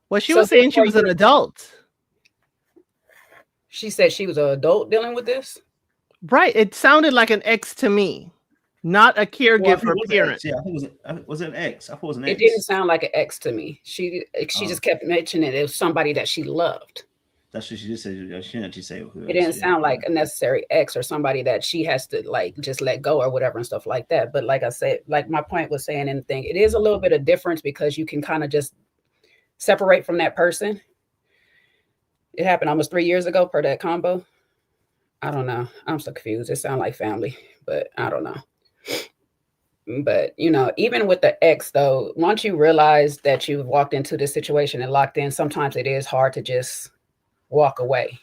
Well, she was saying she was an adult. She said she was an adult dealing with this? Right. It sounded like an ex to me. not a Well, I think caregiver it was an parent. ex. Yeah, I think was it an ex? I thought it was an It ex. didn't sound like an ex to me. She Oh. just kept mentioning it was somebody that she loved. That's what she just said. She didn't actually say who. It didn't sound like a necessary ex or somebody that she has to like just let go or whatever and stuff like that. But like I said, like my point was saying anything, it is a little bit of difference because you can kind of just separate from that person. It happened almost 3 years ago per that combo. I don't know. I'm so confused. It sounds like family, but I don't know. But, you know, even with the ex, though, once you realize that you've walked into this situation and locked in, sometimes it is hard to just walk away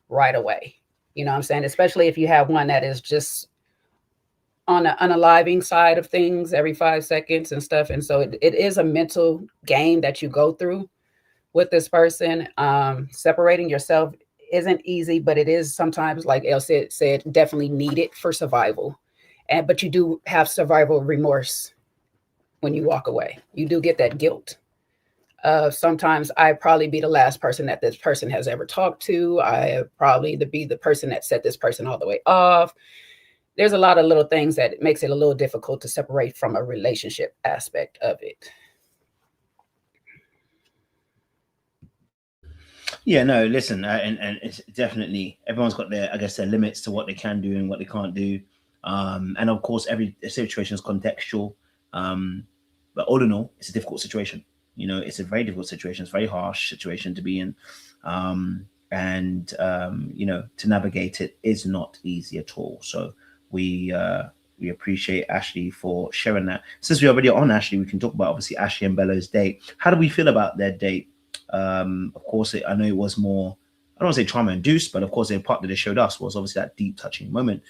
right away. You know what I'm saying? Especially if you have one that is just on the unaliving side of things every 5 seconds and stuff. And so it is a mental game that you go through with this person. Separating yourself isn't easy, but it is sometimes, like El said, definitely needed for survival. But you do have survival remorse when you walk away. You do get that guilt. Sometimes I'd probably be the last person that this person has ever talked to. I probably be the person that set this person all the way off. There's a lot of little things that makes it a little difficult to separate from a relationship aspect of it. Yeah, no, listen, and it's definitely, everyone's got their, I guess, their limits to what they can do and what they can't do. And of course, every situation is contextual. But all in all, it's a difficult situation. You know, it's a very difficult situation. It's a very harsh situation to be in. You know, to navigate it is not easy at all. So we appreciate Ashley for sharing that. Since we're already on Ashley, we can talk about obviously Ashley and Bello's date. How do we feel about their date? Of course, I know it was more, I don't want to say trauma induced, but of course, the part that they showed us was obviously that deep touching moment.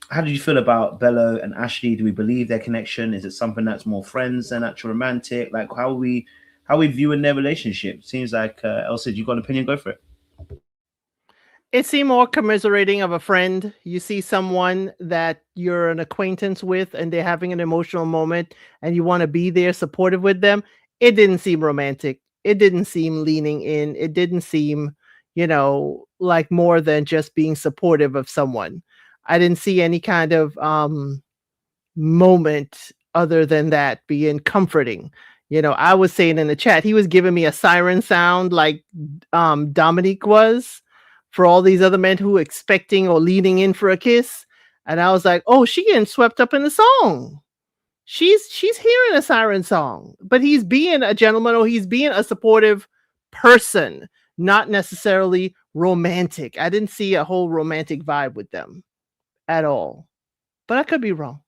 How did you feel about Bello and Ashley? Do we believe their connection? Is it something that's more friends than actual romantic? Like how are we viewing their relationship? Seems like Elsa, you got an opinion? Go for it. It seemed more commiserating of a friend. You see someone that you're an acquaintance with and they're having an emotional moment and you want to be there supportive with them. It didn't seem romantic. It didn't seem leaning in. It didn't seem, you know, like more than just being supportive of someone. I didn't see any kind of moment other than that being comforting. You know, I was saying in the chat, he was giving me a siren sound like Dominique was for all these other men who were expecting or leaning in for a kiss. And I was like, oh, she getting swept up in the song. She's hearing a siren song, but he's being a gentleman or he's being a supportive person, not necessarily romantic. I didn't see a whole romantic vibe with them at all, but I could be wrong.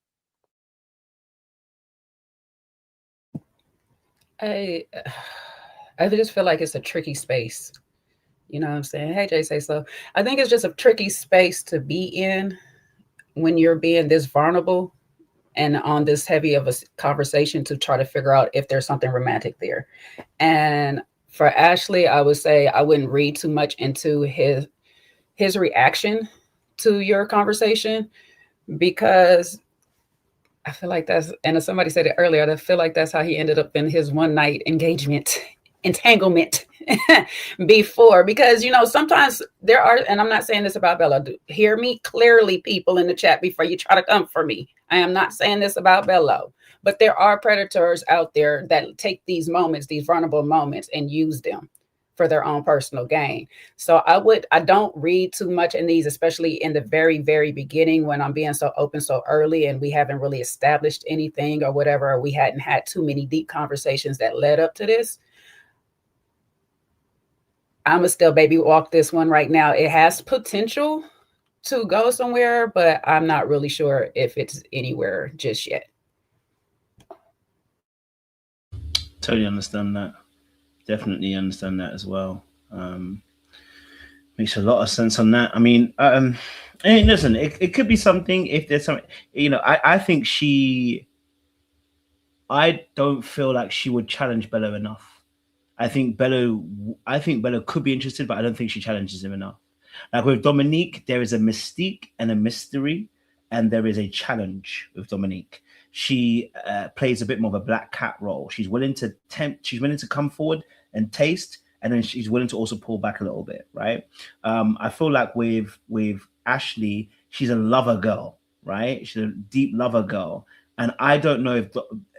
I just feel like it's a tricky space. You know what I'm saying? Hey, Jay, say so. I think it's just a tricky space to be in when you're being this vulnerable and on this heavy of a conversation to try to figure out if there's something romantic there. And for Ashley, I would say I wouldn't read too much into his reaction to your conversation, because I feel like that's, and somebody said it earlier, I feel like that's how he ended up in his one night entanglement before, because, you know, sometimes there are, and I'm not saying this about Bella, hear me clearly, people in the chat, before you try to come for me. I am not saying this about Bello, but there are predators out there that take these moments, these vulnerable moments, and use them for their own personal gain. So I don't read too much in these, especially in the very, very beginning when I'm being so open so early and we haven't really established anything or whatever, or we hadn't had too many deep conversations that led up to this. I'm a still baby walk this one right now. It has potential to go somewhere, but I'm not really sure if it's anywhere just yet. Totally understand that. Definitely understand that as well. Makes a lot of sense on that. I mean, and listen, it could be something if there's something, you know, I think I don't feel like she would challenge Bello enough. I think Bello could be interested, but I don't think she challenges him enough. Like with Dominique, there is a mystique and a mystery, and there is a challenge with Dominique. She plays a bit more of a black cat role. She's willing to tempt, she's willing to come forward and taste, and then she's willing to also pull back a little bit, right? I feel like with Ashley, she's a lover girl, right? She's a deep lover girl. And I don't know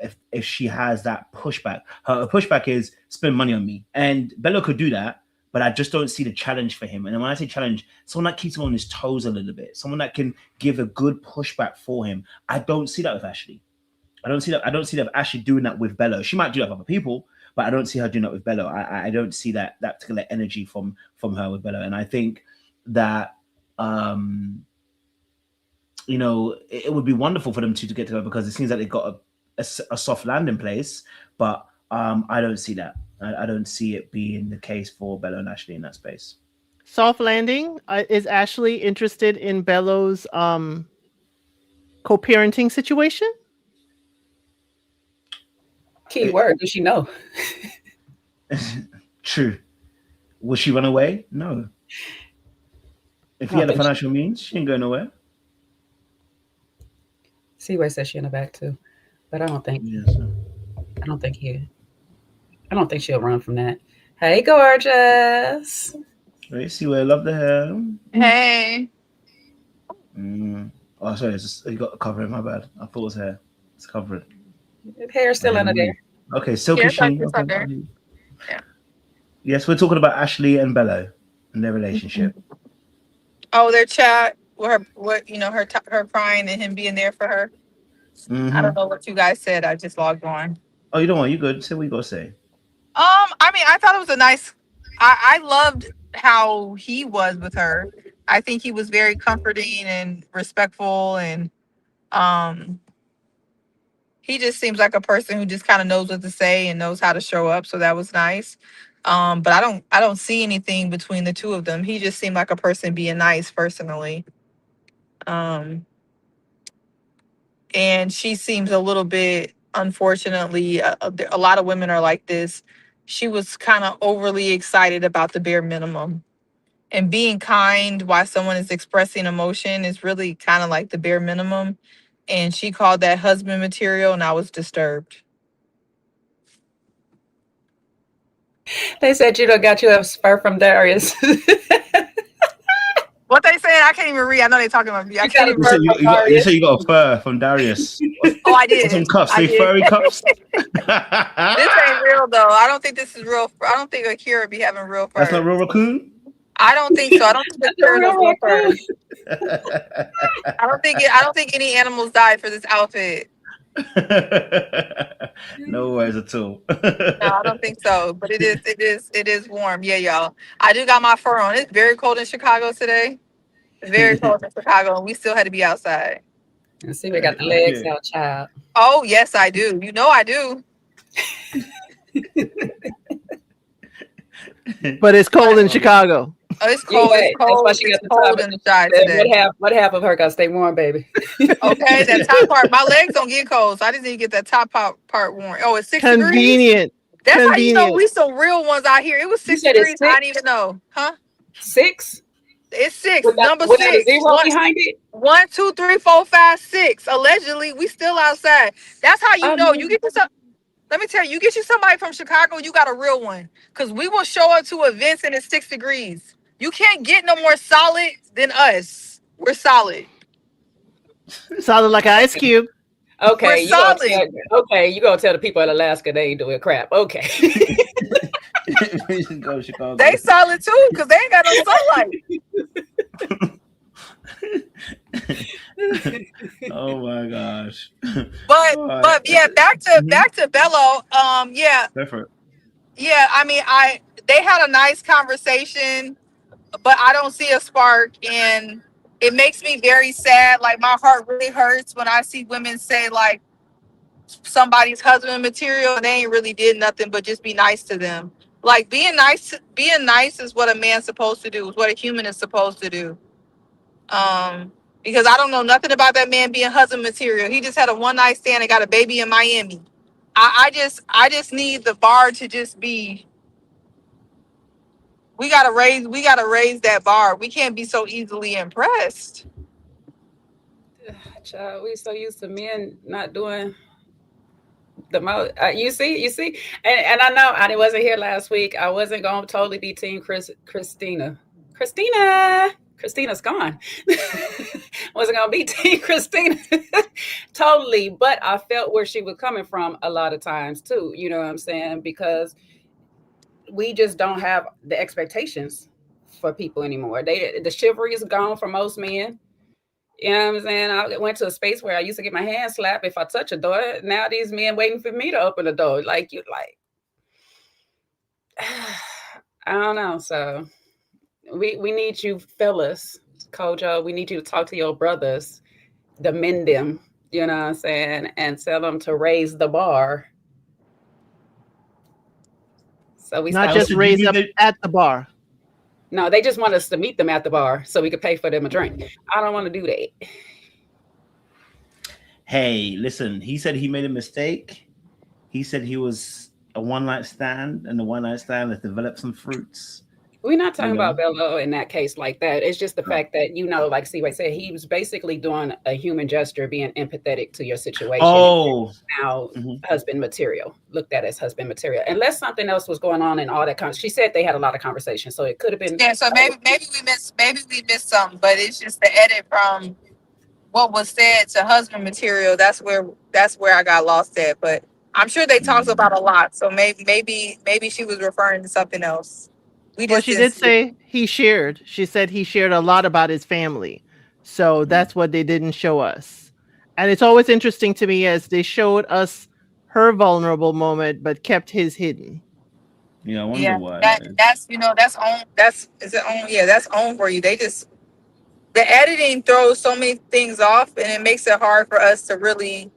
if she has that pushback. Her pushback is spend money on me. And Bello could do that, but I just don't see the challenge for him. And when I say challenge, someone that keeps him on his toes a little bit, someone that can give a good pushback for him. I don't see that with Ashley. I don't see that Ashley doing that with Bello. She might do that with other people, but I don't see her doing that with Bello. I don't see that particular energy from her with Bello. And I think that you know, it would be wonderful for them to get together because it seems like they've got a soft landing place, but I don't see that. I don't see it being the case for Bello and Ashley in that space. Soft landing. Is Ashley interested in Bello's co-parenting situation? Key word, does she know? True. Will she run away? No. If he had the financial means, she ain't going nowhere. Seaway says she in the back too, but I don't think. Yes, I don't think she'll run from that. Hey, gorgeous. Right, Seaway, love the hair. Hey. Oh, sorry, you got covering. My bad. I thought it was hair. It's covered. Hair still under there. Okay, Silky Sheen. Okay. Yeah. Yes, we're talking about Ashley and Bello and their relationship. Oh, their chat, her crying and him being there for her. I don't know what you guys said. I just logged on. Oh, you don't want you good. Say what you gotta say. I mean, I thought it was a nice. I loved how he was with her. I think he was very comforting and respectful, and he just seems like a person who just kind of knows what to say and knows how to show up. So that was nice. But I don't see anything between the two of them. He just seemed like a person being nice personally. And she seems a little bit, unfortunately, a lot of women are like this. She was kind of overly excited about the bare minimum. And being kind while someone is expressing emotion is really kind of like the bare minimum. And she called that husband material, and I was disturbed. They said you done got you a spur from Darius. What they saying? I can't even read. I know they talking about me. I can't even read. You said you got a fur from Darius. Oh, I did. Some cuffs. I They did. furry cuffs. This ain't real though. I don't think this is real. I don't think Akira be having real fur. That's not real raccoon. I don't think so. I don't think Akira has real fur. I don't think any animals died for this outfit. No worries at all. No, I don't think so. But it is warm. Yeah, y'all. I do got my fur on. It's very cold in Chicago today. It's very cold in Chicago, and we still had to be outside. And see, we got the legs out, child. Oh, yes, I do. You know I do. But it's cold in Chicago. Oh, it's cold. It's cold. That's why she got It's cold in the side today. What half of her got to stay warm, baby? Okay, that top part. My legs don't get cold, so I just need to get that top part warm. Oh, it's 6 degrees. Convenient. That's how you know we some real ones out here. It was 6 degrees. I didn't even know. Huh? 6? It's 6. With Number that 6. zero behind it? 1, 2, 3, 4, 5, 6. Allegedly, we still outside. That's how you know. You get to some. Let me tell you, you get you somebody from Chicago, you got a real one. Because we will show up to events and it's 6 degrees. You can't get no more solid than us. We're solid. Solid like an ice cube. Okay, We're solid. You gonna tell the people in Alaska they ain't doing crap. Okay. Go Chicago. They solid too, because they ain't got no sunlight. Oh my gosh. But yeah, back to Bello. Yeah. Different. Yeah, I mean, they had a nice conversation, but I don't see a spark, and it makes me very sad. Like, my heart really hurts when I see women say like somebody's husband material and they ain't really did nothing but just be nice to them. Like, being nice is what a man's supposed to do, is what a human is supposed to do. Because I don't know nothing about that man being husband material. He just had a one night stand and got a baby in Miami. I just need the bar to just be. We gotta raise that bar. We can't be so easily impressed. Child, we so used to men not doing the most. You see, and I know I wasn't here last week. I wasn't gonna totally be team Christina. Christina's gone. Wasn't gonna be Team Christina. Totally. But I felt where she was coming from a lot of times too. You know what I'm saying? Because we just don't have the expectations for people anymore. The chivalry is gone for most men. You know what I'm saying? I went to a space where I used to get my hand slapped if I touch a door. Now these men waiting for me to open the door. Like you like I don't know. So we need you fellas, Kojo. We need you to talk to your brothers, mend them, you know what I'm saying, and tell them to raise the bar. So we not just raise up at the bar. No, they just want us to meet them at the bar so we could pay for them a drink. I don't want to do that. Hey, listen, he said he made a mistake. He said he was a one-night stand, and the one-night stand has developed some fruits. We're not talking about Bello in that case like that. It's just the fact that, you know, like Seaway said, he was basically doing a human gesture, being empathetic to your situation. Oh. Now, husband material, looked at as husband material. Unless something else was going on and all that. She said they had a lot of conversation, so it could have been. Yeah, so maybe we missed something, but it's just the edit from what was said to husband material. That's where I got lost at. But I'm sure they talked about a lot, so maybe she was referring to something else. Well, she did say he shared. She said he shared a lot about his family. So that's what they didn't show us. And it's always interesting to me as they showed us her vulnerable moment, but kept his hidden. Yeah, I wonder why. That's on for you. They just, the editing throws so many things off, and it makes it hard for us to really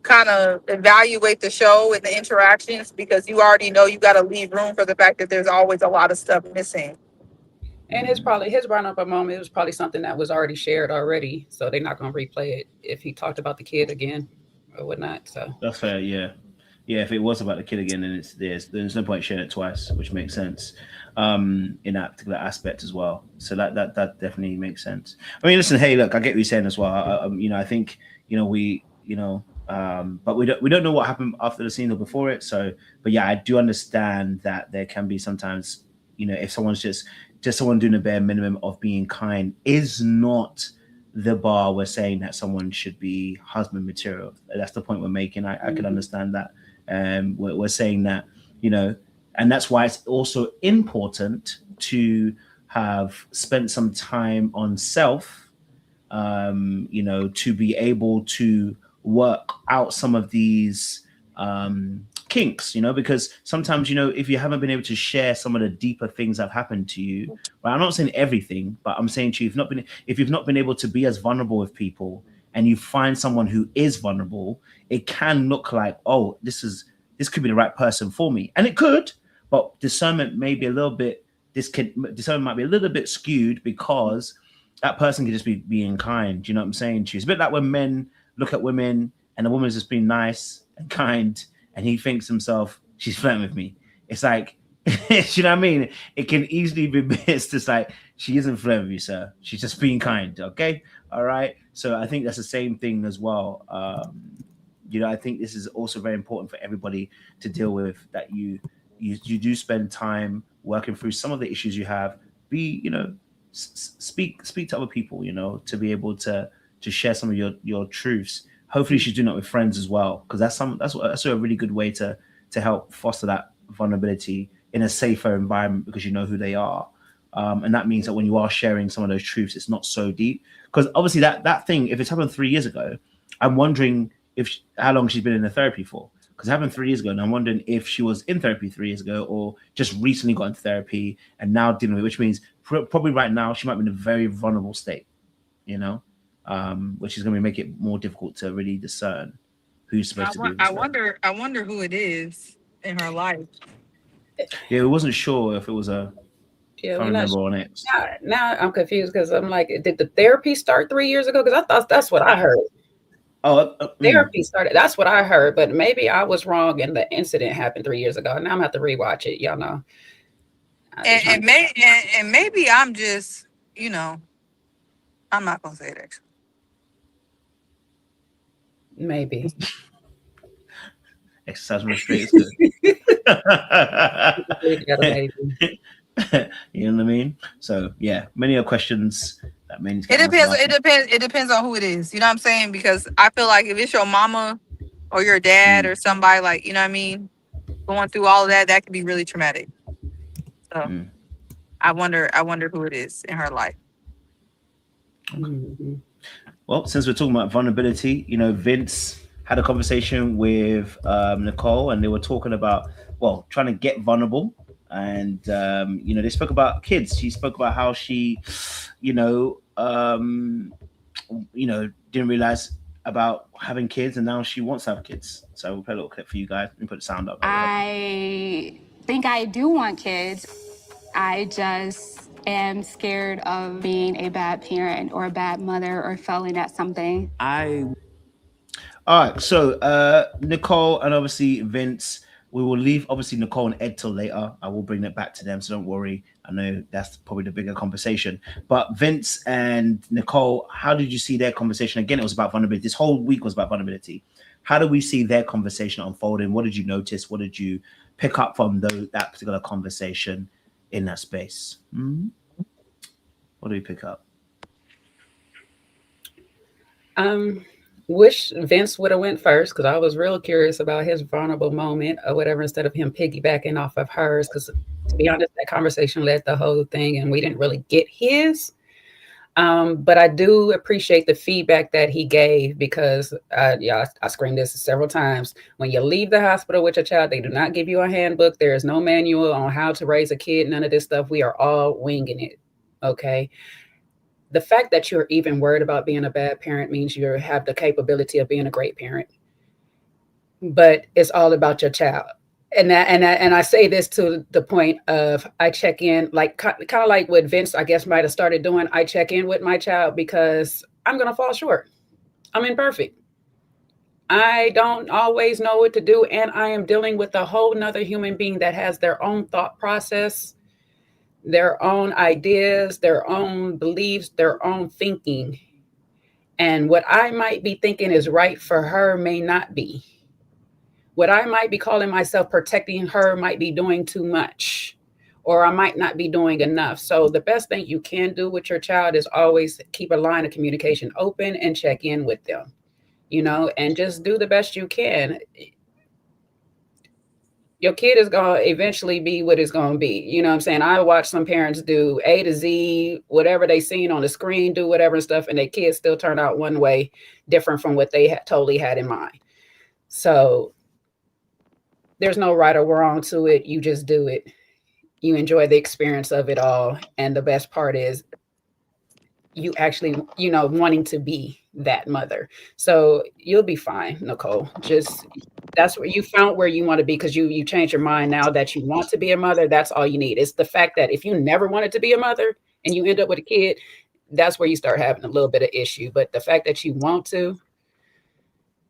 kind of evaluate the show and the interactions, because you already know you got to leave room for the fact that there's always a lot of stuff missing. And his run-up moment, it was probably something that was already shared already, so they're not going to replay it if he talked about the kid again or whatnot. So that's fair. Yeah. If it was about the kid again, then there's no point sharing it twice, which makes sense in that particular aspect as well. So that definitely makes sense. I mean, listen, hey, look, I get what you're saying as well. I think but we don't know what happened after the scene or before it. So, but yeah, I do understand that there can be sometimes, if someone's just someone doing a bare minimum of being kind is not the bar we're saying that someone should be husband material. That's the point we're making. I can understand that. We're saying that, and that's why it's also important to have spent some time on self, to be able to work out some of these kinks, because sometimes, if you haven't been able to share some of the deeper things that have happened to you, well, I'm not saying everything, but I'm saying to you, if you've not been able to be as vulnerable with people, and you find someone who is vulnerable, it can look like, oh, this could be the right person for me, and it could, but discernment may be a little bit. Discernment might be a little bit skewed because that person could just be being kind. You know what I'm saying to you? It's a bit like when men look at women and the woman's just being nice and kind, and he thinks himself, she's flirting with me. It's like, you know what I mean? It can easily be missed. It's like, she isn't flirting with you, sir. She's just being kind. Okay. All right. So I think that's the same thing as well. I think this is also very important for everybody to deal with, that you do spend time working through some of the issues you have. Speak to other people, to be able to share some of your truths. Hopefully she's doing that with friends as well, because that's a really good way to help foster that vulnerability in a safer environment, because you know who they are. And that means that when you are sharing some of those truths, it's not so deep. Because obviously that thing, if it's happened 3 years ago, I'm wondering how long she's been in the therapy for. Because it happened 3 years ago, and I'm wondering if she was in therapy 3 years ago or just recently got into therapy and now dealing with it, which means probably right now she might be in a very vulnerable state, which is going to make it more difficult to really discern who's supposed to be. I wonder who it is in her life. Yeah, we wasn't sure if it was a family member or an ex. Now I'm confused, because I'm like, did the therapy start 3 years ago? Because I thought that's what I heard. Therapy started. That's what I heard, but maybe I was wrong and the incident happened 3 years ago. Now I'm gonna have to rewatch it. Y'all know. And maybe I'm just, I'm not gonna say it actually. Maybe. Exercise restraint is good. You know what I mean? So yeah, many are questions that may need to It get depends. answered It depends. It depends on who it is. You know what I'm saying? Because I feel like if it's your mama or your dad or somebody, like, you know what I mean, going through all of that, that could be really traumatic. So I wonder who it is in her life. Well, since we're talking about vulnerability, you know, Vince had a conversation with Nicole, and they were talking about, well, trying to get vulnerable. And you know, they spoke about kids. She spoke about how she, you know, didn't realize about having kids, and now she wants to have kids. So we'll play a little clip for you guys. Let me put the sound up. I think I do want kids. I just am scared of being a bad parent or a bad mother or failing at something. All right, so Nicole and obviously Vince, we will leave obviously Nicole and Ed till later. I will bring it back to them, so don't worry. I know that's probably the bigger conversation. But Vince and Nicole, how did you see their conversation? Again, it was about vulnerability. This whole week was about vulnerability. How do we see their conversation unfolding? What did you notice? What did you pick up from that particular conversation in that space? What do we pick up? Wish Vince would have went first, because I was real curious about his vulnerable moment or whatever, instead of him piggybacking off of hers. Because to be honest, that conversation led the whole thing and we didn't really get his. But I do appreciate the feedback that he gave, because I screamed this several times. When you leave the hospital with your child, they do not give you a handbook. There is no manual on how to raise a kid, none of this stuff. We are all winging it. Okay. The fact that you're even worried about being a bad parent means you have the capability of being a great parent. But it's all about your child. And I say this to the point of, I check in, like kind of like what Vince, I guess, might have started doing. I check in with my child because I'm going to fall short. I'm imperfect. I don't always know what to do. And I am dealing with a whole nother human being that has their own thought process, their own ideas, their own beliefs, their own thinking. And what I might be thinking is right for her may not be. What I might be calling myself protecting her might be doing too much, or I might not be doing enough. So the best thing you can do with your child is always keep a line of communication open and check in with them, you know, and just do the best you can. Your kid is going to eventually be what it's going to be. You know what I'm saying? I watch some parents do A to Z, whatever they seen on the screen, do whatever and stuff, and their kids still turn out one way, different from what they totally had in mind. So there's no right or wrong to it. You just do it. You enjoy the experience of it all. And the best part is you actually, you know, wanting to be that mother. So you'll be fine, Nicole. Just, that's where you found where you want to be, because you changed your mind now that you want to be a mother. That's all you need. It's the fact that if you never wanted to be a mother and you end up with a kid, that's where you start having a little bit of issue. But the fact that you want to,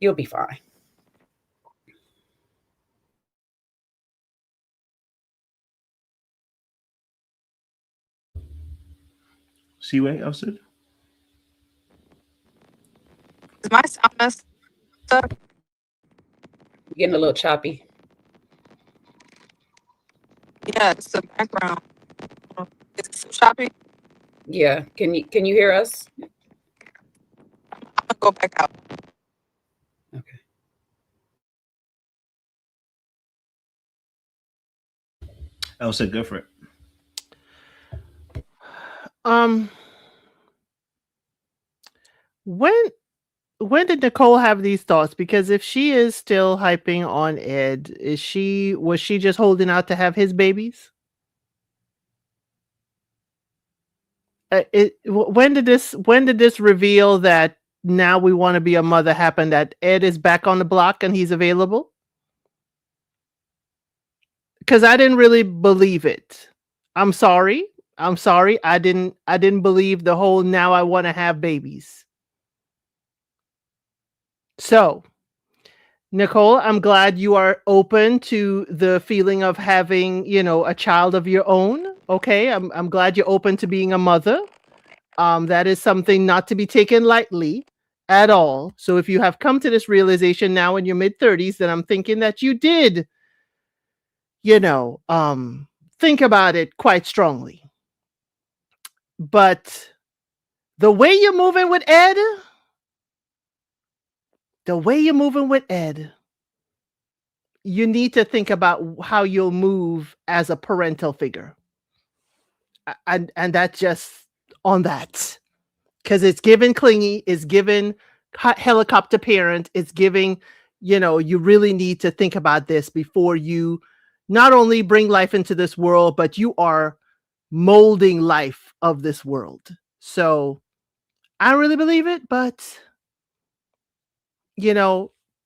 you'll be fine. See where else? Is my sound messed up? Getting a little choppy. Yeah, it's the background. Is it choppy? Yeah. Can you hear us? I'll go back out. Okay. Elsa, go for it. When did Nicole have these thoughts? Because if she is still hyping on Ed, was she just holding out to have his babies? When did this reveal that now we want to be a mother happen, that Ed is back on the block and he's available? Because I didn't really believe it. I'm sorry. I didn't believe the whole now I want to have babies. So, Nicole, I'm glad you are open to the feeling of having, you know, a child of your own. Okay, I'm glad you're open to being a mother. That is something not to be taken lightly at all. So if you have come to this realization now in your mid-30s, then I'm thinking that you did, you know, think about it quite strongly. But the way you're moving with Ed, you need to think about how you'll move as a parental figure. And that's just on that. Because it's given clingy, it's given helicopter parent, it's giving, you really need to think about this before you not only bring life into this world, but you are molding life of this world. So I don't really believe it, but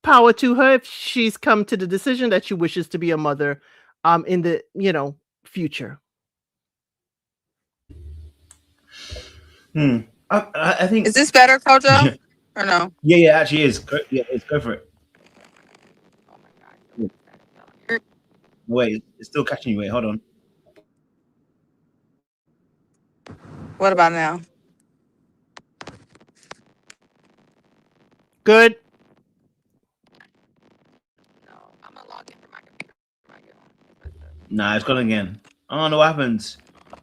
power to her if she's come to the decision that she wishes to be a mother in the future. I think. Is this better, Kojo? Or no? Yeah, actually is. Go for it. Wait, it's still catching you. Wait, hold on. What about now? Good. Nah, it's gone again. I don't know what happens.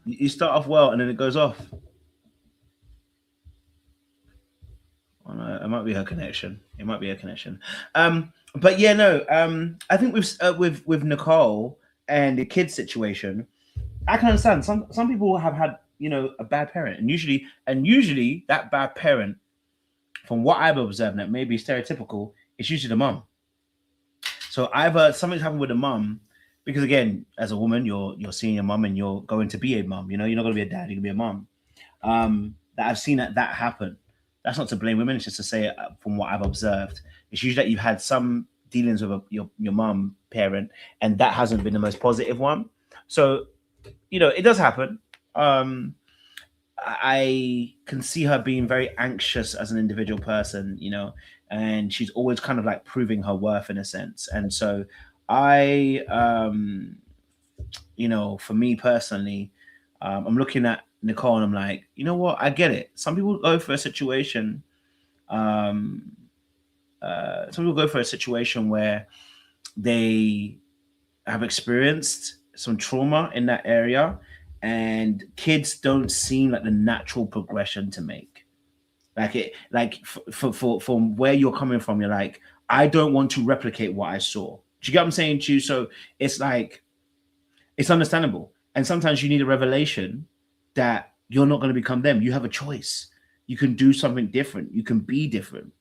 You start off well and then it goes off. Oh no, it might be her connection. But yeah, no. I think with Nicole and the kids situation, I can understand. Some people have had a bad parent, and usually that bad parent, from what I've observed, that may be stereotypical, it's usually the mom. So either something's happened with the mom, because again, as a woman, you're seeing your mom and you're going to be a mom. You're not going to be a dad. You're going to be a mom. That I've seen that happen. That's not to blame women. It's just to say from what I've observed, it's usually that you've had some dealings with your mom parent, and that hasn't been the most positive one. So, it does happen. I can see her being very anxious as an individual person, and she's always kind of like proving her worth in a sense. And so I, for me personally, I'm looking at Nicole and I'm like, you know what? I get it. Some people go for a situation. Some people go for a situation where they have experienced some trauma in that area, and kids don't seem like the natural progression to make. From where you're coming from, you're like, I don't want to replicate what I saw. Do you get what I'm saying to you? So it's like, it's understandable. And sometimes you need a revelation that you're not going to become them. You have a choice. You can do something different. You can be different,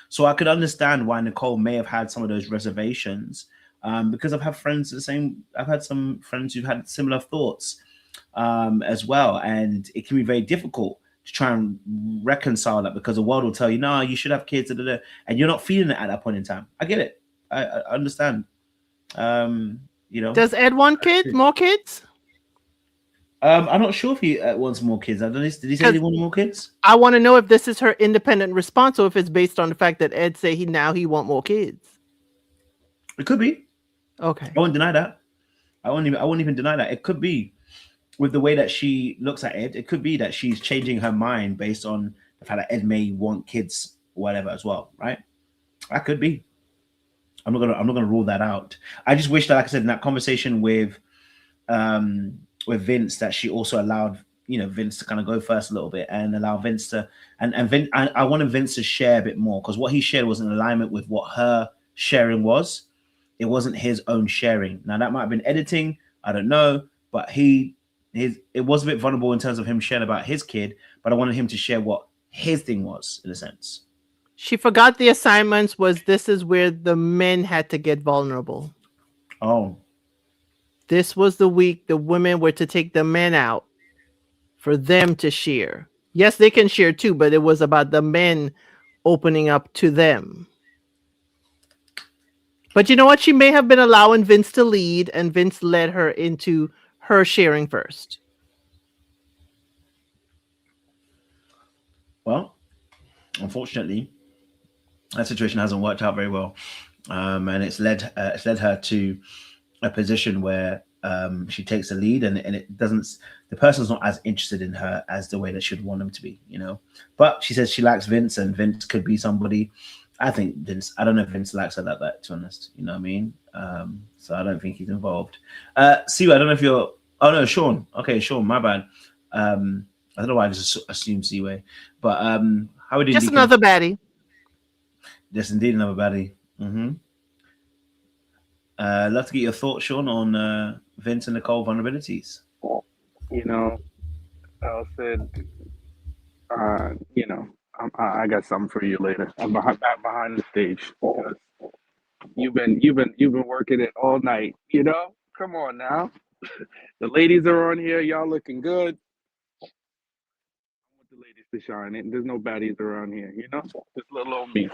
So I could understand why Nicole may have had some of those reservations, because I've had some friends who've had similar thoughts as well. And it can be very difficult to try and reconcile that, because the world will tell you, no, you should have kids, and you're not feeling it at that point in time. I get it. I understand. Does Ed want more kids? I'm not sure if he wants more kids. Did he say he wanted more kids? I want to know if this is her independent response, or if it's based on the fact that Ed say he want more kids. It could be. Okay. I won't deny that. I won't even deny that. It could be, with the way that she looks at Ed, it could be that she's changing her mind based on the fact that Ed may want kids or whatever as well, right? That could be. I'm not gonna rule that out. I just wish that, like I said, in that conversation with Vince, that she also allowed Vince to kind of go first a little bit, and allow Vince to and Vince. I wanted Vince to share a bit more, because what he shared was in alignment with what her sharing was. It wasn't his own sharing. Now that might have been editing. I don't know, but it was a bit vulnerable in terms of him sharing about his kid. But I wanted him to share what his thing was, in a sense. She forgot the assignments this is where the men had to get vulnerable. Oh. This was the week the women were to take the men out for them to share. Yes, they can share too, but it was about the men opening up to them. But you know what? She may have been allowing Vince to lead, and Vince led her into her sharing first. Well, unfortunately, that situation hasn't worked out very well, and it's led her to a position where she takes the lead, and it doesn't. The person's not as interested in her as the way that she'd want them to be, But she says she likes Vince, and Vince could be somebody I think Vince. I don't know if Vince likes her like that. To be honest, you know what I mean. So I don't think he's involved. Siwa, I don't know if you're. Oh no, Sean. Okay, Sean. My bad. I don't know why I just assumed Siwa, but how did Just another baddie. Yes, indeed, another baddie. I'd love to get your thoughts, Sean, on Vince and Nicole vulnerabilities. You know, Al said, you know, I got something for you later. I'm back behind the stage because you've been working it all night. You know, come on now. The ladies are on here. Y'all looking good. I want the ladies to shine. And there's no baddies around here. You know, just little old me.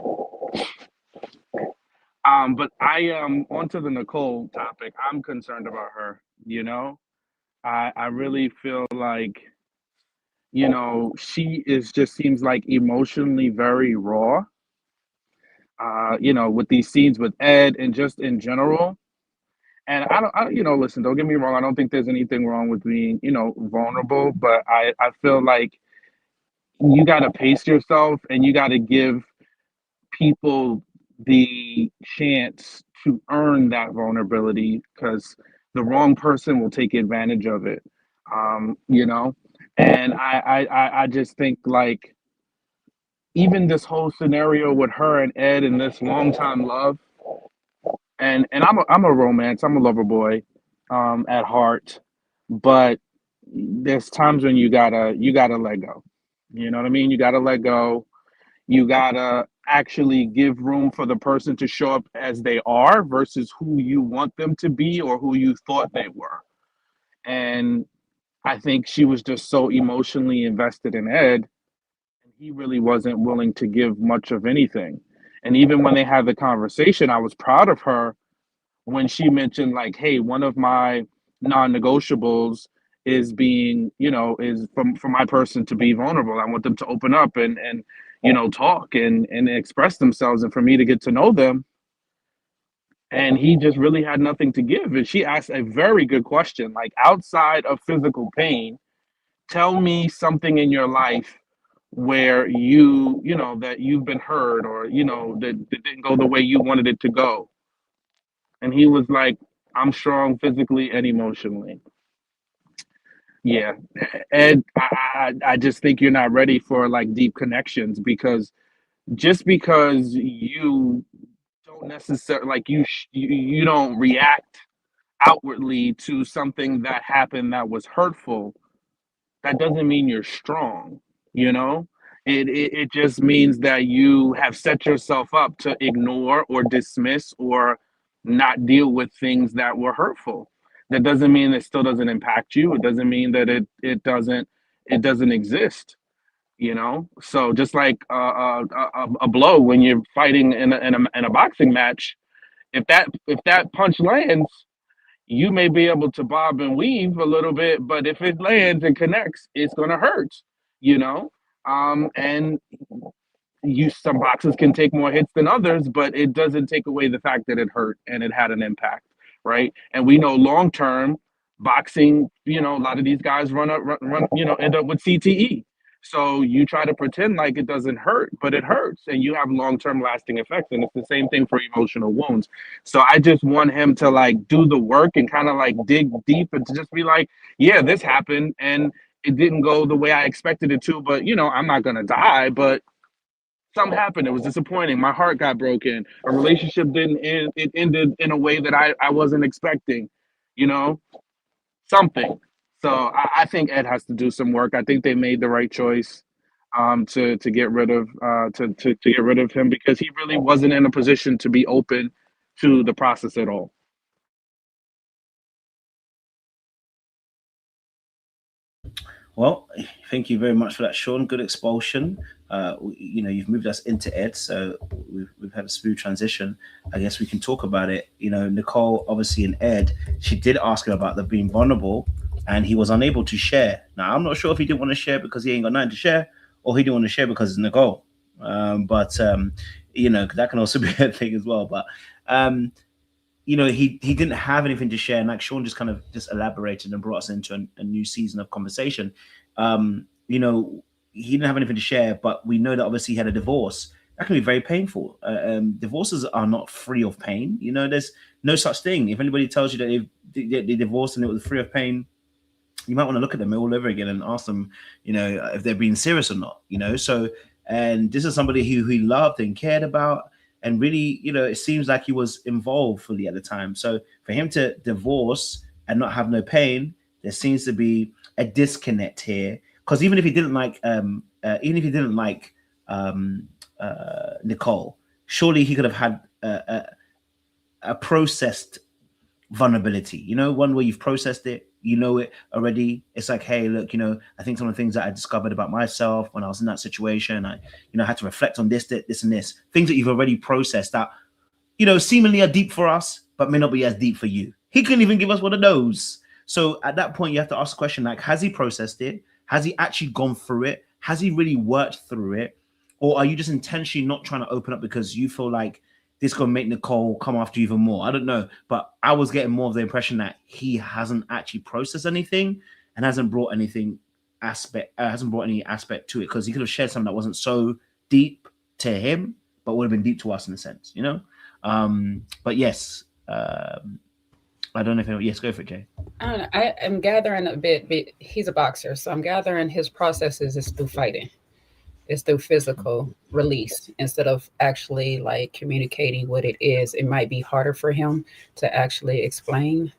But I onto the Nicole topic. I'm concerned about her. You know, I really feel like, you know, she just seems like emotionally very raw. You know, with these scenes with Ed and just in general. And you know, listen, don't get me wrong. I don't think there's anything wrong with being, you know, vulnerable, but I feel like you got to pace yourself and you got to give people the chance to earn that vulnerability, because the wrong person will take advantage of it. You know, and I just think like even this whole scenario with her and Ed and this long time love, and I'm a romance, I'm a lover boy, at heart, but there's times when you gotta let go. You know what I mean? You gotta let go. You gotta actually give room for the person to show up as they are versus who you want them to be or who you thought they were. And I think she was just so emotionally invested in Ed, and he really wasn't willing to give much of anything. And even when they had the conversation, I was proud of her when she mentioned like, hey, one of my non-negotiables is being, you know, is for my person to be vulnerable. I want them to open up and you know, talk and express themselves, and for me to get to know them. And he just really had nothing to give. And she asked a very good question, like, outside of physical pain, tell me something in your life where you know, that you've been hurt, or, you know, that didn't go the way you wanted it to go. And he was like, I'm strong physically and emotionally. Yeah. Ed, I just think you're not ready for like deep connections, because just because you don't necessarily like you don't react outwardly to something that happened that was hurtful, that doesn't mean you're strong, you know? It just means that you have set yourself up to ignore or dismiss or not deal with things that were hurtful. That doesn't mean it still doesn't impact you. It doesn't mean that it doesn't exist, you know? So just like a blow when you're fighting in a boxing match, if that punch lands, you may be able to bob and weave a little bit, but if it lands and connects, it's gonna hurt, you know? And some boxes can take more hits than others, but it doesn't take away the fact that it hurt and it had an impact, right? And we know long term boxing, you know, a lot of these guys run, you know, end up with CTE. So you try to pretend like it doesn't hurt, but it hurts, and you have long-term lasting effects. And it's the same thing for emotional wounds. So I just want him to like do the work and kind of like dig deep and to just be like, yeah, this happened and it didn't go the way I expected it to, but you know, I'm not gonna die, but something happened. It was disappointing. My heart got broken. A relationship didn't end. It ended in a way that I wasn't expecting, you know, something. So I think Ed has to do some work. I think they made the right choice to get rid of to get rid of him, because he really wasn't in a position to be open to the process at all. Well, thank you very much for that, Sean. Good expulsion. You know, you've moved us into Ed, so we've had a smooth transition. I guess we can talk about it. You know, Nicole, obviously, in Ed, she did ask him about the being vulnerable, and he was unable to share. Now, I'm not sure if he didn't want to share because he ain't got nothing to share, or he didn't want to share because it's Nicole. But you know, that can also be a thing as well. But you know, he didn't have anything to share, and like Sean just kind of just elaborated and brought us into a new season of conversation. You know, he didn't have anything to share, but we know that obviously he had a divorce, that can be very painful. Divorces are not free of pain. You know, there's no such thing. If anybody tells you that they divorced and it was free of pain, you might want to look at them all over again and ask them, you know, if they're being serious or not, you know. So, and this is somebody who he loved and cared about, and really, you know, it seems like he was involved fully at the time. So for him to divorce and not have no pain, there seems to be a disconnect here. Because even if he didn't like, Nicole, surely he could have had a processed vulnerability, you know, one where you've processed it, you know it already. It's like, hey, look, you know, I think some of the things that I discovered about myself when I was in that situation, I, you know, had to reflect on this, and this, things that you've already processed that, you know, seemingly are deep for us, but may not be as deep for you. He couldn't even give us one of those. So at that point, you have to ask the question, like, has he processed it? Has he actually gone through it? Has he really worked through it? Or are you just intentionally not trying to open up because you feel like this going to make Nicole come after you even more? I don't know, but I was getting more of the impression that he hasn't actually processed anything and hasn't brought any aspect to it, because he could have shared something that wasn't so deep to him, but would have been deep to us in a sense, you know. But yes, I don't know if anyone, yes, go for it, Jay. I don't know. I am gathering a bit. He's a boxer, so I'm gathering his processes is through fighting. It's through physical release instead of actually like communicating what it is. It might be harder for him to actually explain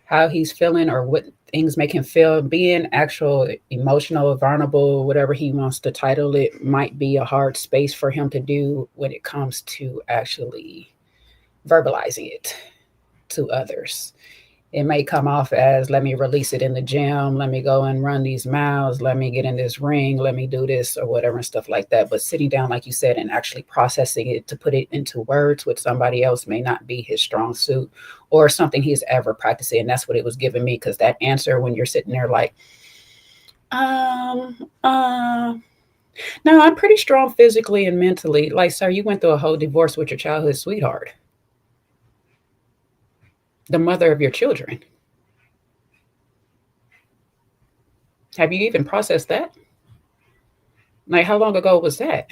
how he's feeling or what things make him feel. Being actual emotional, vulnerable, whatever he wants to title it, might be a hard space for him to do when it comes to actually verbalizing it to others. It may come off as, let me release it in the gym, let me go and run these miles, let me get in this ring, let me do this or whatever and stuff like that. But sitting down, like you said, and actually processing it to put it into words with somebody else may not be his strong suit or something he's ever practicing. And that's what it was giving me, because that answer, when you're sitting there like, no, I'm pretty strong physically and mentally. Like, sir, you went through a whole divorce with your childhood sweetheart, the mother of your children. Have you even processed that? Like, how long ago was that?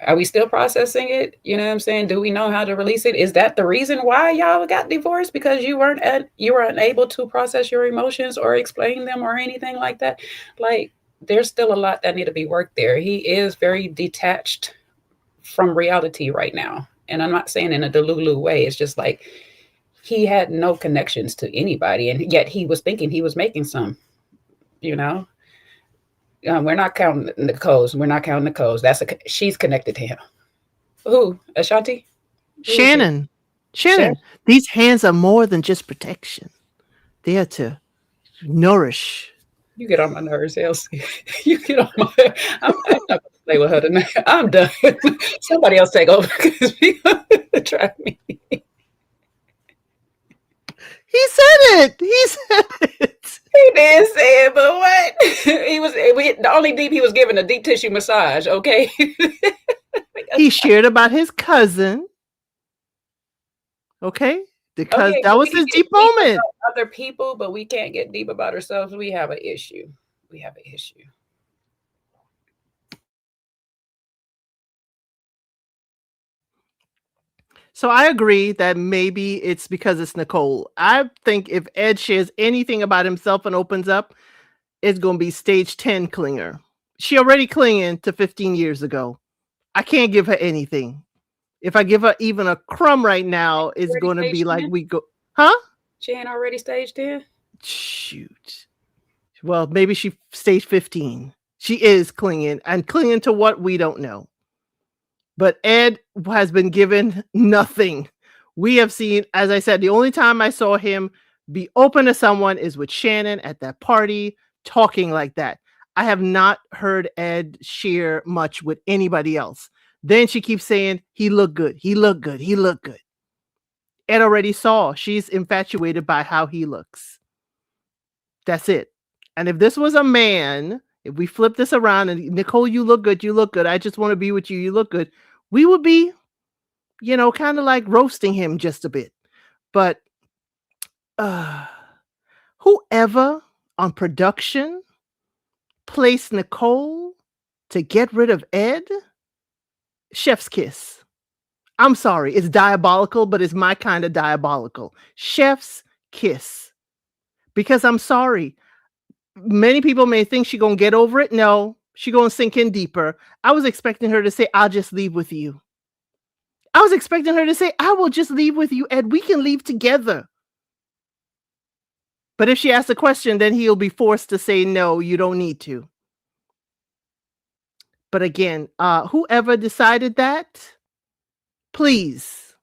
Are we still processing it? You know what I'm saying? Do we know how to release it? Is that the reason why y'all got divorced? Because you were unable to process your emotions or explain them or anything like that? Like, there's still a lot that need to be worked there. He is very detached from reality right now. And I'm not saying in a delulu way. It's just like, he had no connections to anybody, and yet he was thinking he was making some, you know. We're not counting Nicole's. We're not counting Nicole's. She's connected to him. Who? Ashanti? Shannon. These hands are more than just protection. They are to nourish. You get on my nerves, Elsie. You get on my. I'm not going to play with her tonight. I'm done. Somebody else take over because people try me. He said it. He did say it, but what? The only deep he was giving a deep tissue massage, okay? He shared about his cousin. Okay? Because that was his deep moment. Other people, but we can't get deep about ourselves. We have an issue. So I agree that maybe it's because it's Nicole. I think if Ed shares anything about himself and opens up, it's going to be stage 10 clinger. She already clinging to 15 years ago. I can't give her anything. If I give her even a crumb right now, it's going to be like we go, huh? She ain't already stage 10? Shoot. Well, maybe she stage 15. She is clinging, and clinging to what we don't know. But Ed has been given nothing. We have seen, as I said, the only time I saw him be open to someone is with Shannon at that party, talking like that. I have not heard Ed share much with anybody else. Then she keeps saying, he looked good. He looked good. He looked good. Ed already saw she's infatuated by how he looks. That's it. And if this was a man, if we flip this around and Nicole, you look good. You look good. I just want to be with you. You look good. We would be, you know, kind of like roasting him just a bit. But whoever on production placed Nicole to get rid of Ed, chef's kiss. I'm sorry, it's diabolical, but it's my kind of diabolical. Chef's kiss. Because I'm sorry, many people may think she's going to get over it. No, she's going to sink in deeper. I was expecting her to say, I'll just leave with you. I was expecting her to say, I will just leave with you, Ed. We can leave together. But if she asks a question, then he'll be forced to say, no, you don't need to. But again, whoever decided that, please,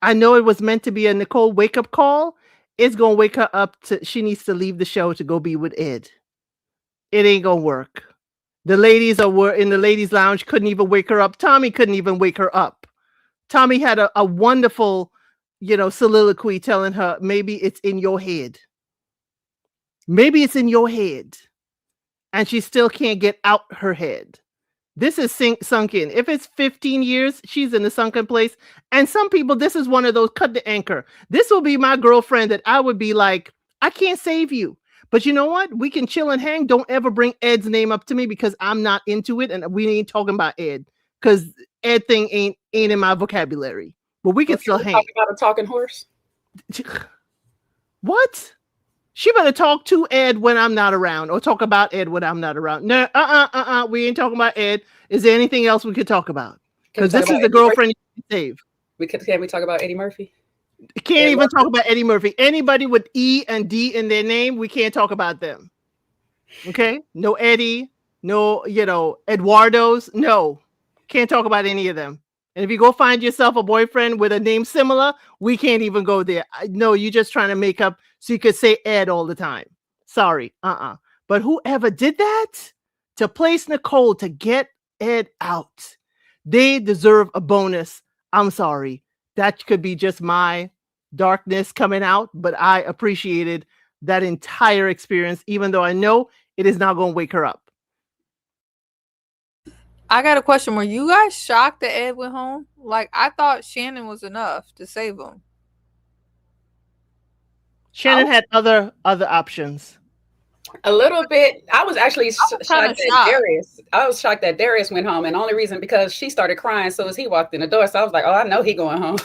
I know it was meant to be a Nicole wake-up call. It's going to wake her up to, she needs to leave the show to go be with Ed. It ain't going to work. The ladies were in the ladies' lounge, couldn't even wake her up. Tommy couldn't even wake her up. Tommy had a wonderful, soliloquy telling her, maybe it's in your head. Maybe it's in your head. And she still can't get out her head. This is sunk in. If it's 15 years, she's in the sunken place. And some people, this is one of those cut the anchor. This will be my girlfriend that I would be like, I can't save you. But you know what? We can chill and hang. Don't ever bring Ed's name up to me because I'm not into it. And we ain't talking about Ed. Because Ed thing ain't in my vocabulary. But we can still hang. Talk about a talking horse? What? She better talk to Ed when I'm not around, or talk about Ed when I'm not around. No, we ain't talking about Ed. Is there anything else we could talk about? Because this is the girlfriend you can save. Can we talk about Eddie Murphy? Can't even talk about Eddie Murphy. Anybody with E and D in their name, we can't talk about them. Okay? No Eddie, no, Eduardo's. No, can't talk about any of them. And if you go find yourself a boyfriend with a name similar, we can't even go there. No, you're just trying to make up so you could say Ed all the time. Sorry, But whoever did that to place Nicole to get Ed out, they deserve a bonus. I'm sorry. That could be just my darkness coming out, but I appreciated that entire experience, even though I know it is not going to wake her up. I got a question. Were you guys shocked that Ed went home? Like, I thought Shannon was enough to save him. Shannon had other options. A little bit. I was actually shocked that Darius. I was shocked that Darius went home, and the only reason because she started crying so as he walked in the door. So I was like, "Oh, I know he going home."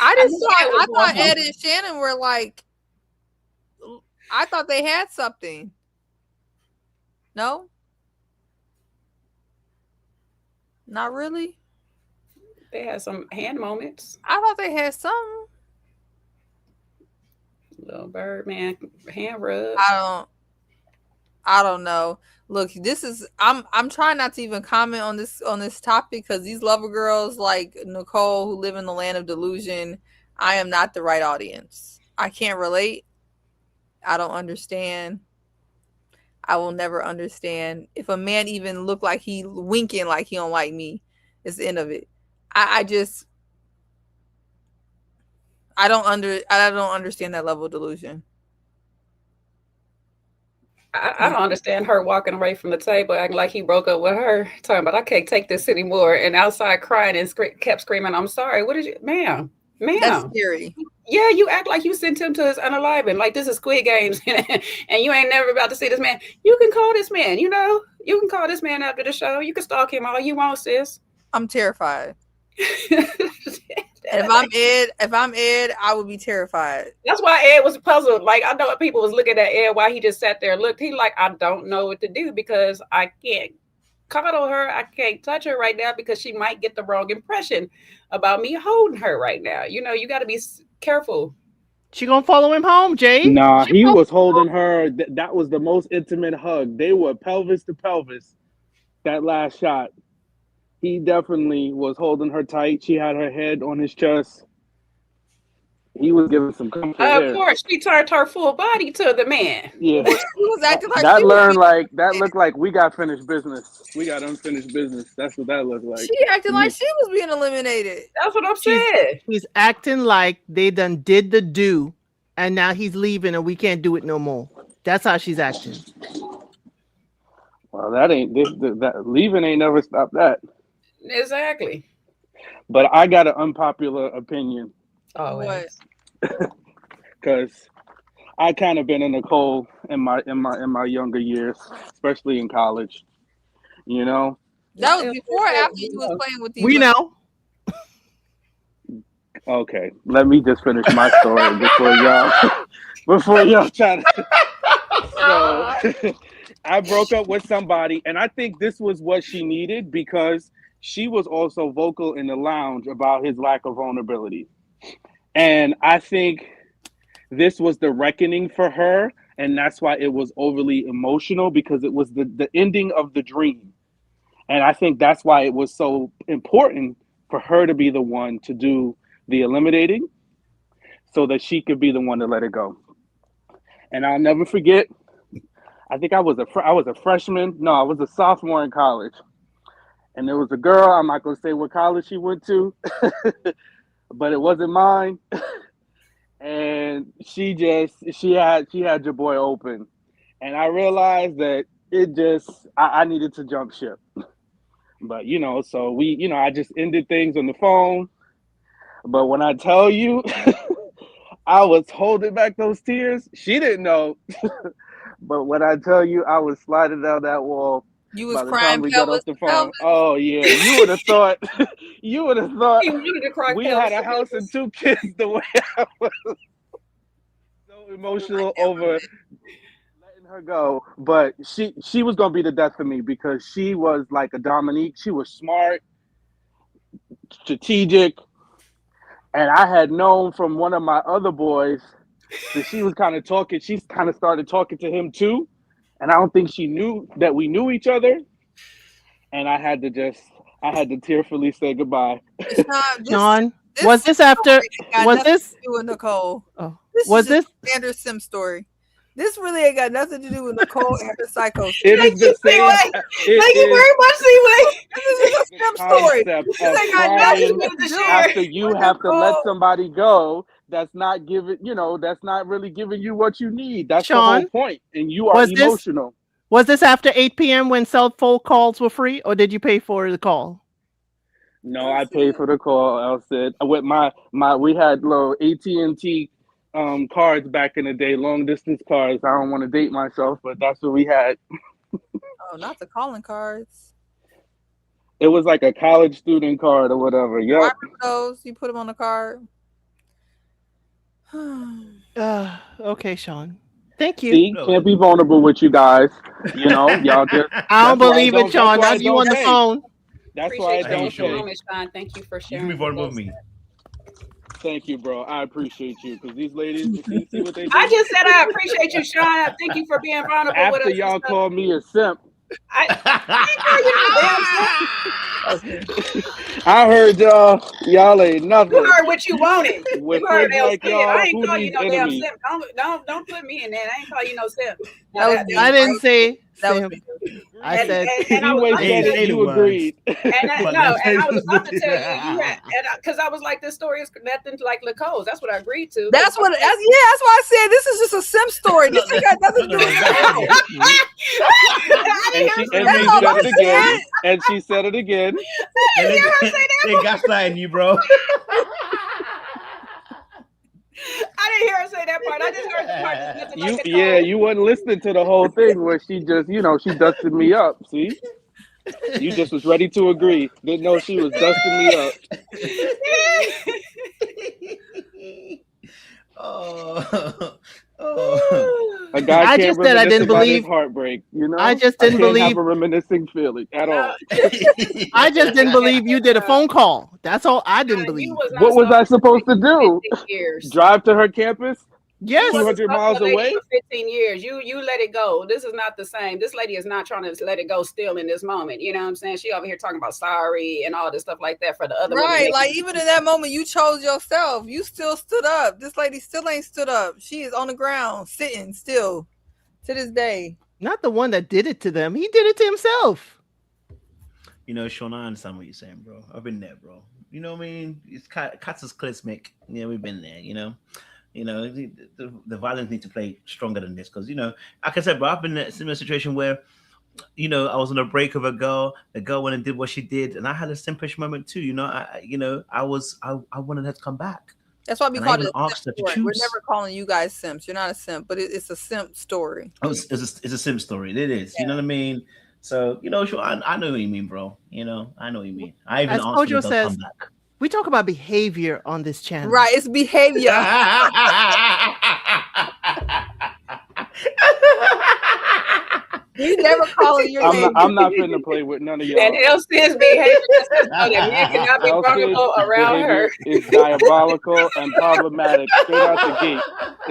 I thought Ed and Shannon were like, I thought they had something. No, not really. They had some hand moments. I thought they had some. Little Birdman hand rub. I don't know. Look, this is I'm trying not to even comment on this topic because these lover girls like Nicole who live in the land of delusion, I am not the right audience. I can't relate. I don't understand. I will never understand. If a man even look like he winking like he don't like me, it's the end of it. I don't understand that level of delusion. I don't understand her walking away from the table acting like he broke up with her, talking about I can't take this anymore, and outside crying and kept screaming, "I'm sorry." What did you, ma'am? That's scary. Yeah, you act like you sent him to his unaliving, like this is Squid Games, and you ain't never about to see this man. You can call this man, you can call this man after the show. You can stalk him all you want, sis. I'm terrified. And if I'm Ed, I would be terrified. That's why Ed was puzzled. Like, I know people was looking at Ed while he just sat there and looked. He like, I don't know what to do because I can't cuddle her. I can't touch her right now because she might get the wrong impression about me holding her right now. You got to be careful. She gonna follow him home, Jay? Nah, he was holding her. That was the most intimate hug. They were pelvis to pelvis. That last shot. He definitely was holding her tight. She had her head on his chest. He was giving some comfort. Of course, she turned her full body to the man. Yeah, she was acting like that looked like we got finished business. We got unfinished business. That's what that looked like. She acted like she was being eliminated. That's what I'm saying. He's acting like they done did the do, and now he's leaving, and we can't do it no more. That's how she's acting. Well, that leaving ain't never stopped that. Exactly. But I got an unpopular opinion. Always. Because I kind of been a Nicole in my younger years, especially in college. You know. That was before or after you was playing with these We women? know. Okay, let me just finish my story before y'all try to. So, I broke up with somebody, and I think this was what she needed because she was also vocal in the lounge about his lack of vulnerability, and I think this was the reckoning for her, and that's why it was overly emotional because it was the ending of the dream, and I think that's why it was so important for her to be the one to do the eliminating so that she could be the one to let it go. And I'll never forget, I think I was a freshman. No, I was a sophomore in college. And there was a girl, I'm not going to say what college she went to, but it wasn't mine. And she had your boy open. And I realized that I needed to jump ship. But, so I just ended things on the phone. But when I tell you, I was holding back those tears. She didn't know. But when I tell you, I was sliding down that wall. You was by the crying time we got pelvis off the to phone. pelvis? Oh, yeah. You would have thought He wanted to cry we pelvis had a to house pelvis. and 2 kids the way I was so emotional over letting her go. But she was going to be the death for me because she was like a Dominique. She was smart, strategic. And I had known from one of my other boys that she was kind of talking. She kind of started talking to him too. And I don't think she knew that we knew each other. And I had to tearfully say goodbye. Sean, was this after? Was this? With Nicole? Oh, This was is just this? a standard sim story. This really ain't got nothing to do with Nicole and her psychosis. It is the same. Thank you very much, C-Way. This is a sim story. Concept This of ain't got nothing crying to do after you with have to let Nicole. somebody go that's not giving, that's not really giving you what you need. That's the whole Sean, point. And you are was this? emotional. Was this after 8 p.m. when cell phone calls were free, or did you pay for the call? No, I paid for the call. I said with my we had little AT&T cards back in the day, long distance cards. I don't want to date myself, but that's what we had. Oh, not the calling cards. It was like a college student card or whatever. I Yep. remember those. You put them on the card. Okay, Sean. Thank you. See, can't be vulnerable with you guys. Y'all just. I don't believe it, Sean. Now you on the phone. That's why I Appreciate don't you taking the pay. moment, Sean. Thank you for You sharing. can be vulnerable with me. Thank you, bro. I appreciate you because these ladies, you see what they do? I just said I appreciate you, Sean. Thank you for being vulnerable with us. After y'all called me a simp. I heard y'all ain't nothing. You heard what you wanted. With You heard friends like LC. y'all, I ain't call you Hoodie's no damn enemy. simp. Don't put me in that. I ain't call you no simp. I didn't say simp. I said and I was about to said tell it, you agreed. And I was about to tell you had, because I was like, this story is nothing like Nicole's. That's what I agreed to. That's why I said this is just a sim story. This ain't got nothing to do with And she said it again. They gaslighting you, bro. I didn't hear her say that part. I just heard the part that's nothing like Nicole. You wasn't listening to the whole thing where she just, she dusted me up. See? You just was ready to agree. Didn't know she was dusting me up. A guy I can't just said I didn't about his believe heartbreak. I just didn't can't believe have a reminiscing feeling at all. I just didn't believe you did a phone call. That's all I didn't believe. What was I supposed to do? Drive to her campus? Yes. 200 miles away? For 15 years. You let it go. This is not the same. This lady is not trying to let it go still in this moment. You know what I'm saying? She over here talking about sorry and all this stuff like that for the other women. Right, like even in that moment you chose yourself. You still stood up. This lady still ain't stood up. She is on the ground, sitting still to this day. Not the one that did it to them. He did it to himself. Sean, I understand what you're saying, bro. I've been there, bro. You know what I mean? It's cats as clismic. Yeah, we've been there, the violence need to play stronger than this because like I said, bro, I've been in a similar situation where I was on a break of a girl. The girl went and did what she did, and I had a simpish moment too. I wanted her to come back. That's why we And call I it even a asked her simp to story. We're choose. never calling you guys simps. You're not a simp, but it's a simp story. Oh, it's a sim story. It is. You know what I mean? So, you know, sure, I know what you mean, bro. You know, I know what you mean. I even As asked her Kojo to says, come back. we talk about behavior on this channel. Right, it's behavior. We never call it your name. I'm not finna play with none of y'all. And Elsie's behavior just to know that men cannot be vulnerable around her. Is diabolical and problematic straight out the gate.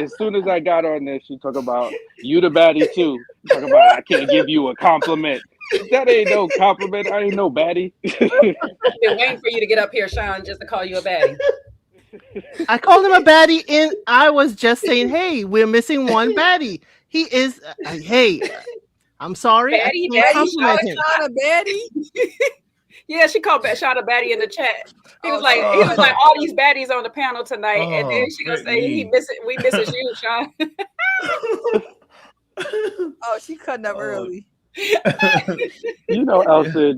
As soon as I got on this, she talk about you the baddie too. Talk about I can't give you a compliment. That ain't no compliment. I ain't no baddie. I've been waiting for you to get up here, Sean, just to call you a baddie. I called him a baddie, and I was just saying, hey, we're missing one baddie. He is, hey, I'm sorry. I Baddie, can't baddie, compliment him. Sean a baddie? Yeah, she called Sean a baddie in the chat. He was like all these baddies on the panel tonight, and then she gonna say we misses you, Sean. Oh, she cutting up early. You know, Elsa,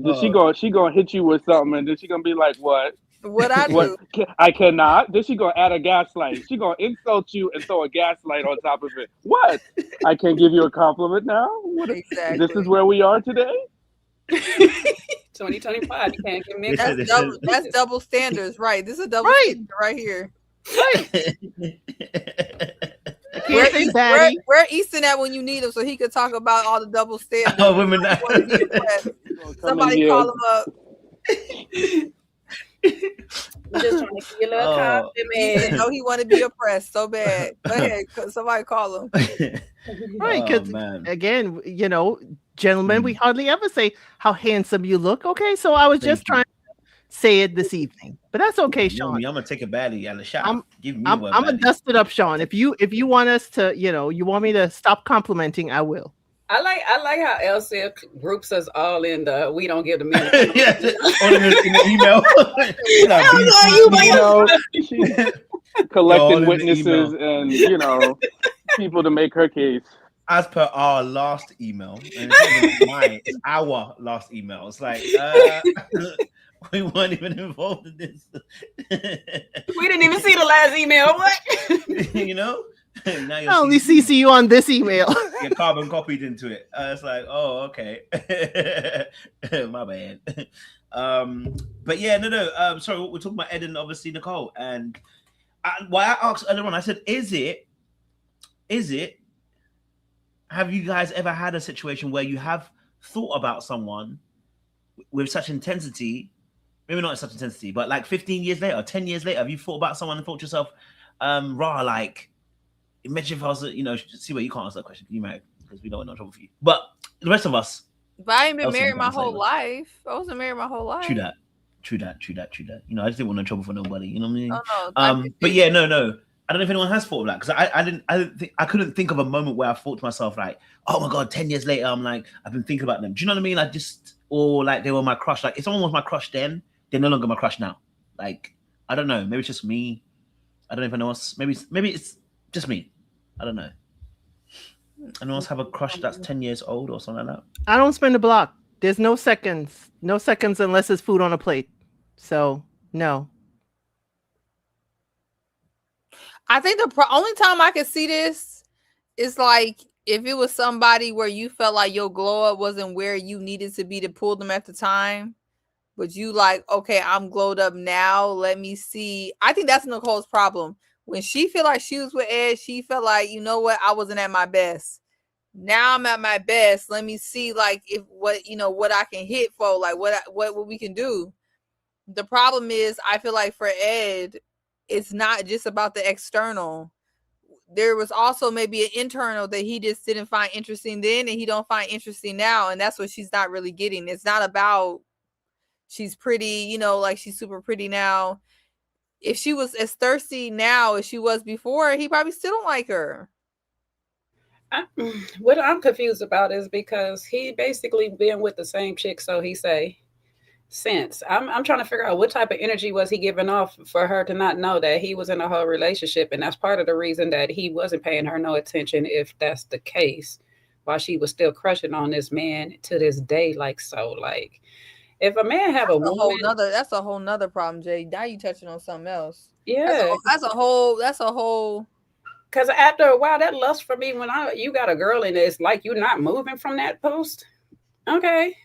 she gonna hit you with something, and then she gonna be like, "What? What I do? I cannot." Then she gonna add a gaslight. She gonna insult you and throw a gaslight on top of it. What? I can't give you a compliment now. What? Exactly. This is where we are today. 2025. You can't give me. That's double standards, right? This is a double standard right here. Where Easton at when you need him so he could talk about all the double standards? Oh, women. Somebody call him up. Just trying to give you a little compliment. No, he want to be oppressed so bad. Go ahead, somebody call him. Right, because again, you know, gentlemen, we hardly ever say how handsome you look. Okay, so I was just trying to say it this evening, but that's okay, Sean. I'm gonna take a baddie out of the shop. I'm gonna dust it up, Sean. If you want us to, you know, you want me to stop complimenting, I will. I like how Elsie groups us all in the we don't give the men. Yeah, in the email. Collecting witnesses and people to make her case. As per our last email, and it's our last email. It's like we weren't even involved in this. We didn't even see the last email. What? You know? Now I only CC you on this email. You're carbon copied into it. It's like, oh, okay. My bad. But yeah, no. Sorry, we're talking about Ed and obviously Nicole. And I asked earlier on, I said, is it? Have you guys ever had a situation where you have thought about someone with such intensity? Maybe not such intensity, but like 15 years later, 10 years later, have you thought about someone and thought to yourself, like, imagine if I was, see what you can't answer that question. You married because we don't want no trouble for you. But the rest of us. But I ain't been married my whole life. I wasn't married my whole life. True that. You know, I just didn't want no trouble for nobody. You know what I mean? No, but yeah, no. I don't know if anyone has thought of that because I couldn't think of a moment where I thought to myself like, oh my god, 10 years later, I'm like, I've been thinking about them. Do you know what I mean? Or like they were my crush. Like if someone was my crush then, they're no longer my crush now. Like I don't know. Maybe it's just me. I don't know if anyone else. Maybe it's just me. I don't know. Anyone else have a crush that's 10 years old or something like that? I don't spin the block. There's no seconds. No seconds unless it's food on a plate. So no. I think the only time I could see this is like if it was somebody where you felt like your glow up wasn't where you needed to be to pull them at the time, but you like, okay, I'm glowed up now. Let me see. I think that's Nicole's problem. When she feel like she was with Ed, she felt like, you know what, I wasn't at my best. Now I'm at my best. Let me see like what I can hit for, like what we can do. The problem is I feel like for Ed, it's not just about the external. There was also maybe an internal that he just didn't find interesting then and he don't find interesting now. And that's what she's not really getting. It's not about she's pretty, like she's super pretty now. If she was as thirsty now as she was before, he probably still don't like her. What I'm confused about is because he basically been with the same chick, so he say, since. I'm trying to figure out what type of energy was he giving off for her to not know that he was in a whole relationship. And that's part of the reason that he wasn't paying her no attention, if that's the case, while she was still crushing on this man to this day. Like, so like, If a man have a woman, that's a whole nother problem, Jay. Now you touching on something else. yeah, That's a whole. Because after a while, that lust for me when you got a girl and it's like you're not moving from that post. Okay,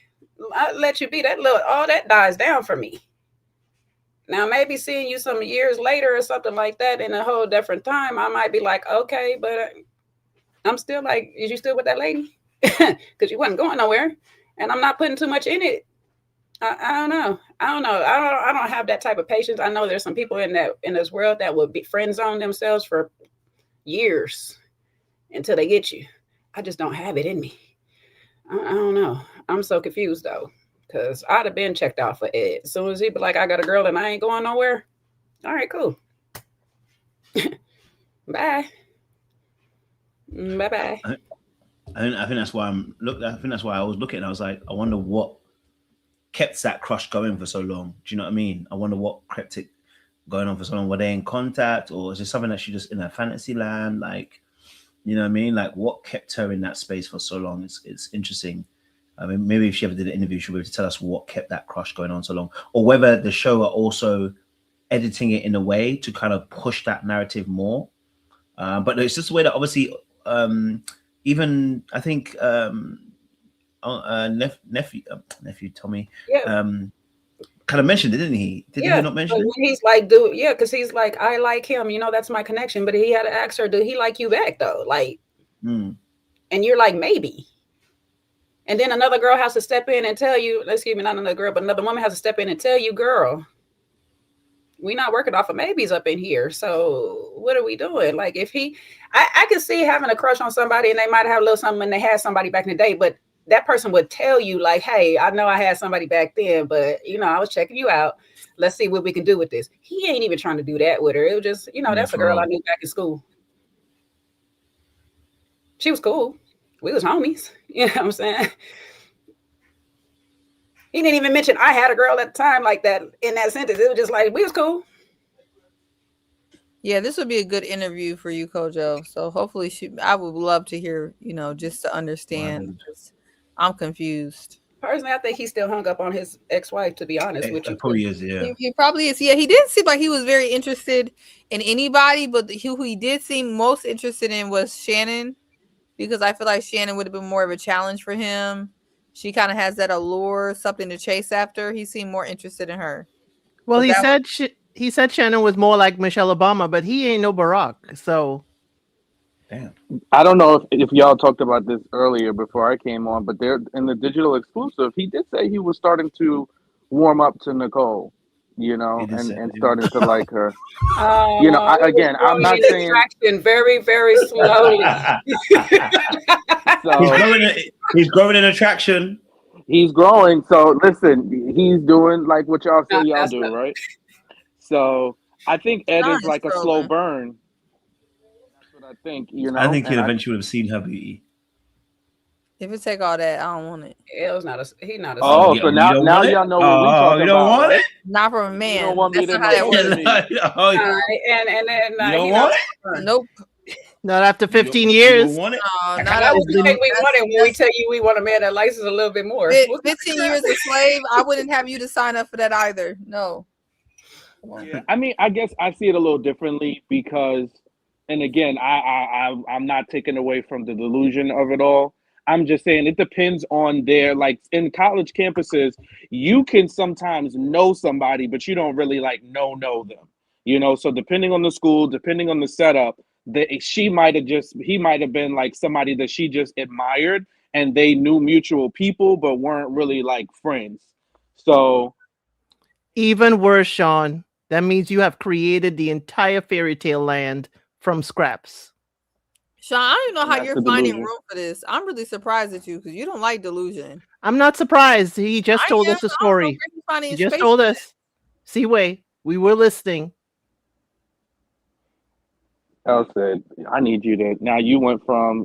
I'll let you be. All that dies down for me. Now maybe seeing you some years later or something like that in a whole different time, I might be like, okay, but I'm still like, is you still with that lady? Because you wasn't going nowhere, and I'm not putting too much in it. I don't know. I don't have that type of patience. I know there's some people in this world that will be friend zone themselves for years until they get you. I just don't have it in me. I don't know. I'm so confused though, because I'd have been checked out for Ed. As soon as he be like, I got a girl and I ain't going nowhere. All right, cool. Bye. Bye bye. I think that's why I think that's why I was looking. I was like, I wonder what kept that crush going for so long. Do you know what I mean? I wonder what kept it going on for so long. Were they in contact, or is it something that she just in her fantasy land? Like, you know what I mean? Like, what kept her in that space for so long? It's interesting. I mean, maybe if she ever did an interview, she'll be able to tell us what kept that crush going on so long, or whether the show are also editing it in a way to kind of push that narrative more. But it's just the way that obviously, even I think nephew Tommy, kind of mentioned it, didn't he? Did he not mention it? He's like, dude, yeah, because he's like, I like him, you know, that's my connection. But he had to ask her, did he like you back though? Like, and you're like, maybe. And then another girl has to step in and tell you, excuse me, not another girl, but another woman has to step in and tell you, girl, we're not working off of maybes up in here. So what are we doing? Like, if I can see having a crush on somebody and they might have a little something when they had somebody back in the day, but that person would tell you like, hey, I know I had somebody back then, but you know, I was checking you out. Let's see what we can do with this. He ain't even trying to do that with her. It was just, you know, that's a girl I knew back in school. She was cool. We was homies. You know what I'm saying? He didn't even mention I had a girl at the time like that in that sentence. It was just like, we was cool. Yeah, this would be a good interview for you, Kojo. So hopefully I would love to hear, you know, just to understand. I'm confused. Personally, I think he's still hung up on his ex-wife, to be honest with you. Probably is, yeah. He probably is. Yeah, he didn't seem like he was very interested in anybody, but who he did seem most interested in was Shannon, because I feel like Shannon would have been more of a challenge for him. She kind of has that allure, something to chase after. He seemed more interested in her. Well, he said Shannon was more like Michelle Obama, but he ain't no Barack. So, damn. I don't know if y'all talked about this earlier before I came on, but there in the digital exclusive, he did say he was starting to warm up to Nicole, you know, and starting to like her. You know, I'm not saying very, very slowly. So he's growing in attraction. He's growing. So listen, he's doing like what y'all say y'all do, right? So I think Ed is like a slow burn. That's what I think, you know. I think he eventually would have seen her beauty. If it take all that, I don't want it. He's not a. Oh, so now y'all know what we talking about. You don't want it? Not from a man. You don't want me That's to not how that know. And then you don't want it? Nope. Not after 15 years. You want it? Not we think we want it when we tell you we want a man that likes us a little bit more. 15 years a slave, I wouldn't have you to sign up for that either. No. Yeah, I mean, I guess I see it a little differently because, and again, I'm not taking away from the delusion of it all. I'm just saying it depends on like in college campuses, you can sometimes know somebody, but you don't really like know them, you know? So depending on the school, depending on the setup, he might have been like somebody that she just admired and they knew mutual people, but weren't really like friends. So even worse, Sean, that means you have created the entire fairy tale land from scraps. Sean, I don't even know how you're finding room for this. I'm really surprised at you because you don't like delusion. I'm not surprised. He just told us a story. He just told us. See, wait, we were listening. Elle said, I need you to, now you went from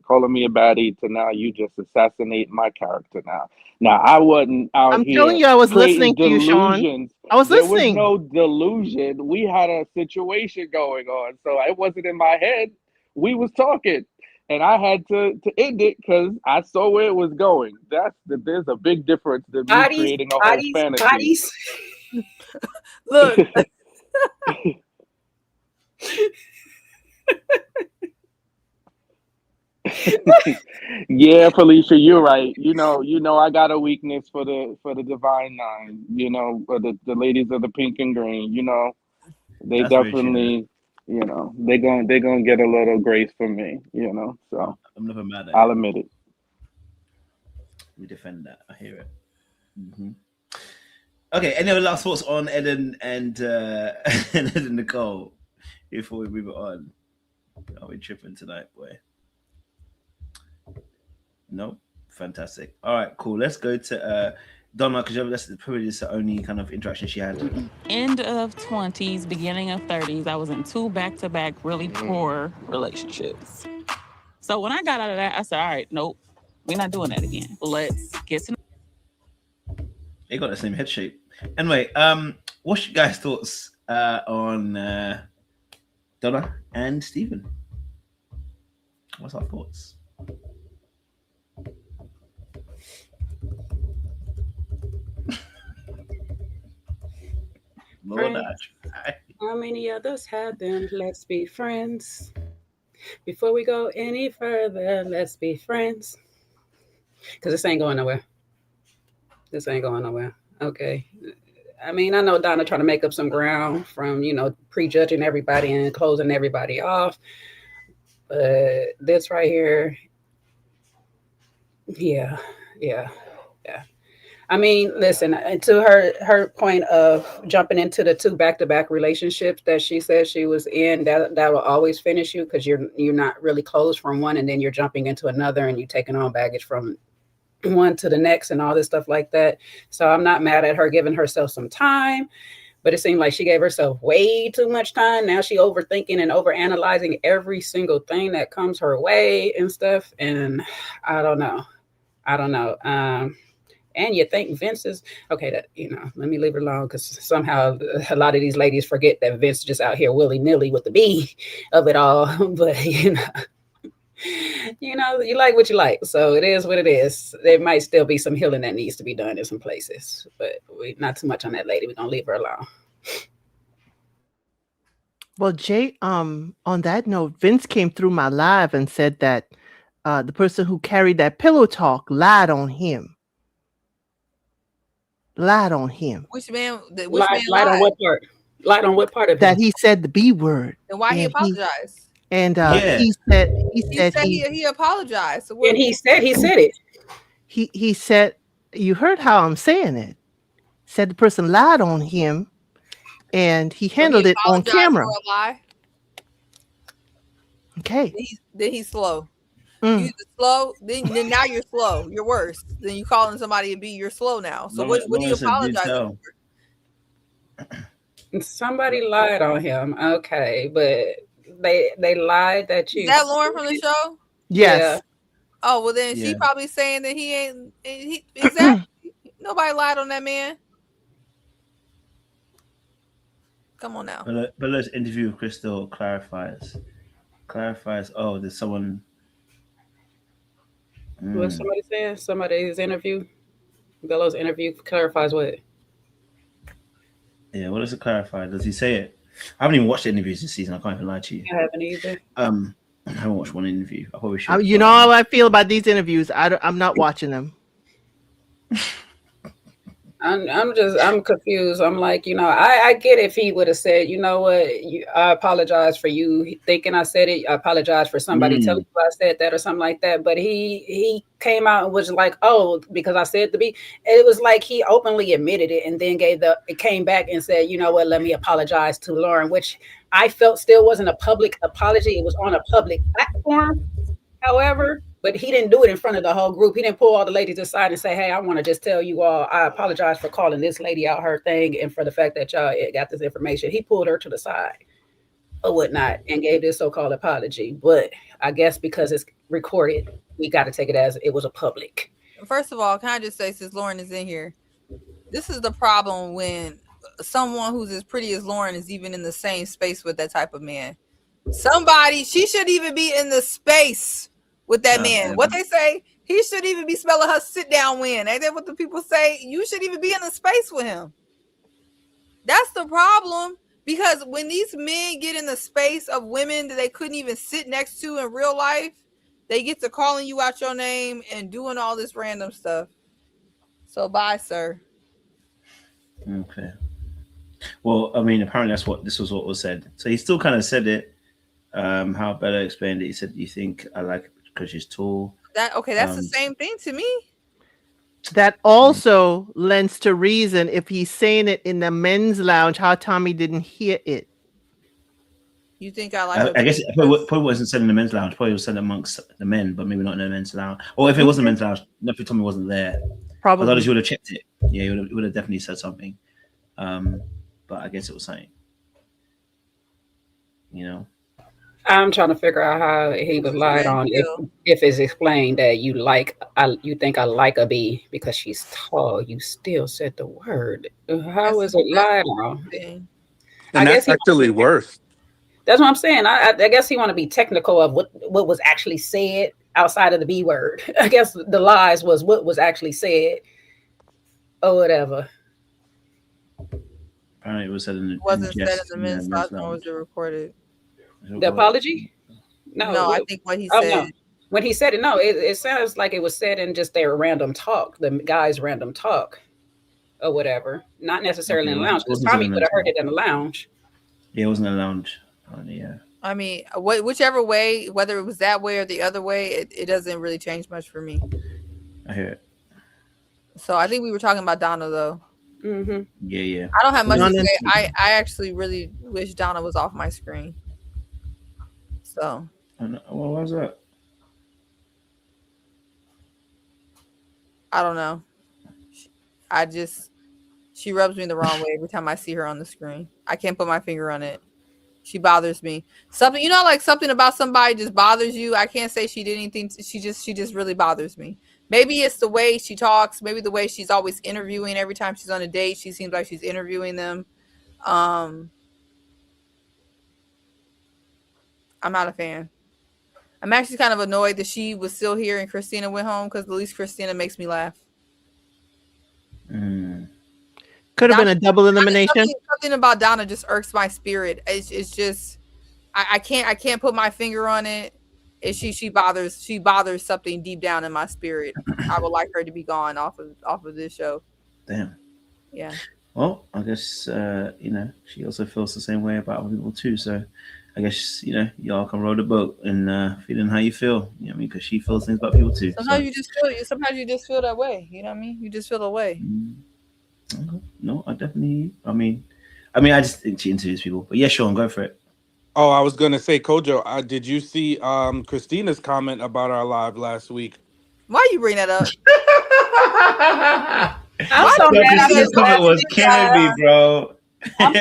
calling me a baddie to now you just assassinate my character now. Now I wasn't out I'm here. telling you, I was listening to you, Sean. I was listening. There was no delusion. We had a situation going on. So it wasn't in my head. We was talking. and I had to end it because I saw where it was going. There's a big difference than me creating a whole fantasy. Look. Yeah, Felicia, you're right. You know, I got a weakness for the Divine Nine. You know, for the ladies of the pink and green. You know, they That's very true. definitely, you know, they're gonna get a little grace from me. You know, so I'm never mad at I'll it. admit it. We defend that. I hear it. Okay, any other last thoughts on Eden and Ed and Nicole before we move it on? Are we tripping tonight, boy? No? Fantastic. All right, cool. Let's go to Donna, because that's probably just the only kind of interaction she had. End of 20s, beginning of 30s, I was in 2 back-to-back really poor relationships. So when I got out of that, I said, all right, nope, we're not doing that again. Let's get to... They got the same head shape. Anyway, what's your guys' thoughts on Donna and Stephen? What's our thoughts? How many others have them? Let's be friends. Before we go any further, let's be friends. Because this ain't going nowhere. This ain't going nowhere. Okay. I mean, I know Donna trying to make up some ground from, you know, prejudging everybody and closing everybody off. But this right here, yeah. I mean, listen, to her point of jumping into the 2 back-to-back relationships that she said she was in, that will always finish you because you're not really closed from one, and then you're jumping into another and you're taking on baggage from one to the next and all this stuff like that. So I'm not mad at her giving herself some time, but it seemed like she gave herself way too much time. Now she overthinking and overanalyzing every single thing that comes her way and stuff. And I don't know. And you think Vince is okay, that, you know, let me leave it alone, because somehow a lot of these ladies forget that Vince is just out here willy-nilly with the B of it all. But you know, you like what you like, so it is what it is. There might still be some healing that needs to be done in some places, but we not too much on that lady. We're gonna leave her alone. Well, Jay, on that note, Vince came through my live and said that the person who carried that pillow talk lied on him. Lied on him. Which man? Lied on what part? Lied on what part of that him? he said the B word. And why he apologized? He said he apologized. So and he said it. He said, you heard how I'm saying it. Said the person lied on him, and he handled it on camera. For a lie? Okay. Then he's slow. You slow, then now you're slow. You're worse. Then you calling somebody a B, you're slow now. So what do you apologize for? Somebody lied on him. Okay, but they lied that you. Is that Lauren from the show? Yes. Yeah. Oh well, then she probably saying that he ain't. Exactly. Nobody lied on that man. Come on now. Bella's interview with Crystal clarifies. Oh, there's someone. What somebody saying? Somebody's interview. Bella's interview clarifies what? Yeah, what does it clarify? Does he say it? I haven't even watched the interviews this season. I can't even lie to you. I haven't either. I haven't watched one interview. I probably should. You know how I feel about these interviews. I'm not watching them. I'm confused. I'm like, you know, I get if he would have said, you know what, I apologize for you thinking I said it. I apologize for somebody telling you I said that or something like that. But he came out and was like, oh, because I said to be. It was like he openly admitted it and then it came back and said, you know what, let me apologize to Lauren, which I felt still wasn't a public apology. It was on a public platform, however. But he didn't do it in front of the whole group. He didn't pull all the ladies aside and say, hey, I want to just tell you all, I apologize for calling this lady out her thing and for the fact that y'all got this information. He pulled her to the side or whatnot and gave this so-called apology. But I guess because it's recorded, we got to take it as it was a public. First of all, can I just say, since Lauren is in here, this is the problem when someone who's as pretty as Lauren is even in the same space with that type of man. She should even be in the space with that man. What they say, he shouldn't even be smelling her sit down win. Ain't that what the people say? You shouldn't even be in a space with him. That's the problem. Because when these men get in the space of women that they couldn't even sit next to in real life, they get to calling you out your name and doing all this random stuff. So bye, sir. Okay. Well, I mean, apparently this was what was said. So he still kind of said it. How Bella explained it. He said, "You think I like it because she's tall." That's the same thing to me. That also lends to reason if he's saying it in the men's lounge, how Tommy didn't hear it. You think I like? I guess it probably wasn't said in the men's lounge. Probably was said amongst the men, but maybe not in the men's lounge. Or if it wasn't men's lounge, nothing. Tommy wasn't there. Probably. Otherwise, you would have checked it. Yeah, you would have definitely said something. But I guess it was something. You know. I'm trying to figure out how he was lied on. If it's explained that you think I like a bee because she's tall, you still said the word. How is it lied on? And that's actually worse. That's what I'm saying. I guess he want to be technical of what was actually said outside of the B word. I guess the lies was what was actually said or whatever. Apparently, it was said in the wasn't said in the men's lounge, nor was it recorded. The apology? No, I think what he said. No. When he said it, no, it sounds like it was said in just their random talk, the guys' random talk or whatever. Not necessarily in the lounge, because Tommy would have heard it in the lounge. Yeah, it wasn't in the lounge. Yeah. I mean, whichever way, whether it was that way or the other way, it doesn't really change much for me. I hear it. So I think we were talking about Donna, though. Mm-hmm. Yeah. I don't have much to say. I actually really wish Donna was off my screen. So. What was that? I don't know. She rubs me the wrong way every time I see her on the screen. I can't put my finger on it. She bothers me. Something, like something about somebody just bothers you. I can't say she did anything. She just really bothers me. Maybe it's the way she talks. Maybe the way she's always interviewing. Every time she's on a date, she seems like she's interviewing them. I'm not a fan. I'm actually kind of annoyed that she was still here and Christina went home, because at least Christina makes me laugh. Could have been a double elimination. Something about Donna just irks my spirit. It's just I can't put my finger on it. She bothers something deep down in my spirit. I would like her to be gone off of this show. Damn. Yeah. Well, I guess she also feels the same way about other people too. So I guess y'all can row the boat and feeling how you feel. You know what I mean? Because she feels things about people too. Sometimes you just feel that way. You know what I mean? You just feel that way. Okay. No, I definitely. I mean, I just think she interviews people. But yeah, Sean, go for it. Oh, I was gonna say, Kojo, did you see Christina's comment about our live last week? Why you bring that up? I'm so mad. This comment was killing me, bro. I'm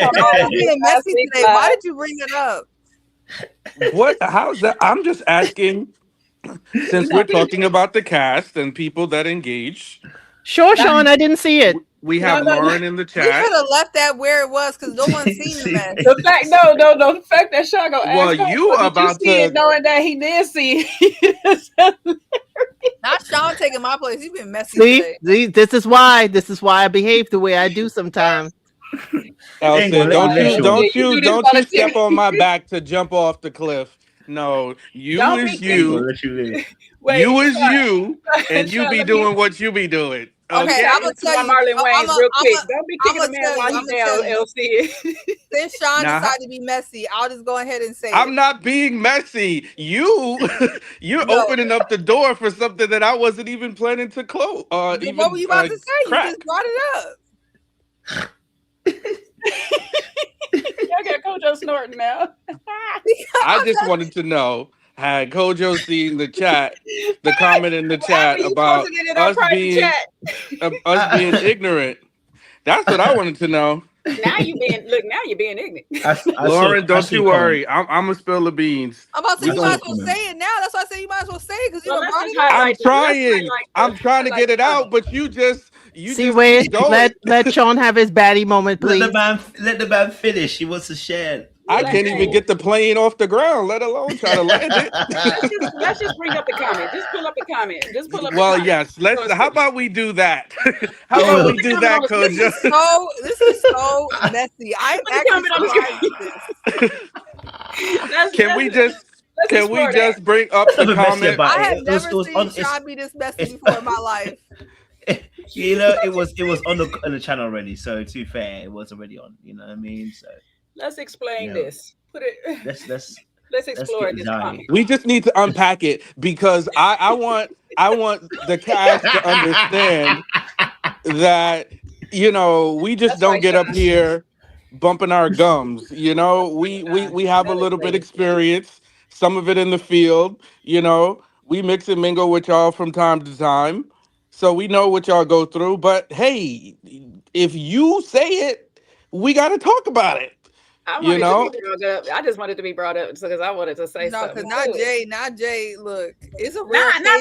being messy today. Why did you bring it up? What? How's that? I'm just asking. Since we're talking about the cast and people that engage. Sure, Sean, I didn't see it. We have Lauren in the chat. We could have left that where it was because no one's seen the mess. The fact that Sean gonna ask it, knowing that he did see it. Not Sean taking my place. He's been messy today. See, this is why I behave the way I do sometimes. Elson, don't you step on my back to jump off the cliff. No, you is you. You is you, and you be doing what you be doing. Okay, I'm gonna tell you, Marlon Wayans, real quick. Don't be kicking the man while he's down, LC. Since Sean decided to be messy, I'll just go ahead and say I'm not being messy. You're opening up the door for something that I wasn't even planning to close. What were you about to say? Crack. You just brought it up. Y'all got Kojo snorting now. I just wanted to know, had Kojo seen the chat, the comment in the chat about us being ignorant? That's what I wanted to know. Now you're being ignorant. Lauren, don't you worry. I'm gonna spill the beans. I'm about to say you might as well say it now. That's why I say you might as well say it because you brought it up. I'm trying to get it out, but you let Sean have his baddie moment, please. Let the man finish. He wants to share. I can't even get the plane off the ground, let alone try to land it. Let's just bring up the comment. Just pull up the comment. Just pull up. Well, the comment. yes. Let's. How about we do that? How Yeah, about put we the do comment that, on the screen. Kojo? This is so messy. I'm Put the actually comment on the surprised at this. Can we just? Can we explore just bring up There's the nothing messy comment? about I it. have It never was seen on. Sean be this messy before in my life. You know, it was on the channel already. So to be fair, it was already on. You know what I mean? So Let's explain you know, this. Put it. let's explore get this Zai. comment. We just need to unpack it because I want the cast to understand that we just That's don't right, get up Sean. here bumping our gums. We have a little bit experience, some of it in the field. We mix and mingle with y'all from time to time, so we know what y'all go through. But hey, if you say it, we got to talk about it. I wanted to be brought up. I just wanted to be brought up because I wanted to say No, something. because not to it. Jay. Look, it's a No. rare occasion. Y'all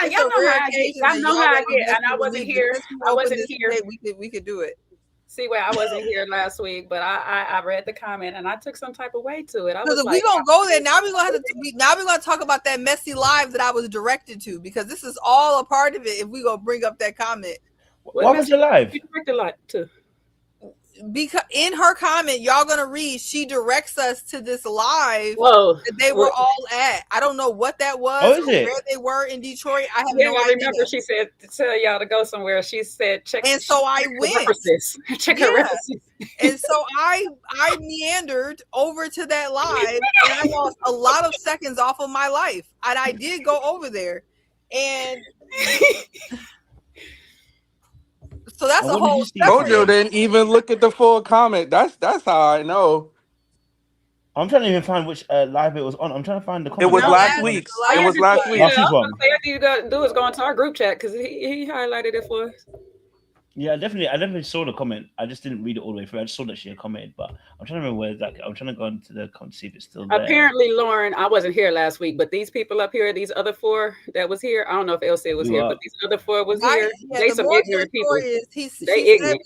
It's know a rare how I get. occasion Y'all that know how I want to get, mess and I with wasn't me, here. but since you I opened wasn't this here. debate, we could do it. See, where I wasn't here last week, but I read the comment and I took some type of way to it. I was Because like, we gonna go there now. We're gonna talk about that messy live that I was directed to, because this is all a part of it. If we gonna bring up that comment, Why was it live? You directed live too. Because in her comment, y'all gonna read, she directs us to this live Whoa. that they were all at. I don't know what that was Oh, is or it? where they were in Detroit. I have Yeah, no I idea. remember she said to tell y'all to go somewhere. She said check. And so I check her went. references. Check her Yeah. references. And so I meandered over to that live, and I lost a lot of seconds off of my life. And I did go over there, and so that's a whole. Kojo didn't even look at the full comment. That's how I know. I'm trying to even find which live it was on. I'm trying to find the comment. It was last week's. It was last week. Last week's one. All you gotta do is go into our group chat because he highlighted it for us. Yeah, I definitely saw the comment. I just didn't read it all the way through. I just saw that she had commented, but I'm trying to remember where that. I'm trying to go into the comment to see if it's still there. Apparently, Lauren, I wasn't here last week, but these people up here, these other four that was here, I don't know if Elsie was here, but these other four was here. They some ignorant people. They ignorant.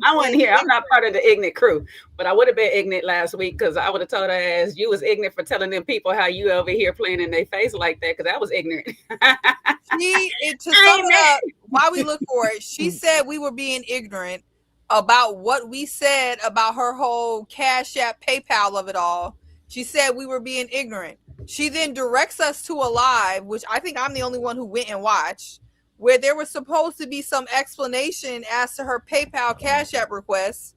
I wasn't here. I'm not part of the ignorant crew, but I would have been ignorant last week because I would have told her ass you was ignorant for telling them people how you over here playing in their face like that because I was ignorant. To sum it up, while we look for it, she said we were being ignorant about what we said about her whole Cash App, PayPal of it all. She said we were being ignorant. She then directs us to a live, which I think I'm the only one who went and watched, where there was supposed to be some explanation as to her PayPal Cash App requests,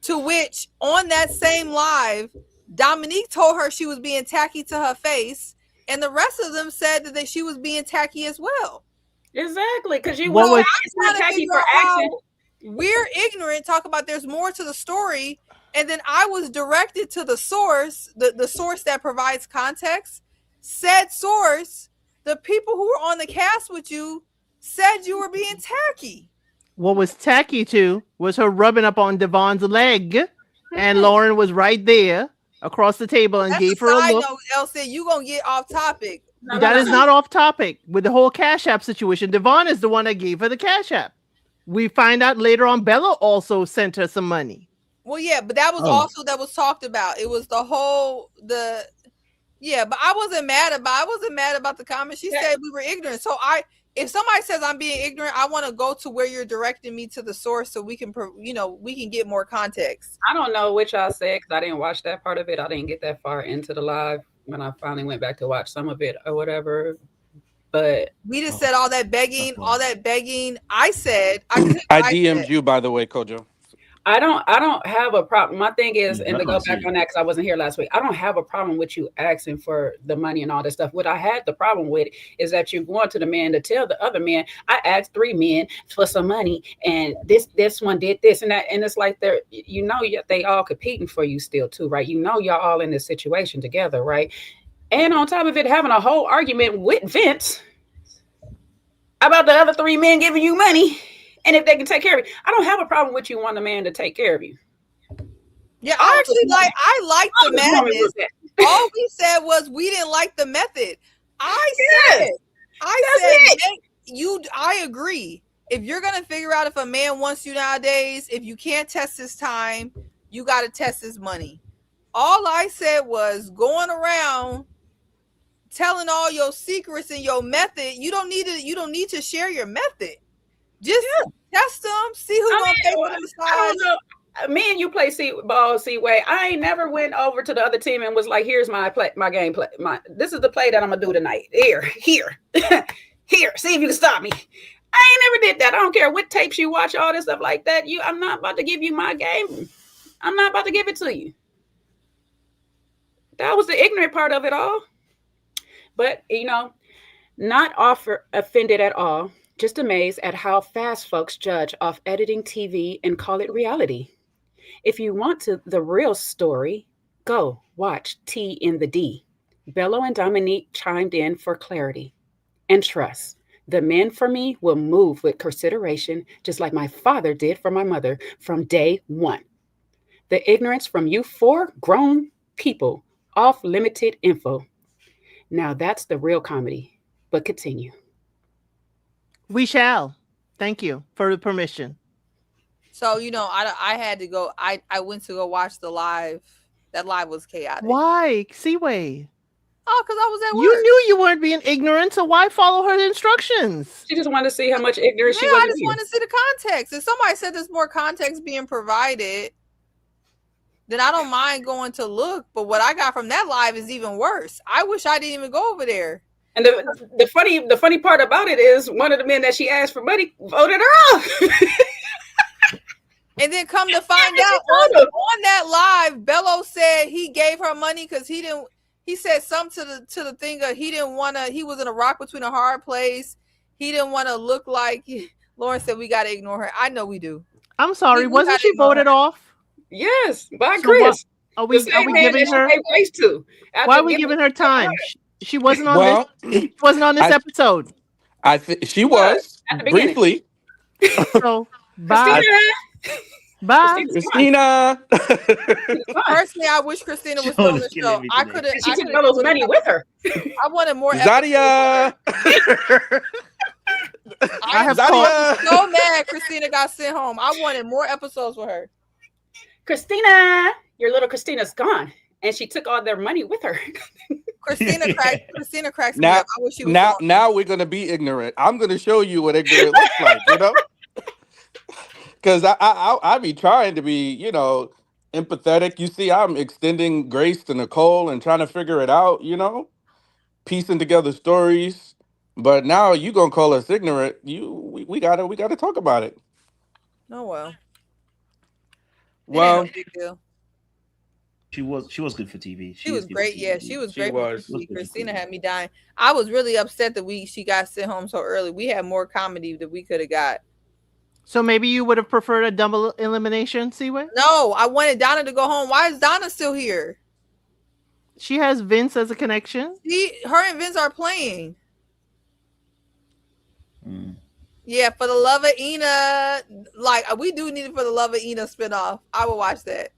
to which on that same live, Dominique told her she was being tacky to her face, and the rest of them said that she was being tacky as well. Exactly, because you Well, were I'm tacky for action. We're ignorant. Talk about there's more to the story, and then I was directed to the source, the source that provides context. Said source, the people who were on the cast with you said you were being tacky. What was tacky to was her rubbing up on Devon's leg, and Lauren was right there across the table and gave her a look. Note, Elsie, you gonna get off topic. That is not off topic with the whole Cash App situation. Devon is the one that gave her the Cash App. We find out later on Bella also sent her some money. Well, yeah, but that was also that was talked about. It was but I wasn't mad about the comment. She said we were ignorant. So if somebody says I'm being ignorant, I want to go to where you're directing me to the source so we can get more context. I don't know what y'all said because I didn't watch that part of it. I didn't get that far into the live when I finally went back to watch some of it or whatever. But we just said all that begging. I said I DM'd you, by the way, Kojo. I don't have a problem. My thing is, and to go back on that because I wasn't here last week, I don't have a problem with you asking for the money and all that stuff. What I had the problem with is that you're going to the man to tell the other man, I asked 3 men for some money, and this one did this and that, and it's like they all competing for you still too, right? Y'all all in this situation together, right? And on top of it, having a whole argument with Vince about the other 3 men giving you money. And if they can take care of you, I don't have a problem with you wanting a man to take care of you. Yeah, I like the madness. All we said was we didn't like the method. I agree. If you're gonna figure out if a man wants you nowadays, if you can't test his time, you got to test this money. All I said was going around telling all your secrets and your method. You don't need to share your method. Just test them, see who's gonna pay for the massage. I don't know. Me and you play ball, Seaway. I ain't never went over to the other team and was like, "Here's my play, my game play. This is the play that I'm gonna do tonight. Here, here. See if you can stop me." I ain't never did that. I don't care what tapes you watch, all this stuff like that. I'm not about to give you my game. I'm not about to give it to you. That was the ignorant part of it all. But not offended at all. Just amazed at how fast folks judge off editing TV and call it reality. If you want the real story, go watch T in the D. Bello and Dominique chimed in for clarity and trust. The men for me will move with consideration, just like my father did for my mother from day one. The ignorance from you 4 grown people off limited info. Now that's the real comedy, but continue. We shall. Thank you for the permission. So, I had to go. I went to go watch the live. That live was chaotic. Why? Seaway. Oh, because I was at work. You knew you weren't being ignorant, so why follow her instructions? She just wanted to see how much ignorant she was. I just wanted to see the context. If somebody said there's more context being provided, then I don't mind going to look. But what I got from that live is even worse. I wish I didn't even go over there. And the funny part about it is one of the men that she asked for money voted her off. And then come to find out on that live, Bello said he gave her money because he said something to the thing of he was in a rock between a hard place. He didn't want to look like Lauren said we gotta ignore her. I know we do. I'm sorry, wasn't she voted off? Yes, by Chris. Are we giving her why are we giving her time? She wasn't on this. Wasn't on this episode. She was briefly. So bye. Bye, Christina. Personally, I wish Christina was on the show. I could have. She took Bello's money with her. I wanted more. Zadia. I am so mad Christina got sent home. I wanted more episodes with her. Christina, your little Christina's gone, and she took all their money with her. Christina cracks me up. I wish she was now we're gonna be ignorant. I'm gonna show you what ignorant looks like. Because I be trying to be, empathetic. You see, I'm extending grace to Nicole and trying to figure it out, piecing together stories. But now you gonna call us ignorant. We gotta talk about it. Oh well. Well, no big deal. She was good for TV. She was great. Yeah, she was great for TV. Christina had me dying. I was really upset that she got sent home so early. We had more comedy that we could have got. So maybe you would have preferred a double elimination, Seaway? No, I wanted Donna to go home. Why is Donna still here? She has Vince as a connection. Her and Vince are playing. Yeah, for the Love of Ina. Like, we do need it for the Love of Ina spinoff. I will watch that.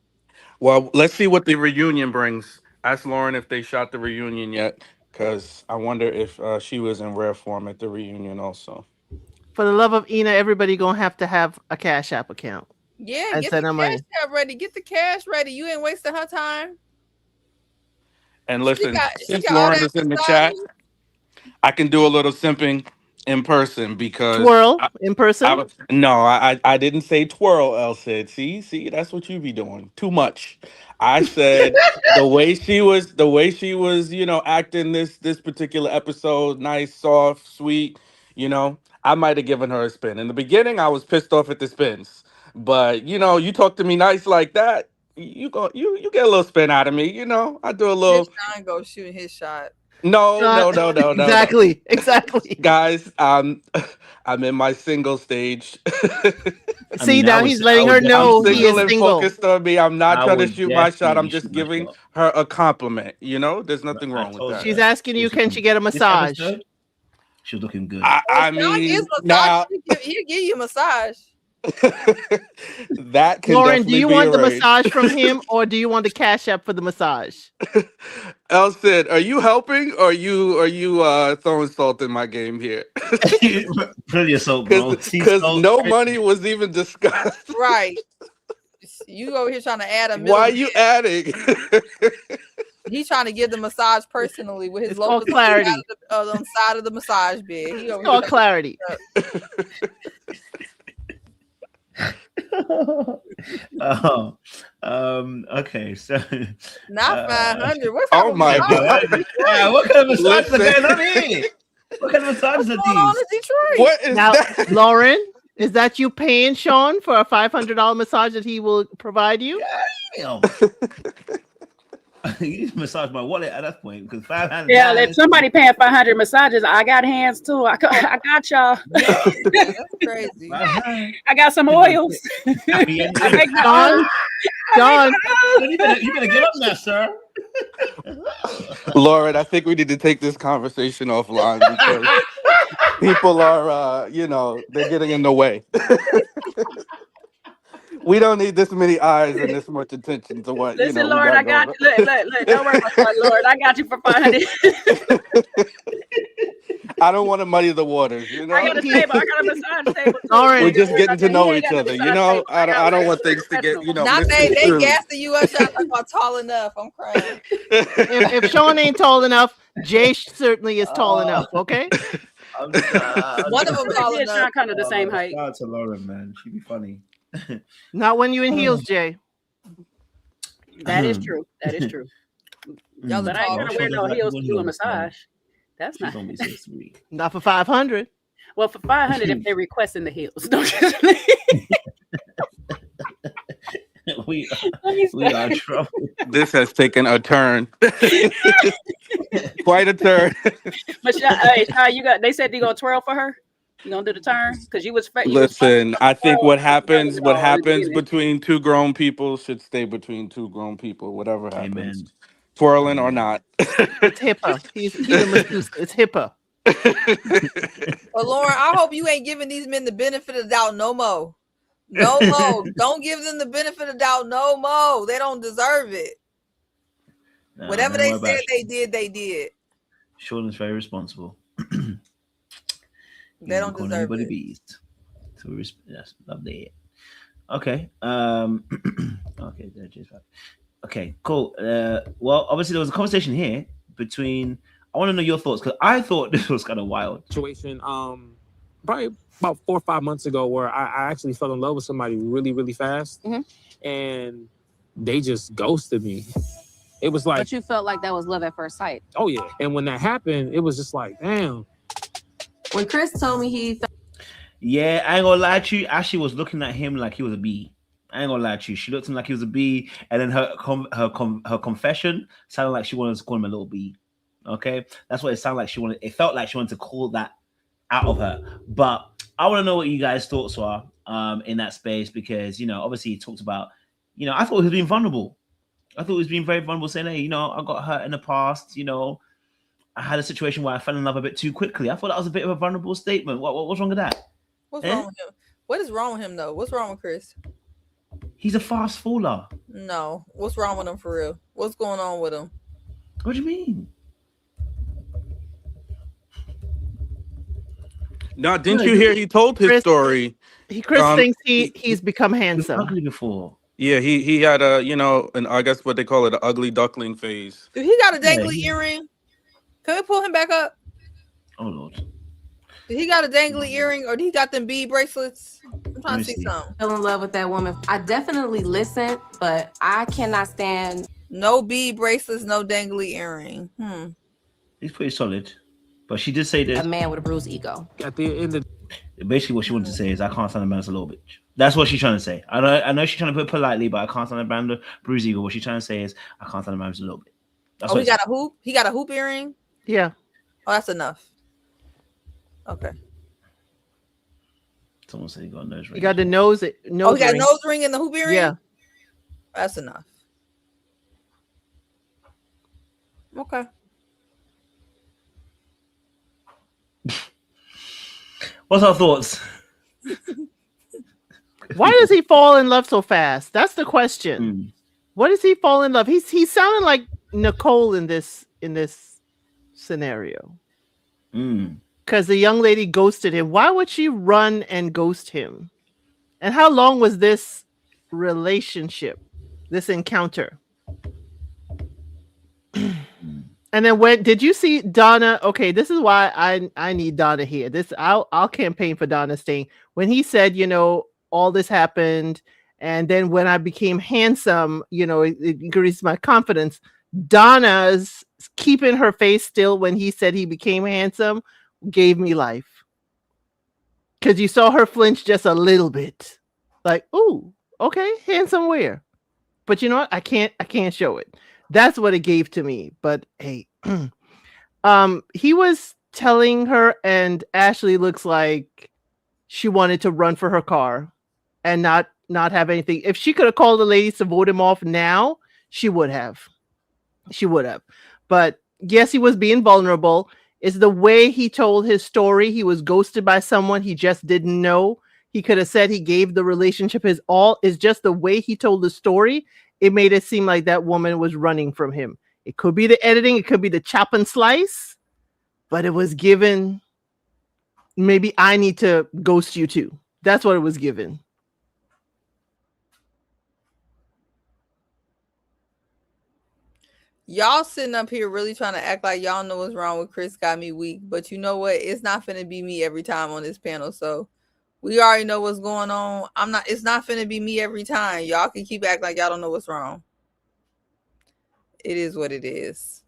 Well, let's see what the reunion brings. Ask Lauren if they shot the reunion yet, because I wonder if she was in rare form at the reunion also. For the love of Ina, everybody gonna have to have a Cash App account. Yeah, get the Cash App ready. Get the cash ready. You ain't wasting her time. And listen, since Lauren is in the chat, I can do a little simping in person because twirl in person. I didn't say twirl. El said, see, that's what you be doing too much. I said the way she was, acting this particular episode, nice, soft, sweet, I might have given her a spin. In the beginning, I was pissed off at the spins, but you talk to me nice like that, you get a little spin out of me. I do a little. Sean go shooting his shot. No. Exactly. Guys, I'm in my single stage. See, now he's letting her know he is single. Focused on me. I'm not trying to shoot my shot. I'm just giving her a compliment. There's nothing wrong with that. She's asking you, can she get a massage? She was looking good. I mean, now he'll give you a massage. That can Lauren, do you want the arranged. massage from him, or do you want the Cash App for the massage? El said, "Are you helping, or are you throwing salt in my game here?" Plenty of salt, bro. Because no money was even discussed. Right. You over here trying to add a middle. Why are you adding? He's trying to give the massage personally with his It's locals called clarity. on the side of the massage bed. He over It's called here clarity. Okay, so not 500. What Oh my God! Yeah, what kind of massages are Listen. going on here? What kind of massages are What's going on these? in Detroit? What is Now, that? Lauren, is that you paying Sean for a $500 massage that he will provide you? Damn. You just massage my wallet at that point because $500. Yeah, if somebody paying 500 massages, I got hands too. I got y'all. That's crazy. I got some oils. I make my own. John, you better get up now, sir. Lauren, I think we need to take this conversation offline because people are, they're getting in the way. We don't need this many eyes and this much attention to what. Listen, Lord, I got you. Look, don't worry about that, Lord. I got you for 500. I don't want to muddy the waters. I got a table. I got a massage table. Lauren, We're just getting to know each other. I don't want things to get, Not they misconstrued. gassing you up trying to talk about tall enough. I'm crying. if Sean ain't tall enough, Jay certainly is tall enough. Okay. One of them tall Yeah, enough. Sean kind of the same height. Shout out to Lauren, man. She'd be funny. Not when you in heels, Jay. That is true. That is true. Y'all But I ain't gonna wear no heels to do a massage. That's not. Don't be so sweet. Not for 500. Well, for 500, if they're requesting the heels, don't you? we are in trouble. This has taken a turn. Quite a turn. But hey, you got. They said they gonna twirl for her. You gonna do the turn because you was. Listen, I think what happens beginning. between two grown people should stay between two grown people, whatever happens. Amen. Twirling or not. It's HIPAA. He's a masseuse. It's HIPAA. Well, Lauren, I hope you ain't giving these men the benefit of the doubt no more. No more. Don't give them the benefit of the doubt no more. They don't deserve it. Nah, Whatever don't they worry said about they did, they did. Sean is very responsible. They don't deserve it. Beast. So that's lovely. Okay. Okay. Okay. Cool. Well, obviously there was a conversation here between. I want to know your thoughts because I thought this was kind of wild. Situation. Probably about 4 or 5 months ago, where I actually fell in love with somebody really, really fast, and they just ghosted me. It was like. But you felt like that was love at first sight. Oh yeah. And when that happened, it was just like, damn. When Chris told me he Yeah, I ain't gonna lie to you. Ashley was looking at him like he was a B. I ain't gonna lie to you. She looked at him like he was a B, and then her confession sounded like she wanted to call him a little B. Okay, that's what it sounded like. It felt like she wanted to call that out of her. But I want to know what you guys' thoughts are in that space because obviously he talked about I thought he was being vulnerable. I thought he was being very vulnerable, saying, "Hey, I got hurt in the past. I had a situation where I fell in love a bit too quickly." I thought that was a bit of a vulnerable statement. What's wrong with that? What's wrong with him? What is wrong with him though? What's wrong with Chris? He's a fast faller. No. What's wrong with him for real? What's going on with him? What do you mean? No, didn't you hear he told his story? Chris thinks he's become handsome. Ugly before. Yeah, he had and I guess what they call it, an ugly duckling phase. Dude, he got a dangly earring. Can we pull him back up? Oh Lord. Did he got a dangly earring or did he got them bead bracelets? I'm trying to see something. Fell in love with that woman. I definitely listened, but I cannot stand no bead bracelets, no dangly earring. He's pretty solid. But she did say this. A man with a bruised ego. At the end of basically what she wanted to say is I can't stand a man that's a little bitch. That's what she's trying to say. I know she's trying to put it politely, but I can't stand a man with a bruised ego. What she's trying to say is I can't stand a man that's a little bitch. That's he got a hoop? He got a hoop earring? Yeah. Oh, that's enough. Okay. Someone said he got a nose ring. He got the nose. He got a nose ring and the hoop earring? Yeah. That's enough. Okay. What's our thoughts? Why does he fall in love so fast? That's the question. What does he fall in love? He's sounding like Nicole in this scenario. Because the young lady ghosted him. Why would she run and ghost him? And how long was this relationship, this encounter. And then when did you see Donna? Okay, this is why I need Donna here. I'll campaign for Donna's thing. When he said, all this happened, and then when I became handsome, it increased my confidence. Donna's keeping her face still when he said he became handsome gave me life. Because you saw her flinch just a little bit. Like, ooh, okay, handsome where? But you know what? I can't show it. That's what it gave to me. But hey, he was telling her, and Ashley looks like she wanted to run for her car and not have anything. If she could have called the ladies to vote him off now, she would have. But yes, he was being vulnerable. It's the way he told his story. He was ghosted by someone he just didn't know. He could have said he gave the relationship his all. It's just the way he told the story. It made it seem like that woman was running from him. It could be the editing. It could be the chop and slice. But it was given, maybe I need to ghost you too. That's what it was given. Y'all sitting up here really trying to act like y'all know what's wrong with Chris got me weak. But you know what? It's not finna be me every time on this panel. So we already know what's going on. It's not finna be me every time. Y'all can keep acting like y'all don't know what's wrong. It is what it is.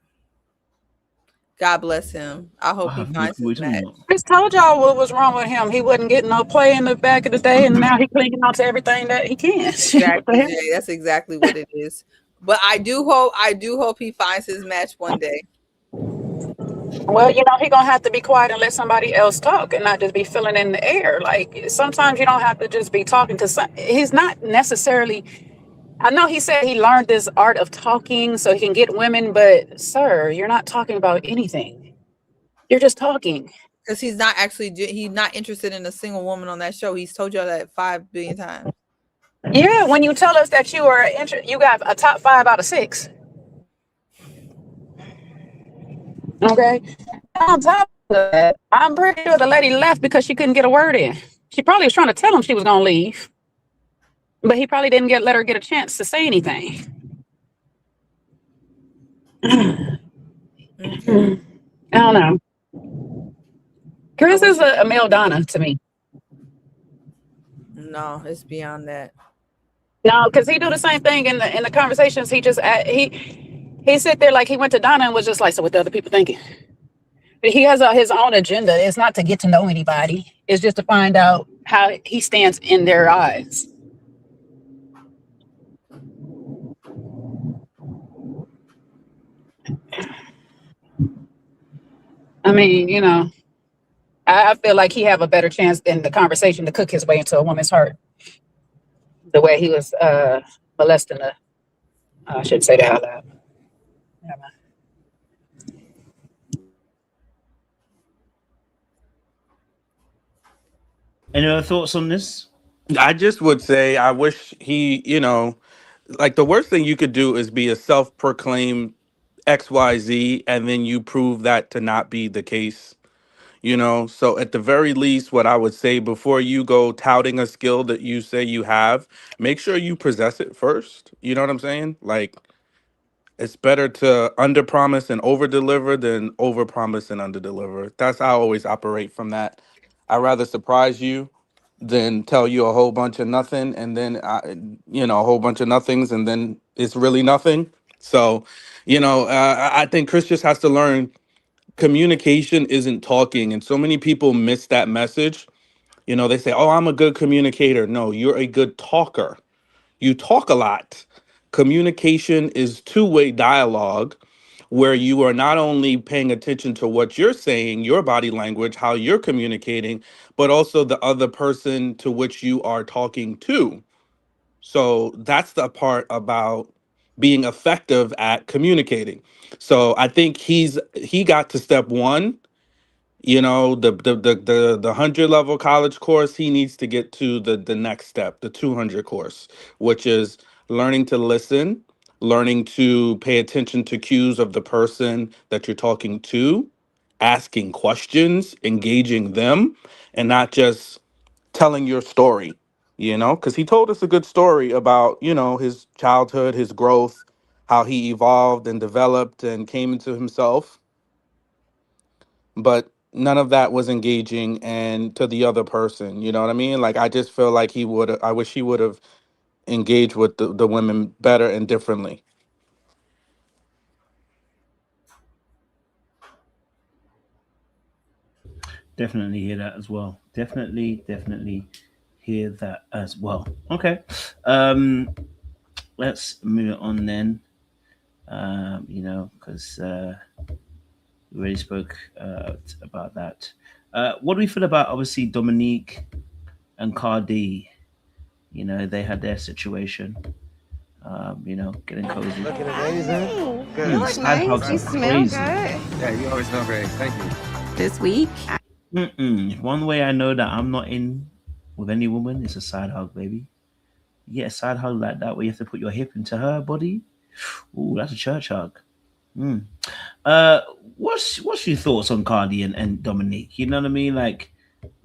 God bless him. I hope he finds his match. Chris told y'all what was wrong with him. He wasn't getting no play in the back of the day, and now he's clinging on to everything that he can. Exactly, Jay. That's exactly what it is. But I do hope he finds his match one day. Well, he's gonna have to be quiet and let somebody else talk, and not just be filling in the air. Like sometimes you don't have to just be talking, because he's not necessarily. I know he said he learned this art of talking so he can get women, but sir, you're not talking about anything. You're just talking. Because he's not interested in a single woman on that show. He's told y'all that 5 billion times. Yeah, when you tell us that you got a top 5 out of 6. Okay. On top of that, I'm pretty sure the lady left because she couldn't get a word in. She probably was trying to tell him she was gonna leave, but he probably didn't let her get a chance to say anything. I don't know. Chris is a male Donna to me. No, it's beyond that. No, because he do the same thing in the conversations. He just he sit there like he went to Donna and was just like, so what the other people thinking? But he has his own agenda. It's not to get to know anybody. It's just to find out how he stands in their eyes. I mean, I feel like he have a better chance in the conversation to cook his way into a woman's heart. The way he was molesting her. I shouldn't say that out loud. Never mind. Any other thoughts on this? I just would say I wish he, like the worst thing you could do is be a self-proclaimed XYZ and then you prove that to not be the case. So at the very least, what I would say before you go touting a skill that you say you have, make sure you possess it first. You know what I'm saying? Like, it's better to underpromise and overdeliver than overpromise and underdeliver. That's how I always operate from that. I'd rather surprise you than tell you a whole bunch of nothing and then, a whole bunch of nothings and then it's really nothing. So, I think Chris just has to learn communication isn't talking, and so many people miss that message. They say, oh, I'm a good communicator. No, you're a good talker. You talk a lot. Communication is two-way dialogue where you are not only paying attention to what you're saying, your body language, how you're communicating, but also the other person to which you are talking to. So that's the part about being effective at communicating. So I think he got to step 1. The 100 level college course, he needs to get to the next step, the 200 course, which is learning to listen, learning to pay attention to cues of the person that you're talking to, asking questions, engaging them, and not just telling your story. you know, because he told us a good story about, you know, his childhood, his growth, how he evolved and developed and came into himself. But none of that was engaging and to the other person, you know what I mean? Like, I just feel like I wish he would have engaged with the women better and differently. Definitely hear that as well. Definitely hear that as well. Okay. Let's move it on then. You know, because we already spoke about that. What do we feel about obviously Dominique and Cardi? You know, they had their situation. You know, getting cozy. Looking amazing. Good. You look Side nice. hugs You are smell crazy. good. Yeah, you always smell great. Thank you. This week, One way I know that I'm not in with any woman is a side hug, baby. You get a side hug like that where you have to put your hip into her body. Ooh, that's a church hug. Mm. Uh, what's your thoughts on Cardi and Dominique? You know what I mean? Like,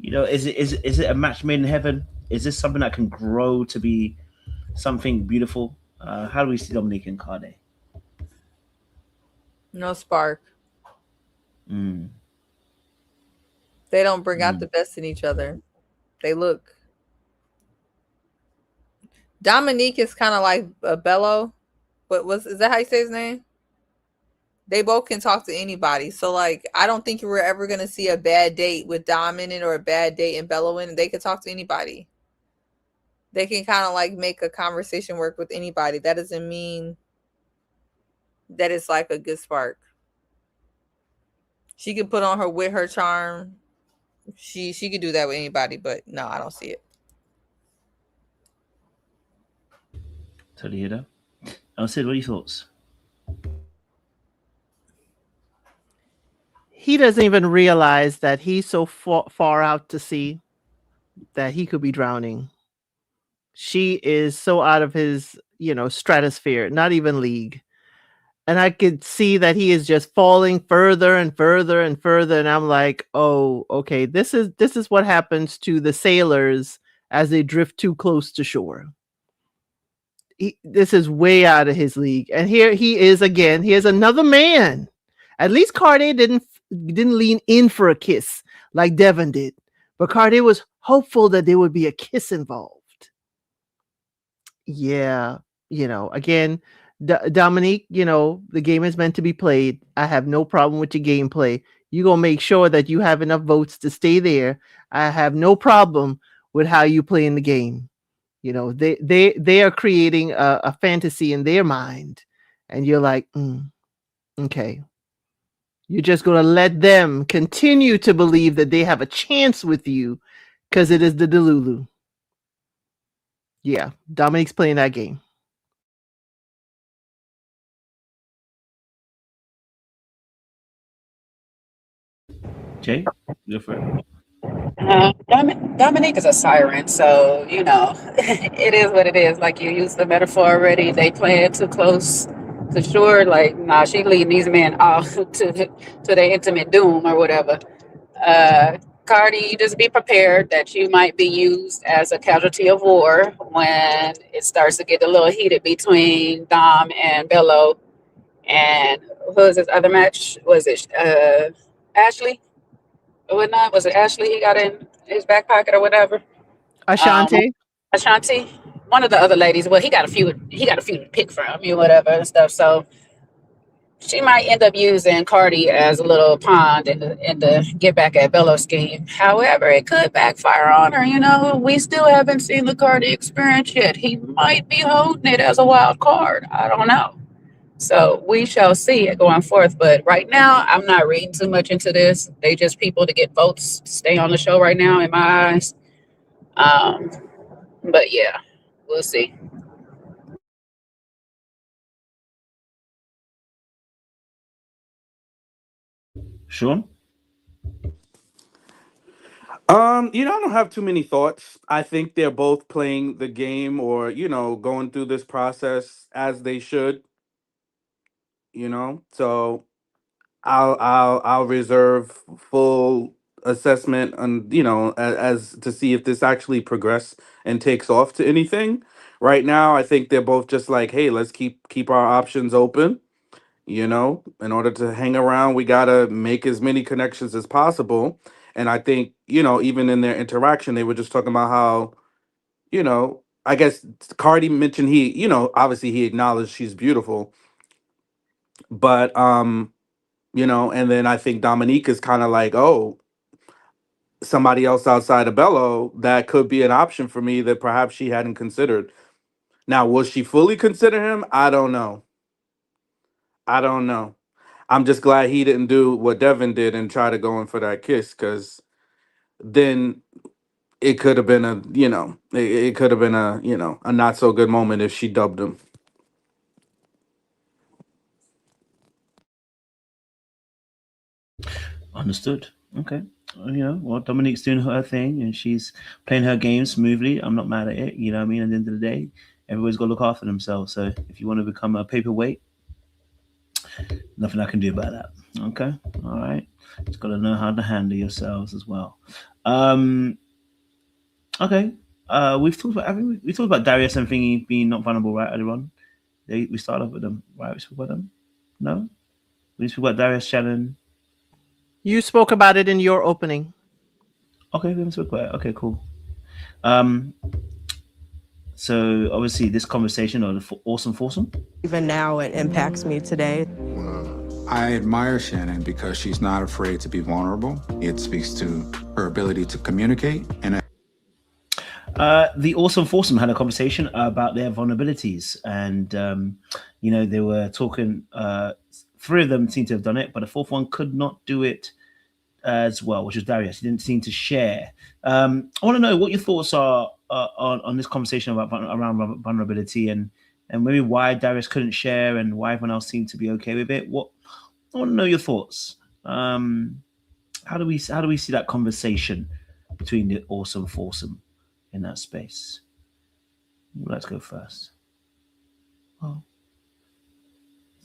you know, is it a match made in heaven? Is this something that can grow to be something beautiful? How do we see Dominique and Cardi? No spark. Mm. They don't bring out the best in each other. They look. Dominique is kind of like Bello. Is that how you say his name? They both can talk to anybody. So like, I don't think we're ever gonna see a bad date with Dom in it or a bad date and Bello in it. They can talk to anybody. They can kind of like make a conversation work with anybody. That doesn't mean that it's like a good spark. She could put on her with her charm. She could do that with anybody, but no, I don't see it. Totally hear that. Sid, what are your thoughts? He doesn't even realize that he's so far out to sea that he could be drowning. She is so out of his, stratosphere, not even league. And I could see that he is just falling further and further and further. And I'm like, oh, okay, this is what happens to the sailors as they drift too close to shore. This is way out of his league. And here he is again. Here's another man. At least Cardi didn't lean in for a kiss like Devin did. But Cardi was hopeful that there would be a kiss involved. Yeah, again, Dominique, the game is meant to be played. I have no problem with your gameplay. You're going to make sure that you have enough votes to stay there. I have no problem with how you play in the game. They are creating a fantasy in their mind. And you're like, okay. You're just going to let them continue to believe that they have a chance with you because it is the Delulu. Yeah, Dominique's playing that game. Jay, go for it. Dominique is a siren, so it is what it is. Like you used the metaphor already. They playing too close to shore. Like, nah, she leading these men off to their intimate doom or whatever. Cardi, you just be prepared that you might be used as a casualty of war when it starts to get a little heated between Dom and Bello. And who was his other match? Was it Ashley? Or whatnot? Was it Ashley he got in his back pocket or whatever? Ashanti. Ashanti. One of the other ladies. Well, he got a few to pick from, whatever and stuff. So she might end up using Cardi as a little pond in the get back at Bello scheme. However, it could backfire on her. We still haven't seen the Cardi experience yet. He might be holding it as a wild card. I don't know. So we shall see it going forth. But right now, I'm not reading too much into this. They just people to get votes to stay on the show right now, in my eyes. But yeah, we'll see. Sean? I don't have too many thoughts. I think they're both playing the game or, going through this process as they should. So I'll reserve full assessment on, as to see if this actually progress and takes off to anything. Right now, I think they're both just like, hey, let's keep our options open. In order to hang around, we gotta make as many connections as possible. And I think, even in their interaction, they were just talking about how, I guess Cardi mentioned obviously he acknowledged she's beautiful, but and then I think Dominique is kind of like, oh, somebody else outside of Bello that could be an option for me that perhaps she hadn't considered. Now, will she fully consider him? I don't know. I don't know. I'm just glad he didn't do what Devin did and try to go in for that kiss, because then it could have been it could have been a not so good moment if she dubbed him. Understood. Okay. Well, Dominique's doing her thing and she's playing her game smoothly. I'm not mad at it. You know what I mean? At the end of the day, everybody's got to look after themselves. So if you want to become a paperweight, nothing I can do about that. Okay. All right. Just got to know how to handle yourselves as well. Okay. We talked about Darius and Thingy being not vulnerable, right, earlier on. We started off with them, right? We spoke about them? No? We spoke about Darius, Shannon. You spoke about it in your opening. Okay, we haven't spoken about it. Okay, cool. So obviously this conversation, or the awesome foursome. Even now, it impacts me today. I admire Shannon because she's not afraid to be vulnerable. It speaks to her ability to communicate. And the awesome foursome had a conversation about their vulnerabilities, and they were talking. Three of them seemed to have done it, but the fourth one could not do it as well, which was Darius. He didn't seem to share. I want to know what your thoughts are on this conversation around vulnerability, and maybe why Darius couldn't share and why everyone else seemed to be okay with it. I want to know your thoughts. How do we see that conversation between the awesome foursome in that space? Let's go first. Oh,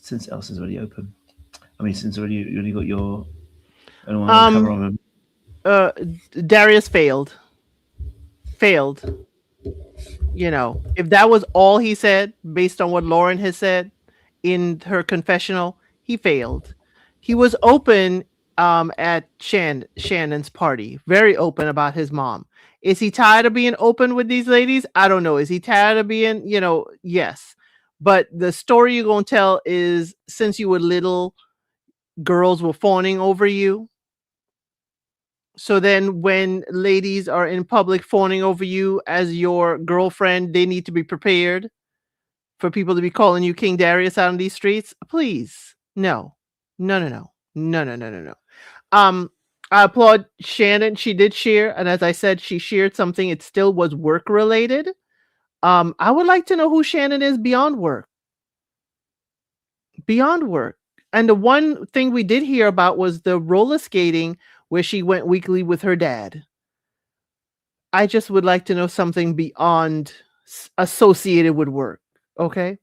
since else is already open. I mean, since you already got your cover on him. Darius failed. If that was all he said, based on what Lauren has said in her confessional, he failed. He was open at Shannon's party, very open about his mom. Is he tired of being open with these ladies? I don't know. Is he tired of being, yes. But the story you're going to tell is, since you were little, girls were fawning over you. So then when ladies are in public fawning over you as your girlfriend, they need to be prepared for people to be calling you King Darius out on these streets. Please. No. I applaud Shannon. She did share. And as I said, she shared something. It still was work related. I would like to know who Shannon is beyond work. And the one thing we did hear about was the roller skating where she went weekly with her dad. I just would like to know something beyond associated with work. Okay.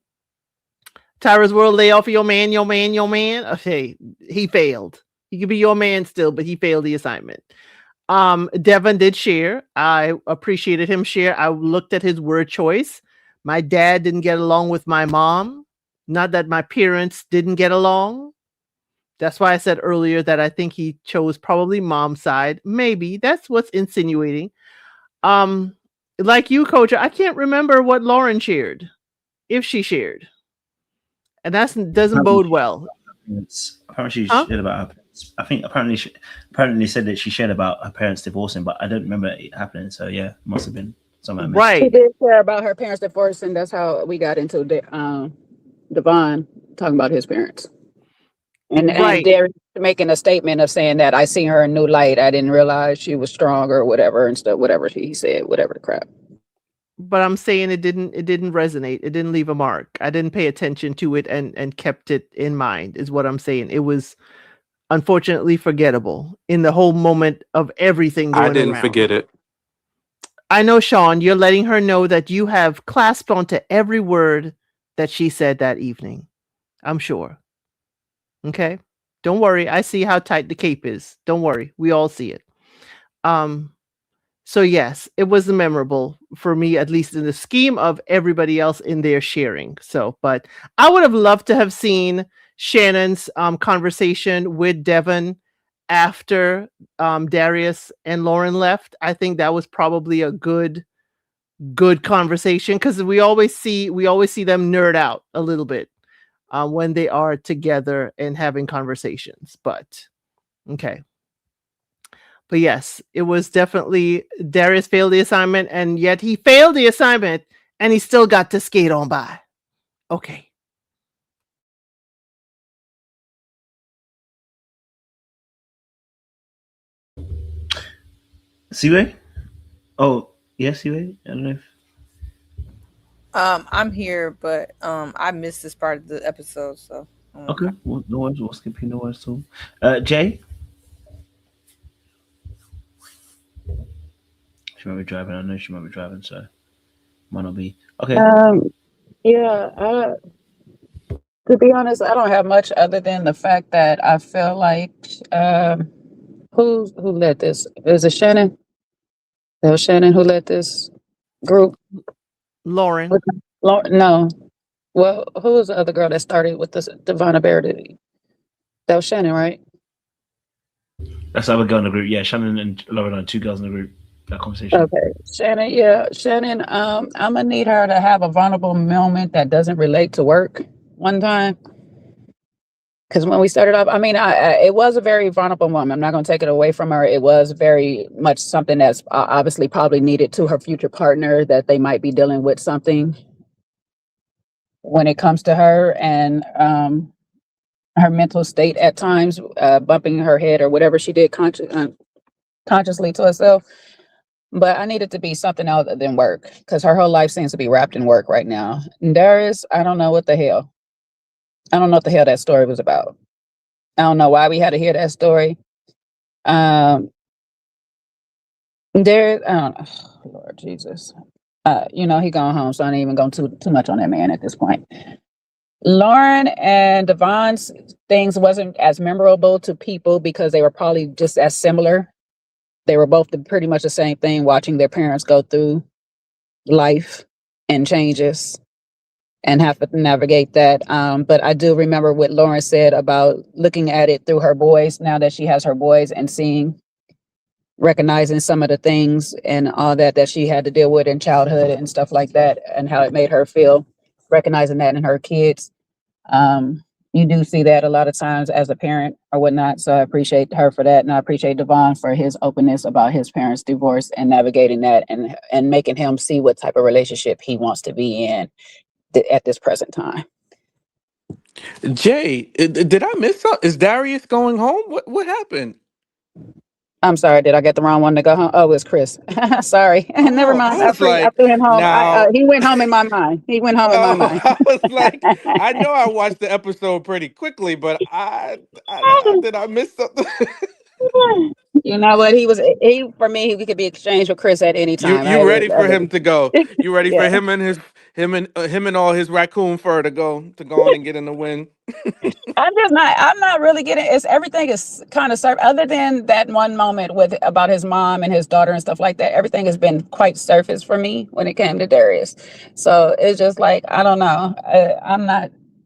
Tyra's World, lay off your man. Okay, he failed. He could be your man still, but he failed the assignment. Devin did share. I appreciated him share. I looked at his word choice. My dad didn't get along with my mom. Not that my parents didn't get along. That's why I said earlier that I think he chose probably mom's side. Maybe that's what's insinuating. Like you, Coach, I can't remember what Lauren shared, if she shared, and that doesn't bode well. Apparently, she shared about her parents. I think apparently said that she shared about her parents divorcing, but I don't remember it happening. So yeah, it must have been something. Right. She did share about her parents divorcing. That's how we got into Devon talking about his parents. And Derek making a statement of saying that I seen her in new light. I didn't realize she was strong or whatever and stuff, whatever he said, whatever the crap. But I'm saying it didn't resonate. It didn't leave a mark. I didn't pay attention to it and kept it in mind, is what I'm saying. It was unfortunately forgettable in the whole moment of everything going I didn't around. forget it. I know, Sean, you're letting her know that you have clasped onto every word that she said that evening. I'm sure. Okay? Don't worry. I see how tight the cape is. Don't worry. We all see it. So yes, it was memorable for me, at least in the scheme of everybody else in their sharing. So, but I would have loved to have seen Shannon's conversation with Devon after Darius and Lauren left. I think that was probably a good conversation, because we always see them nerd out a little bit when they are together and having conversations. But okay. But yes, it was definitely Darius failed the assignment, and yet he failed the assignment and he still got to skate on by. Okay. Siwe? Oh, yes, Siwe? I don't know if... I'm here, but I missed this part of the episode, so. Okay, well, no worries. We'll skip you. No worries at all. Jay? She might be driving. I know she might be driving, so might not be. Okay. Yeah, to be honest, I don't have much other than the fact that I feel like who led this? Is it Shannon? It was Shannon who led this group. Lauren. No. Well, who was the other girl that started with this Divina Bear? That was Shannon, right? That's how we go in the group. Yeah, Shannon and Lauren are 2 girls in the group. That conversation. Okay, Shannon. Yeah, Shannon. I'm gonna need her to have a vulnerable moment that doesn't relate to work one time. Because when we started off, I mean, it was a very vulnerable moment. I'm not going to take it away from her. It was very much something that's obviously probably needed to her future partner, that they might be dealing with something when it comes to her and her mental state at times, bumping her head or whatever she did consciously to herself. But I need it to be something other than work, because her whole life seems to be wrapped in work right now. And Darius, I don't know what the hell. I don't know what the hell that story was about. I don't know why we had to hear that story. I don't know. Lord Jesus. He gone home, so I ain't even going too much on that man at this point. Lauren and Devon's things wasn't as memorable to people because they were probably just as similar. They were both pretty much the same thing, watching their parents go through life and changes and have to navigate that. But I do remember what Lauren said about looking at it through her boys, now that she has her boys, and recognizing some of the things and all that she had to deal with in childhood and stuff like that, and how it made her feel, recognizing that in her kids. You do see that a lot of times as a parent or whatnot. So I appreciate her for that. And I appreciate Devon for his openness about his parents' divorce and navigating that and making him see what type of relationship he wants to be in at this present time. Jay, did I miss something? Is Darius going home? What happened? I'm sorry, did I get the wrong one to go home? Oh, it's Chris. Sorry. Never mind. I threw him home. He went home in my mind. He went home in my mind. I was like, I know I watched the episode pretty quickly, but did I miss something? You know what? For me, we could be exchanged with Chris at any time. You ready for him to go? You ready for him and all his raccoon fur to go on and get in the wind? I'm not really getting everything is kind of other than that one moment about his mom and his daughter and stuff like that. Everything has been quite surface for me when it came to Darius. So it's just like, I don't know. I'm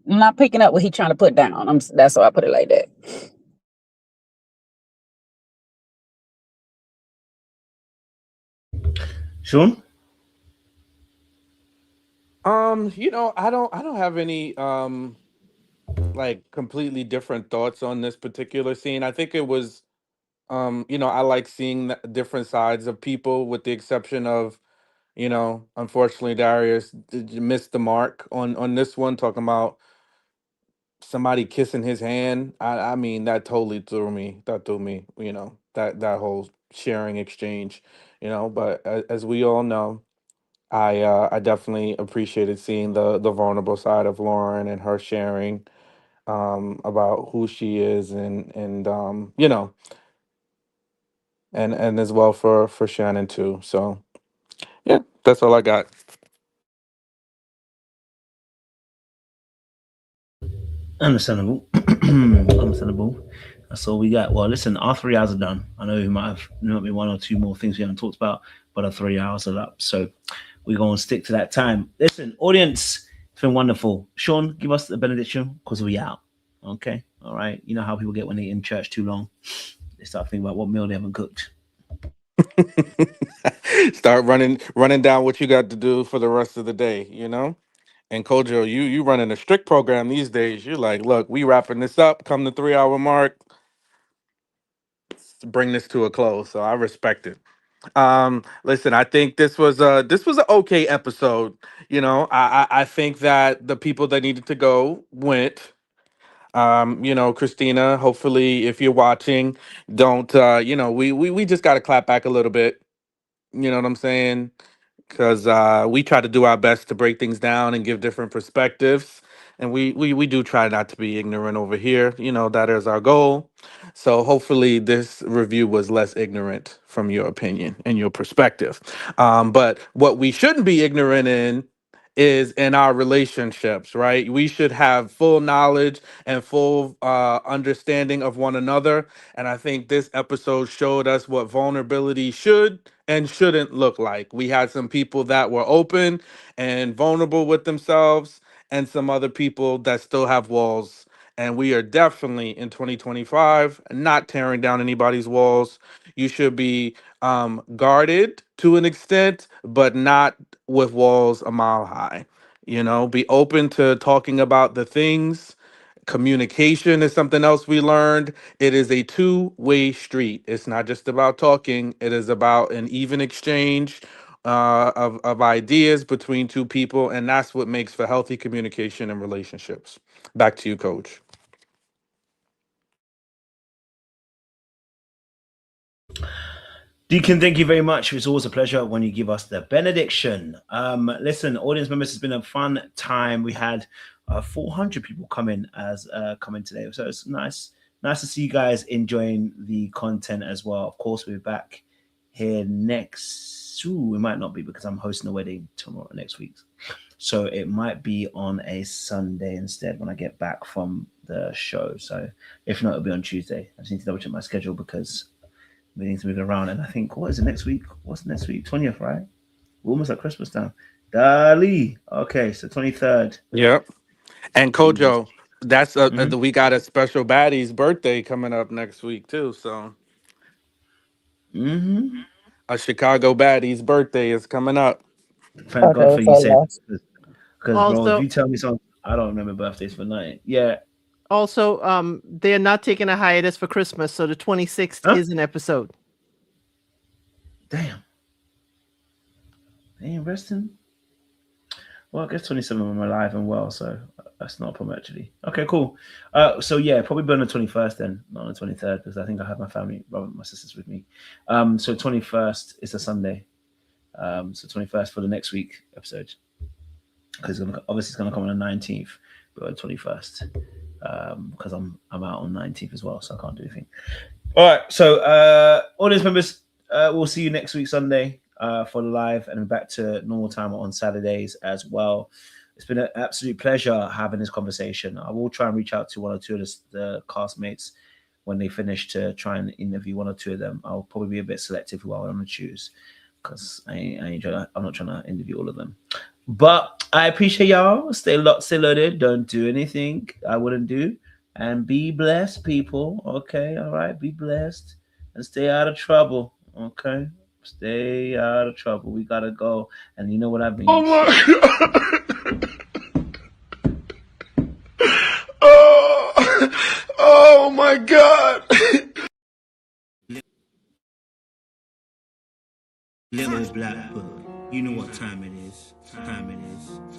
not picking up what he's trying to put down. That's why I put it like that. Sean? I don't have any like completely different thoughts on this particular scene. I think it was I like seeing different sides of people, with the exception of, unfortunately Darius missed the mark on this one, talking about somebody kissing his hand. I mean, that totally threw me. That whole sharing exchange, but as we all know, I definitely appreciated seeing the vulnerable side of Lauren and her sharing about who she is, and and as well for Shannon too. So yeah, that's all I got. Understandable. Understandable. That's all we got. Well, listen, our 3 hours are done. I know there might be one or two more things we haven't talked about, but our 3 hours are up. So we're going to stick to that time. Listen, audience, it's been wonderful. Sean, give us the benediction because we out. Okay? All right? You know how people get when they in church too long? They start thinking about what meal they haven't cooked. Start running down what you got to do for the rest of the day, you know? And Kojo, you running a strict program these days. You're like, look, we wrapping this up, come the 3 hour mark, bring this to a close. So I respect it. Listen, I think this was an okay episode. You know, I think that the people that needed to go went. You know, Christina, hopefully if you're watching, don't you know, we just gotta clap back a little bit. You know what I'm saying? Because we try to do our best to break things down and give different perspectives. And we do try not to be ignorant over here. You know, that is our goal. So hopefully this review was less ignorant from your opinion and your perspective. But what we shouldn't be ignorant in is in our relationships, right? We should have full knowledge and full understanding of one another. And I think this episode showed us what vulnerability should and shouldn't look like. We had some people that were open and vulnerable with themselves, and some other people that still have walls. And we are definitely in 2025 not tearing down anybody's walls. You should be guarded to an extent, but not with walls a mile high. You know, be open to talking about the things. Communication is something else we learned. It is a two-way street. It's not just about talking. It is about an even exchange of ideas between two people, and that's what makes for healthy communication and relationships. Back to you, Coach. Deacon, thank you very much. It's always a pleasure when you give us the benediction. Listen, audience members, it's been a fun time. We had 400 people come in today, so it's nice to see you guys enjoying the content as well. Of course, we're back here next. We might not be because I'm hosting a wedding next week, so it might be on a Sunday instead when I get back from the show. So if not, it'll be on Tuesday. I just need to double check my schedule because we need to move it around. And I think, what is it next week? What's next week? 20th, right? We're almost at Christmas now. Dali. Okay, so 23rd. Yep. And Kojo, that's we got a special baddie's birthday coming up next week too. So a Chicago baddie's birthday is coming up. Thank God for you saying that. Because Also, bro, if you tell me something, I don't remember birthdays for night. Yeah. Also, they're not taking a hiatus for Christmas, so the 26th is an episode. Damn. They ain't resting. Well, I guess 27 of them are alive and well, so that's not a problem actually. Okay, cool. So yeah, probably be on the 21st then, not on the 23rd, because I think I have my family, my sisters with me. So 21st is a Sunday. So 21st for the next week episode, because obviously it's gonna come on the 19th, but on the 21st, because I'm out on 19th as well, so I can't do anything. All right, so audience members, we'll see you next week Sunday for the live, and back to normal time on Saturdays as well. It's been an absolute pleasure having this conversation. I will try and reach out to one or two of the castmates when they finish to try and interview one or two of them. I'll probably be a bit selective who I want to choose, because I'm not trying to interview all of them. But I appreciate y'all. Stay locked, stay loaded. Don't do anything I wouldn't do. And be blessed, people. Okay, all right? Be blessed. And stay out of trouble. Okay? Stay out of trouble. We got to go. And you know what I mean? Oh, my God. Oh, my God. Little black book. You know what time it is.